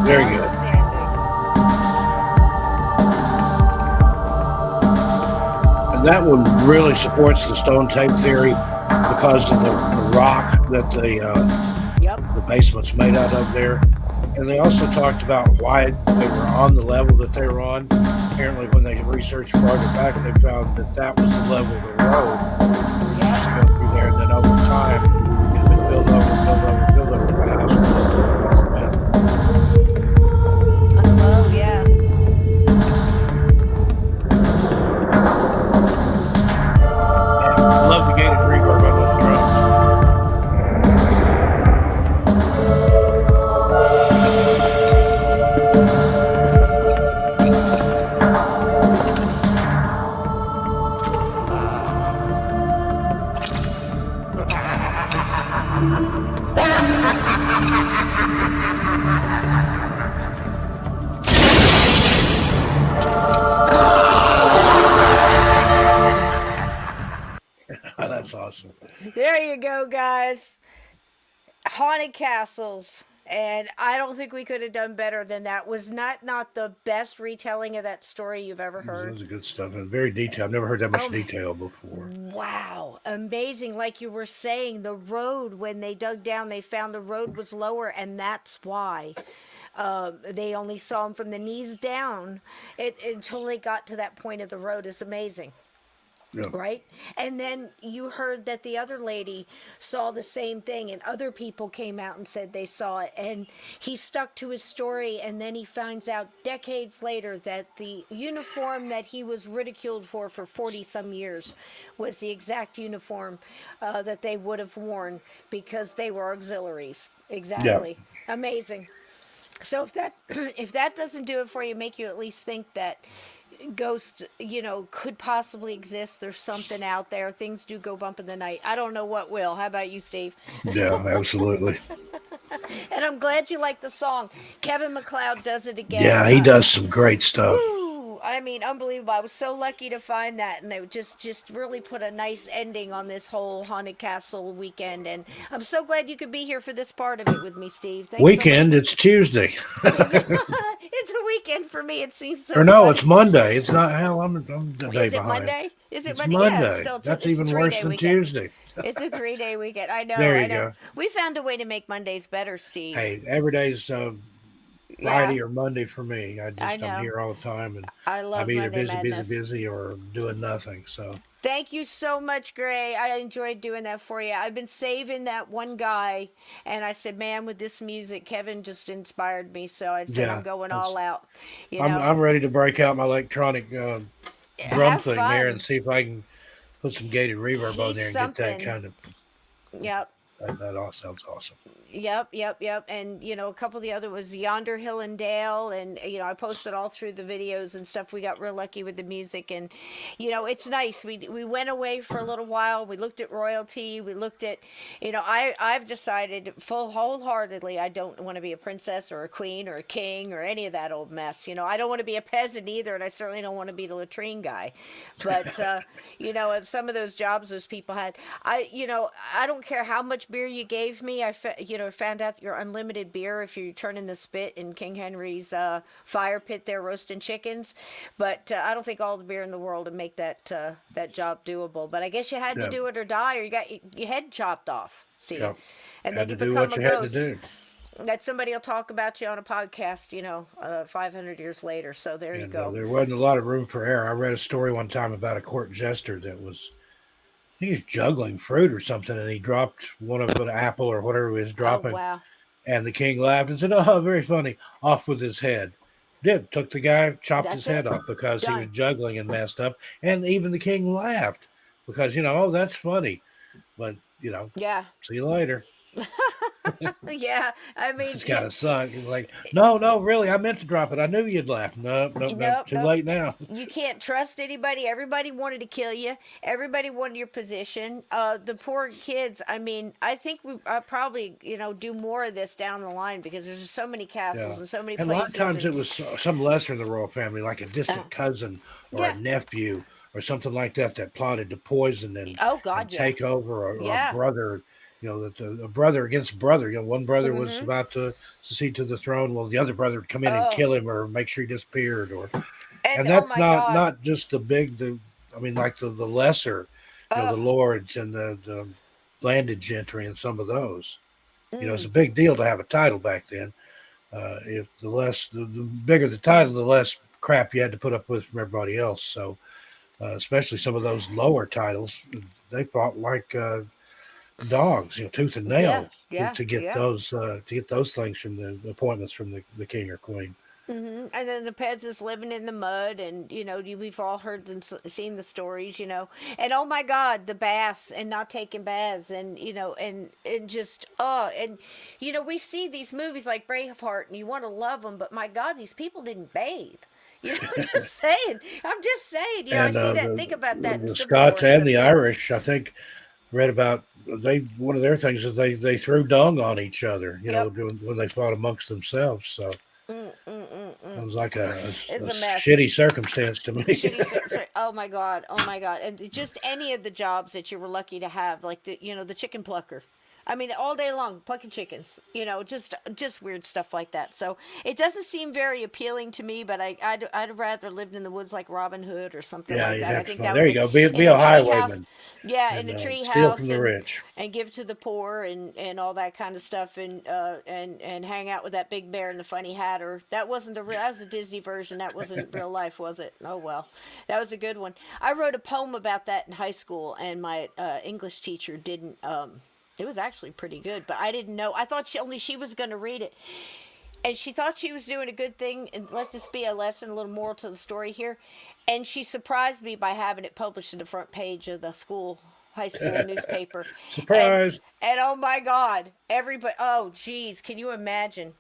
Very good. And that one really supports the stone tape theory because of the rock that the basement's made out of there. And they also talked about why they were on the level that they were on. Apparently when they researched farther back, they found that that was the level of the road to go through there. And then over time, it had been built over to the house. Love the gated reverb on those drums. That's awesome. There you go, guys. Haunted castles. And I don't think we could have done better than that. Was not the best retelling of that story you've ever heard? That was good stuff. And very detailed. I've never heard that much detail before. Wow. Amazing. Like you were saying, the road, when they dug down, they found the road was lower, and that's why. They only saw him from the knees down until they got to that point of the road. It's amazing. Yep. Right? And then you heard that the other lady saw the same thing, and other people came out and said they saw it. And he stuck to his story, and then he finds out decades later that the uniform that he was ridiculed for 40 some years was the exact uniform that they would have worn because they were auxiliaries. Exactly. Amazing. So if that doesn't do it for you, make you at least think that ghosts, could possibly exist. There's something out there. Things do go bump in the night. I don't know what will. How about you, Steve? Yeah, absolutely. And I'm glad you like the song. Kevin MacLeod does it again. Yeah, he does some great stuff. I mean, unbelievable. I was so lucky to find that, and they just really put a nice ending on this whole Haunted Castle weekend. And I'm so glad you could be here for this part of it with me, Steve. Thanks Weekend, it's Tuesday. It's a weekend for me. It seems so. Or no, funny. it's Monday. It's not. Hell, I'm the day Is it behind. Monday? Is it It's Monday? Monday. Yeah, still, That's it's even a worse 3-day than weekend. Tuesday. It's a 3-day weekend. I know. There I you know. go. We found a way to make Mondays better, Steve. Hey, every day's Friday or Monday for me. I'm here all the time, and I love I'm either Monday busy, or doing nothing. So thank you so much, Gray. I enjoyed doing that for you. I've been saving that one guy, and I said, man, with this music, Kevin just inspired me. So I said, I'm going all out. I'm ready to break out my electronic drum Have thing fun. there and see if I can put some gated reverb on there and get that kind of. Yep. That all sounds awesome. Yep. And, a couple of the other was Yonder Hill and Dale. And, I posted all through the videos and stuff. We got real lucky with the music. And, it's nice. We went away for a little while. We looked at royalty. We looked at, I've decided wholeheartedly I don't want to be a princess or a queen or a king or any of that old mess. I don't want to be a peasant either. And I certainly don't want to be the latrine guy. But, some of those jobs those people had, I don't care how much beer you gave me. I found out your unlimited beer if you turn in the spit in King Henry's fire pit there roasting chickens. But I don't think all the beer in the world would make that job doable. But I guess you had to do it or die, or you got your head chopped off, Steve. Yep. And Had then to you do become what a you ghost. had to do. That somebody will talk about you on a podcast, 500 years later. So there you go. There wasn't a lot of room for error. I read a story one time about a court jester that was, I think he was juggling fruit or something, and he dropped one of an apple or whatever he was dropping. Oh, wow. And the king laughed and said, "Oh, very funny." Off with his head. Took the guy, chopped his head off because he was juggling and messed up. And even the king laughed because, oh, that's funny. But, yeah. See you later. Yeah, I mean, It's kind of sucked. It's like, no, really, I meant to drop it. I knew you'd laugh. Nope, too late now. You can't trust anybody. Everybody wanted to kill you. Everybody wanted your position. The poor kids. I mean, I think we probably, do more of this down the line because there's just so many castles and so many and places. A lot of times it was some lesser in the royal family, like a distant cousin or a nephew or something like that plotted to poison and take over, or a brother. A brother against brother. One brother was about to succeed to the throne. Well, the other brother would come in and kill him or make sure he disappeared. And that's not just the big. Like the lesser, the lords and the landed gentry and some of those. It's a big deal to have a title back then. If the bigger the title, the less crap you had to put up with from everybody else. So, especially some of those lower titles, they fought like. Dogs, tooth and nail, to get those things from the appointments from the king or queen. And then the peasants living in the mud, and we've all heard and seen the stories, and oh my God, the baths and not taking baths, and and just we see these movies like Braveheart, and you want to love them, but my God, these people didn't bathe. I'm just saying. I see that. Think about that. The Scots and the Irish, I think, read about. One of their things is they threw dung on each other, when they fought amongst themselves. So it was like a shitty circumstance to me. Oh my God! And just any of the jobs that you were lucky to have, like the chicken plucker. I mean, all day long, plucking chickens, just weird stuff like that. So it doesn't seem very appealing to me, but I'd rather lived in the woods like Robin Hood or something like that. I think that there you go. Be a highwayman. Yeah, in and a tree steal from house the rich. and give to the poor and all that kind of stuff and hang out with that big bear and the funny hat. Or that wasn't that was a Disney version. That wasn't real life, was it? Oh well, that was a good one. I wrote a poem about that in high school, and my English teacher didn't. It was actually pretty good, but I didn't know. I thought she was going to read it. And she thought she was doing a good thing, and let this be a lesson, a little moral to the story here. And she surprised me by having it published in the front page of the high school newspaper. Surprise! And oh my God, everybody! Oh geez, can you imagine?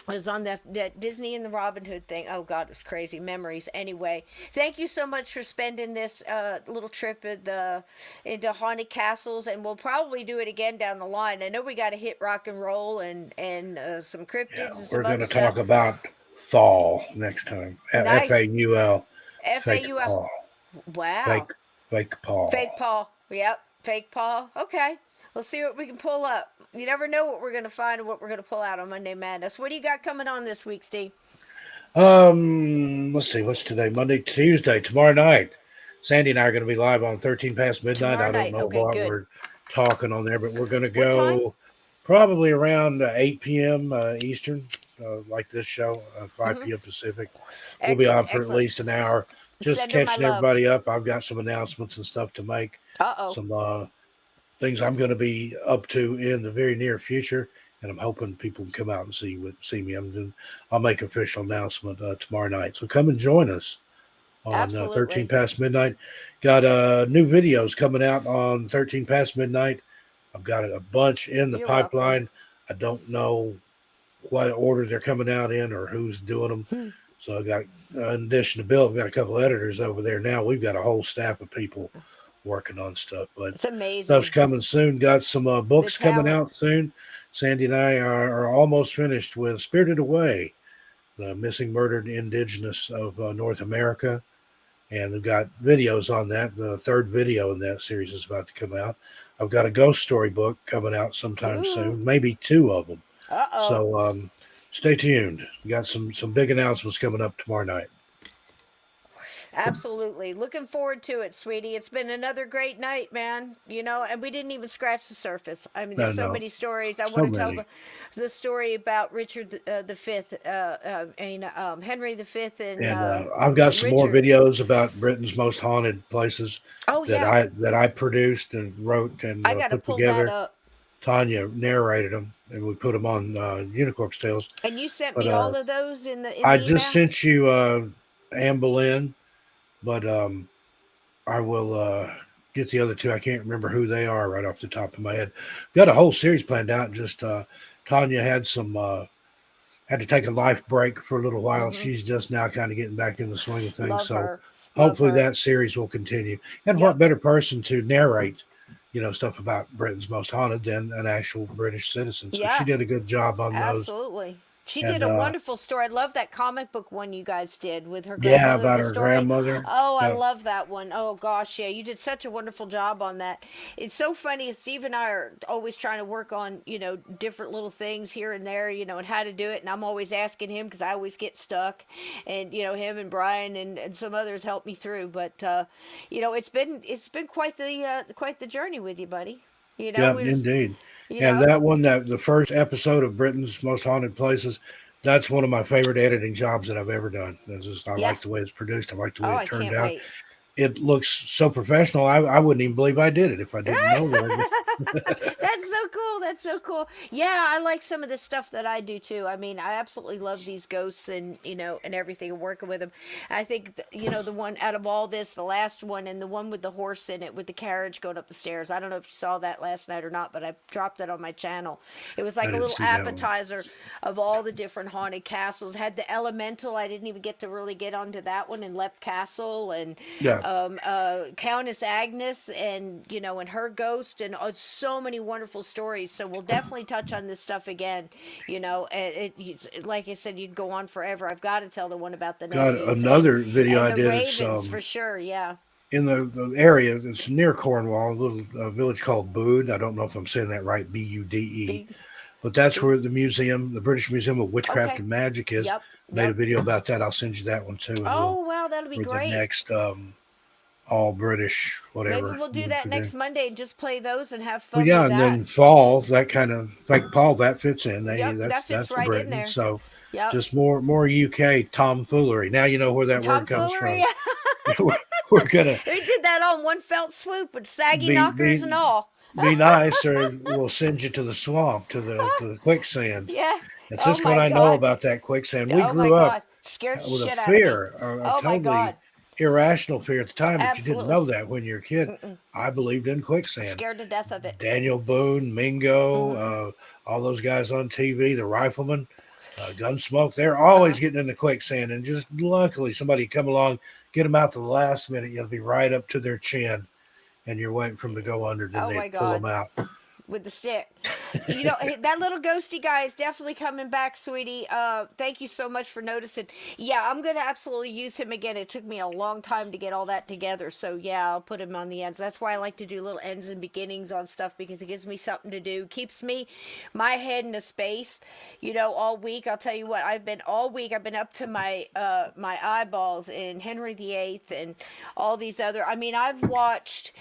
It was on that Disney and the Robin Hood thing. Oh God, it was crazy memories. Anyway, thank you so much for spending this little trip into haunted castles, and we'll probably do it again down the line. I know we got to hit rock and roll and some cryptids. Yeah, and some we're going other to talk stuff. about fall next time. Nice. FAUL. Fake FAUL. Paul. Wow. Fake Paul. Fake Paul. Yep. Fake Paul. Okay. We'll see what we can pull up. You never know what we're going to find and what we're going to pull out on Monday Madness. What do you got coming on this week, Steve? Let's see. What's today? Monday, Tuesday, tomorrow night. Sandy and I are going to be live on 13 past midnight. Tomorrow I don't night. know Okay, what good. we're talking on there, but we're going to What time? go probably around 8 p.m. Eastern, like this show, 5 p.m. Pacific. We'll be on for Excellent. at least an hour. Just Send her my catching love. everybody up. I've got some announcements and stuff to make. Uh-oh. Some things I'm going to be up to in the very near future, and I'm hoping people can come out and see me. I'll make an official announcement tomorrow night. So come and join us on Absolutely. 13 past midnight. Got new videos coming out on 13 past midnight. I've got a bunch in the You're pipeline. I don't know what order they're coming out in or who's doing them. So I got, in addition to Bill, I've got a couple of editors over there now. We've got a whole staff of people working on stuff, but It's amazing. stuff's coming soon. Got some books coming talent. out soon. Sandy and I are almost finished with Spirited Away, the missing, murdered indigenous of North America. And we've got videos on that. The third video in that series is about to come out. I've got a ghost story book coming out sometime soon, maybe two of them. Uh-oh. So stay tuned. We got some big announcements coming up tomorrow night. Absolutely. Looking forward to it, sweetie. It's been another great night, man. You know, and we didn't even scratch the surface. I mean, there's so many stories. I want to tell the story about Richard V, Henry V, and I've got some more Richard. videos about Britain's most haunted places that I produced and wrote and I gotta put pull together. that up. Tanya narrated them, and we put them on Unicorp's Tales. And you sent me all of those in the I email? just sent you Anne Boleyn, but I will get the other two. I can't remember who they are right off the top of my head. Got a whole series planned out. Just Tanya had had to take a life break for a little while. She's just now kind of getting back in the swing of things. Love So her. hopefully Love her. that series will continue. And what better person to narrate, stuff about Britain's most haunted than an actual British citizen. So she did a good job on those. Absolutely. She And, did a wonderful story. I love that comic book one you guys did with her Yeah, grandmother. about the her story. grandmother. Oh, I Yeah. love that one. Oh, gosh, yeah. You did such a wonderful job on that. It's so funny. Steve and I are always trying to work on, different little things here and there, and how to do it. And I'm always asking him because I always get stuck. And, him and Brian and some others help me through. But, it's been quite the journey with you, buddy. Yeah, indeed. And that one, the first episode of Britain's Most Haunted Places, that's one of my favorite editing jobs that I've ever done. I like the way it's produced. I like the way it turned out. Wait. It looks so professional. I wouldn't even believe I did it if I didn't know that. That's so cool. That's so cool. Yeah, I like some of the stuff that I do too. I mean, I absolutely love these ghosts and and everything and working with them. I think the one out of all this, the last one and the one with the horse in it with the carriage going up the stairs. I don't know if you saw that last night or not, but I dropped it on my channel. It was like a little appetizer of all the different haunted castles. Had the elemental. I didn't even get to really get onto that one in Lep Castle and Countess Agnes and and her ghost and so many wonderful stories. So we'll definitely touch on this stuff again. It's like I said, you can go on forever. I've got to tell the one about the nephews. Another video and I the did. Ravens It's for sure. Yeah. in the area. It's near Cornwall, a little village called Bude. I don't know if I'm saying that right, Bude. But that's where the British Museum of Witchcraft and Magic is. Made a video about that. I'll send you that one too. Oh wow, that'll be great. The next all British, whatever. Maybe we'll do that next Monday and just play those and have Well, fun yeah, with and that. then fall, that kind of like Paul, that fits in. Yep, that fits right in Britain. there. So Yep. just more UK tomfoolery. Now you know where that word comes from. Tomfoolery. We're gonna We did that on one felt swoop with saggy knockers and all. Be nice, or we'll send you to the swamp, to the quicksand. Yeah. That's just what I know about that quicksand. We grew up scared the with shit a out fear, of me. a totally irrational fear at the time, but you didn't Absolutely. know that when you're a kid. I believed in quicksand. Scared to death of it. Daniel Boone, Mingo, all those guys on TV, the riflemen, Gunsmoke, they're always getting in the quicksand, and just luckily somebody come along, get them out to the last minute. You'll be right up to their chin, and you're waiting for them to go under, then they pull them out. With the stick. You know, that little ghosty guy is definitely coming back, sweetie. Thank you so much for noticing. Yeah, I'm going to absolutely use him again. It took me a long time to get all that together. So, yeah, I'll put him on the ends. That's why I like to do little ends and beginnings on stuff, because it gives me something to do. Keeps my head in a space, you know, all week. I'll tell you what, I've been up to my my eyeballs in Henry VIII and all these other. I mean, I've watched...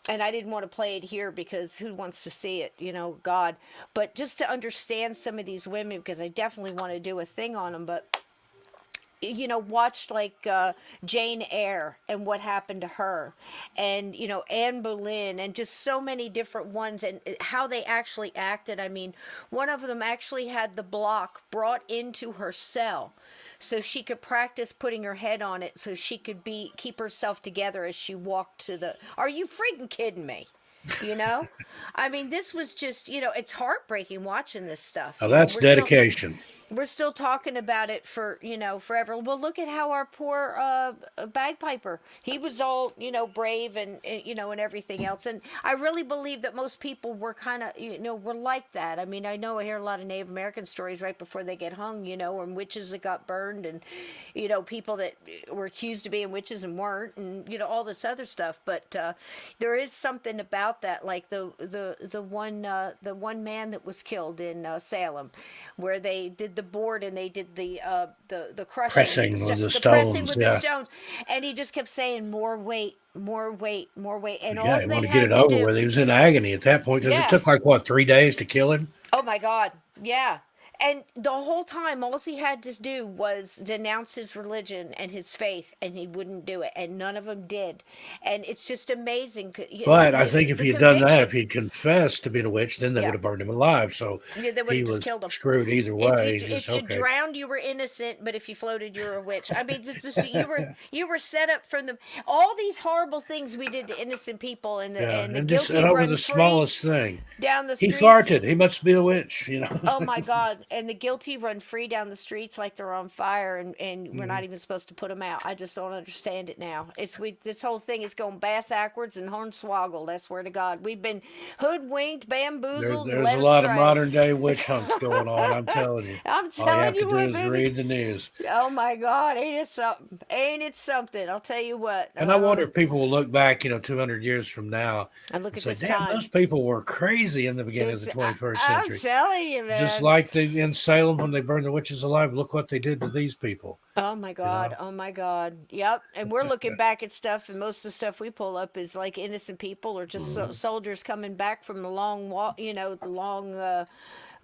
and I didn't want to play it here because who wants to see it, you know, God. But just to understand some of these women, because I definitely want to do a thing on them. But, you know, watched like Jane Eyre and what happened to her. And, you know, Anne Boleyn and just so many different ones and how they actually acted. I mean, one of them actually had the block brought into her cell, so she could practice putting her head on it, so she could keep herself together as she walked to the... Are you freaking kidding me? You know? I mean, this was just, you know, it's heartbreaking watching this stuff. Now, that's dedication. We're still talking about it for, you know, forever. Well, look at how our poor bagpiper, he was all, you know, brave and, you know, and everything else. And I really believe that most people were kind of, you know, were like that. I mean, I know I hear a lot of Native American stories right before they get hung, you know, and witches that got burned and, you know, people that were accused of being witches and weren't, and, you know, all this other stuff. But there is something about that, like the one man that was killed in Salem, where they did the board and they did the crushing, pressing with the stones, and he just kept saying more weight, more weight, more weight, and all he they wanted to had get it to over do, with. He was in agony at that point because it took like 3 days to kill him. Oh my God, yeah. And the whole time, all he had to do was denounce his religion and his faith, and he wouldn't do it. And none of them did. And it's just amazing. But I think if he had done that, if he'd confessed to being a witch, then they would have burned him alive. So they would have just killed him. Screwed either way. If you drowned, you were innocent, but if you floated, you were a witch. I mean, you were set up from all these horrible things we did to innocent people, and the guilty and over run the free smallest thing. Down the streets. He farted. He must be a witch, you know. Oh my God! And the guilty run free down the streets like they're on fire, and we're not even supposed to put them out. I just don't understand it now. This whole thing is going bass backwards and hornswoggled. I swear to God, we've been hoodwinked, bamboozled. There's a lot of modern day witch hunts going on. I'm telling you. I'm telling you, all you have to do is read the news. Oh my God, ain't it something? Ain't it something? I'll tell you what. And I wonder if people will look back, 200 years from now, and look at say, this damn, time. those people were crazy in the beginning of the 21st century. I'm telling you, man. Just like in Salem when they burned the witches alive. Look what they did to these people. Oh my God. Oh my God. Yep. And we're looking back at stuff, and most of the stuff we pull up is like innocent people or just soldiers coming back from the long walk, the long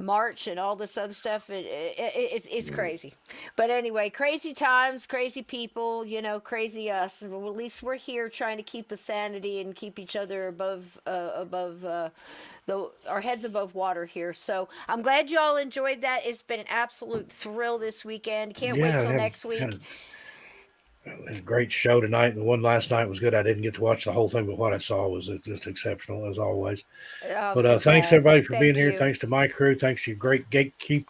march and all this other stuff. It's crazy. But anyway, crazy times, crazy people, crazy us. Well, at least we're here trying to keep a sanity and keep each other above our heads above water here. So I'm glad you all enjoyed that. It's been an absolute thrill this weekend. Can't wait till next week. It was a great show tonight, and the one last night was good. I didn't get to watch the whole thing, but what I saw was just exceptional as always. But thanks everybody for being here. Thanks to my crew. Thanks to your great gatekeepers.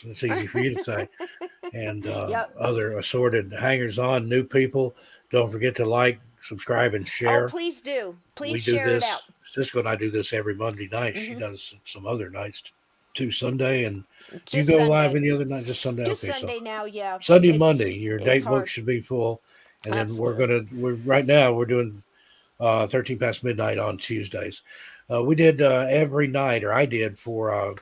It's easy for you to say. And other assorted hangers-on, new people. Don't forget to like, subscribe, and share. Oh, please do. Please share it out. Cisco and I do this every Monday night. She does some other nights too, Sunday, and just you go Sunday. Live any other night? Just Sunday. Just okay, Sunday now, yeah. Sunday, Monday. Your date book should be full, and then right now we're doing 13 past midnight on Tuesdays. We did every night, or I did for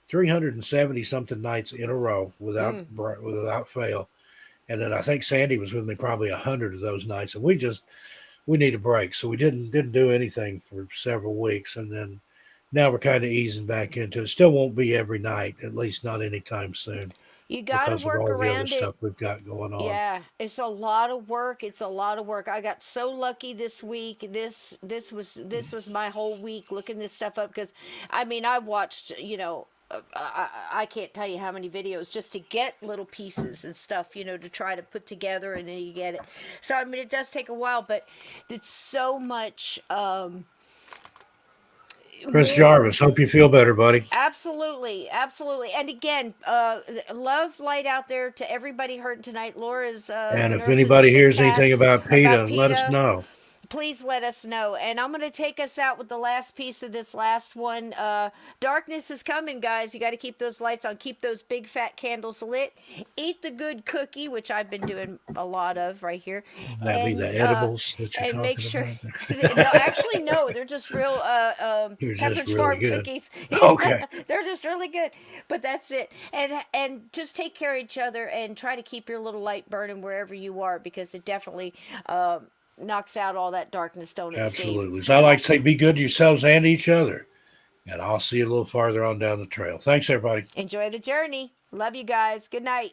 370 something nights in a row without fail. And then I think Sandy was with me probably 100 of those nights, and we need a break, so we didn't do anything for several weeks, and then now we're kind of easing back into it. Still won't be every night, at least not anytime soon. You got to work all the other around it. stuff we've got going on. Yeah, it's a lot of work. It's a lot of work. I got so lucky this week. This was my whole week looking this stuff up, because I mean, I watched, I can't tell you how many videos just to get little pieces and stuff, to try to put together, and then you get it. So I mean, it does take a while, but it's so much. Chris Jarvis, hope you feel better, buddy. Absolutely. And again, love, light out there to everybody hurting tonight. Laura's and if anybody hears anything about PETA, let us know. Please let us know. And I'm going to take us out with the last piece of this last one. Darkness is coming, guys. You got to keep those lights on. Keep those big fat candles lit. Eat the good cookie, which I've been doing a lot of right here. That'd be the edibles that you're and talking make sure. about. No, actually, no. They're just real Pepperidge Farm good. cookies. Okay. They're just really good. But that's it. And just take care of each other and try to keep your little light burning wherever you are, because it definitely knocks out all that darkness, don't it, Absolutely. Steve? So I like to say, be good to yourselves and each other. And I'll see you a little farther on down the trail. Thanks, everybody. Enjoy the journey. Love you guys. Good night.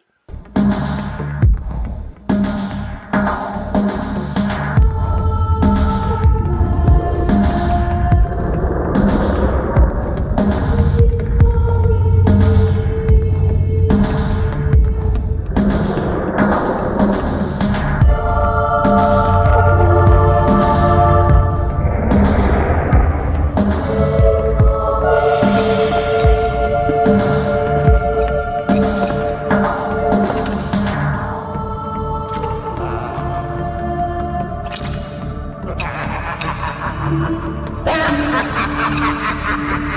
Ha ha ha ha ha!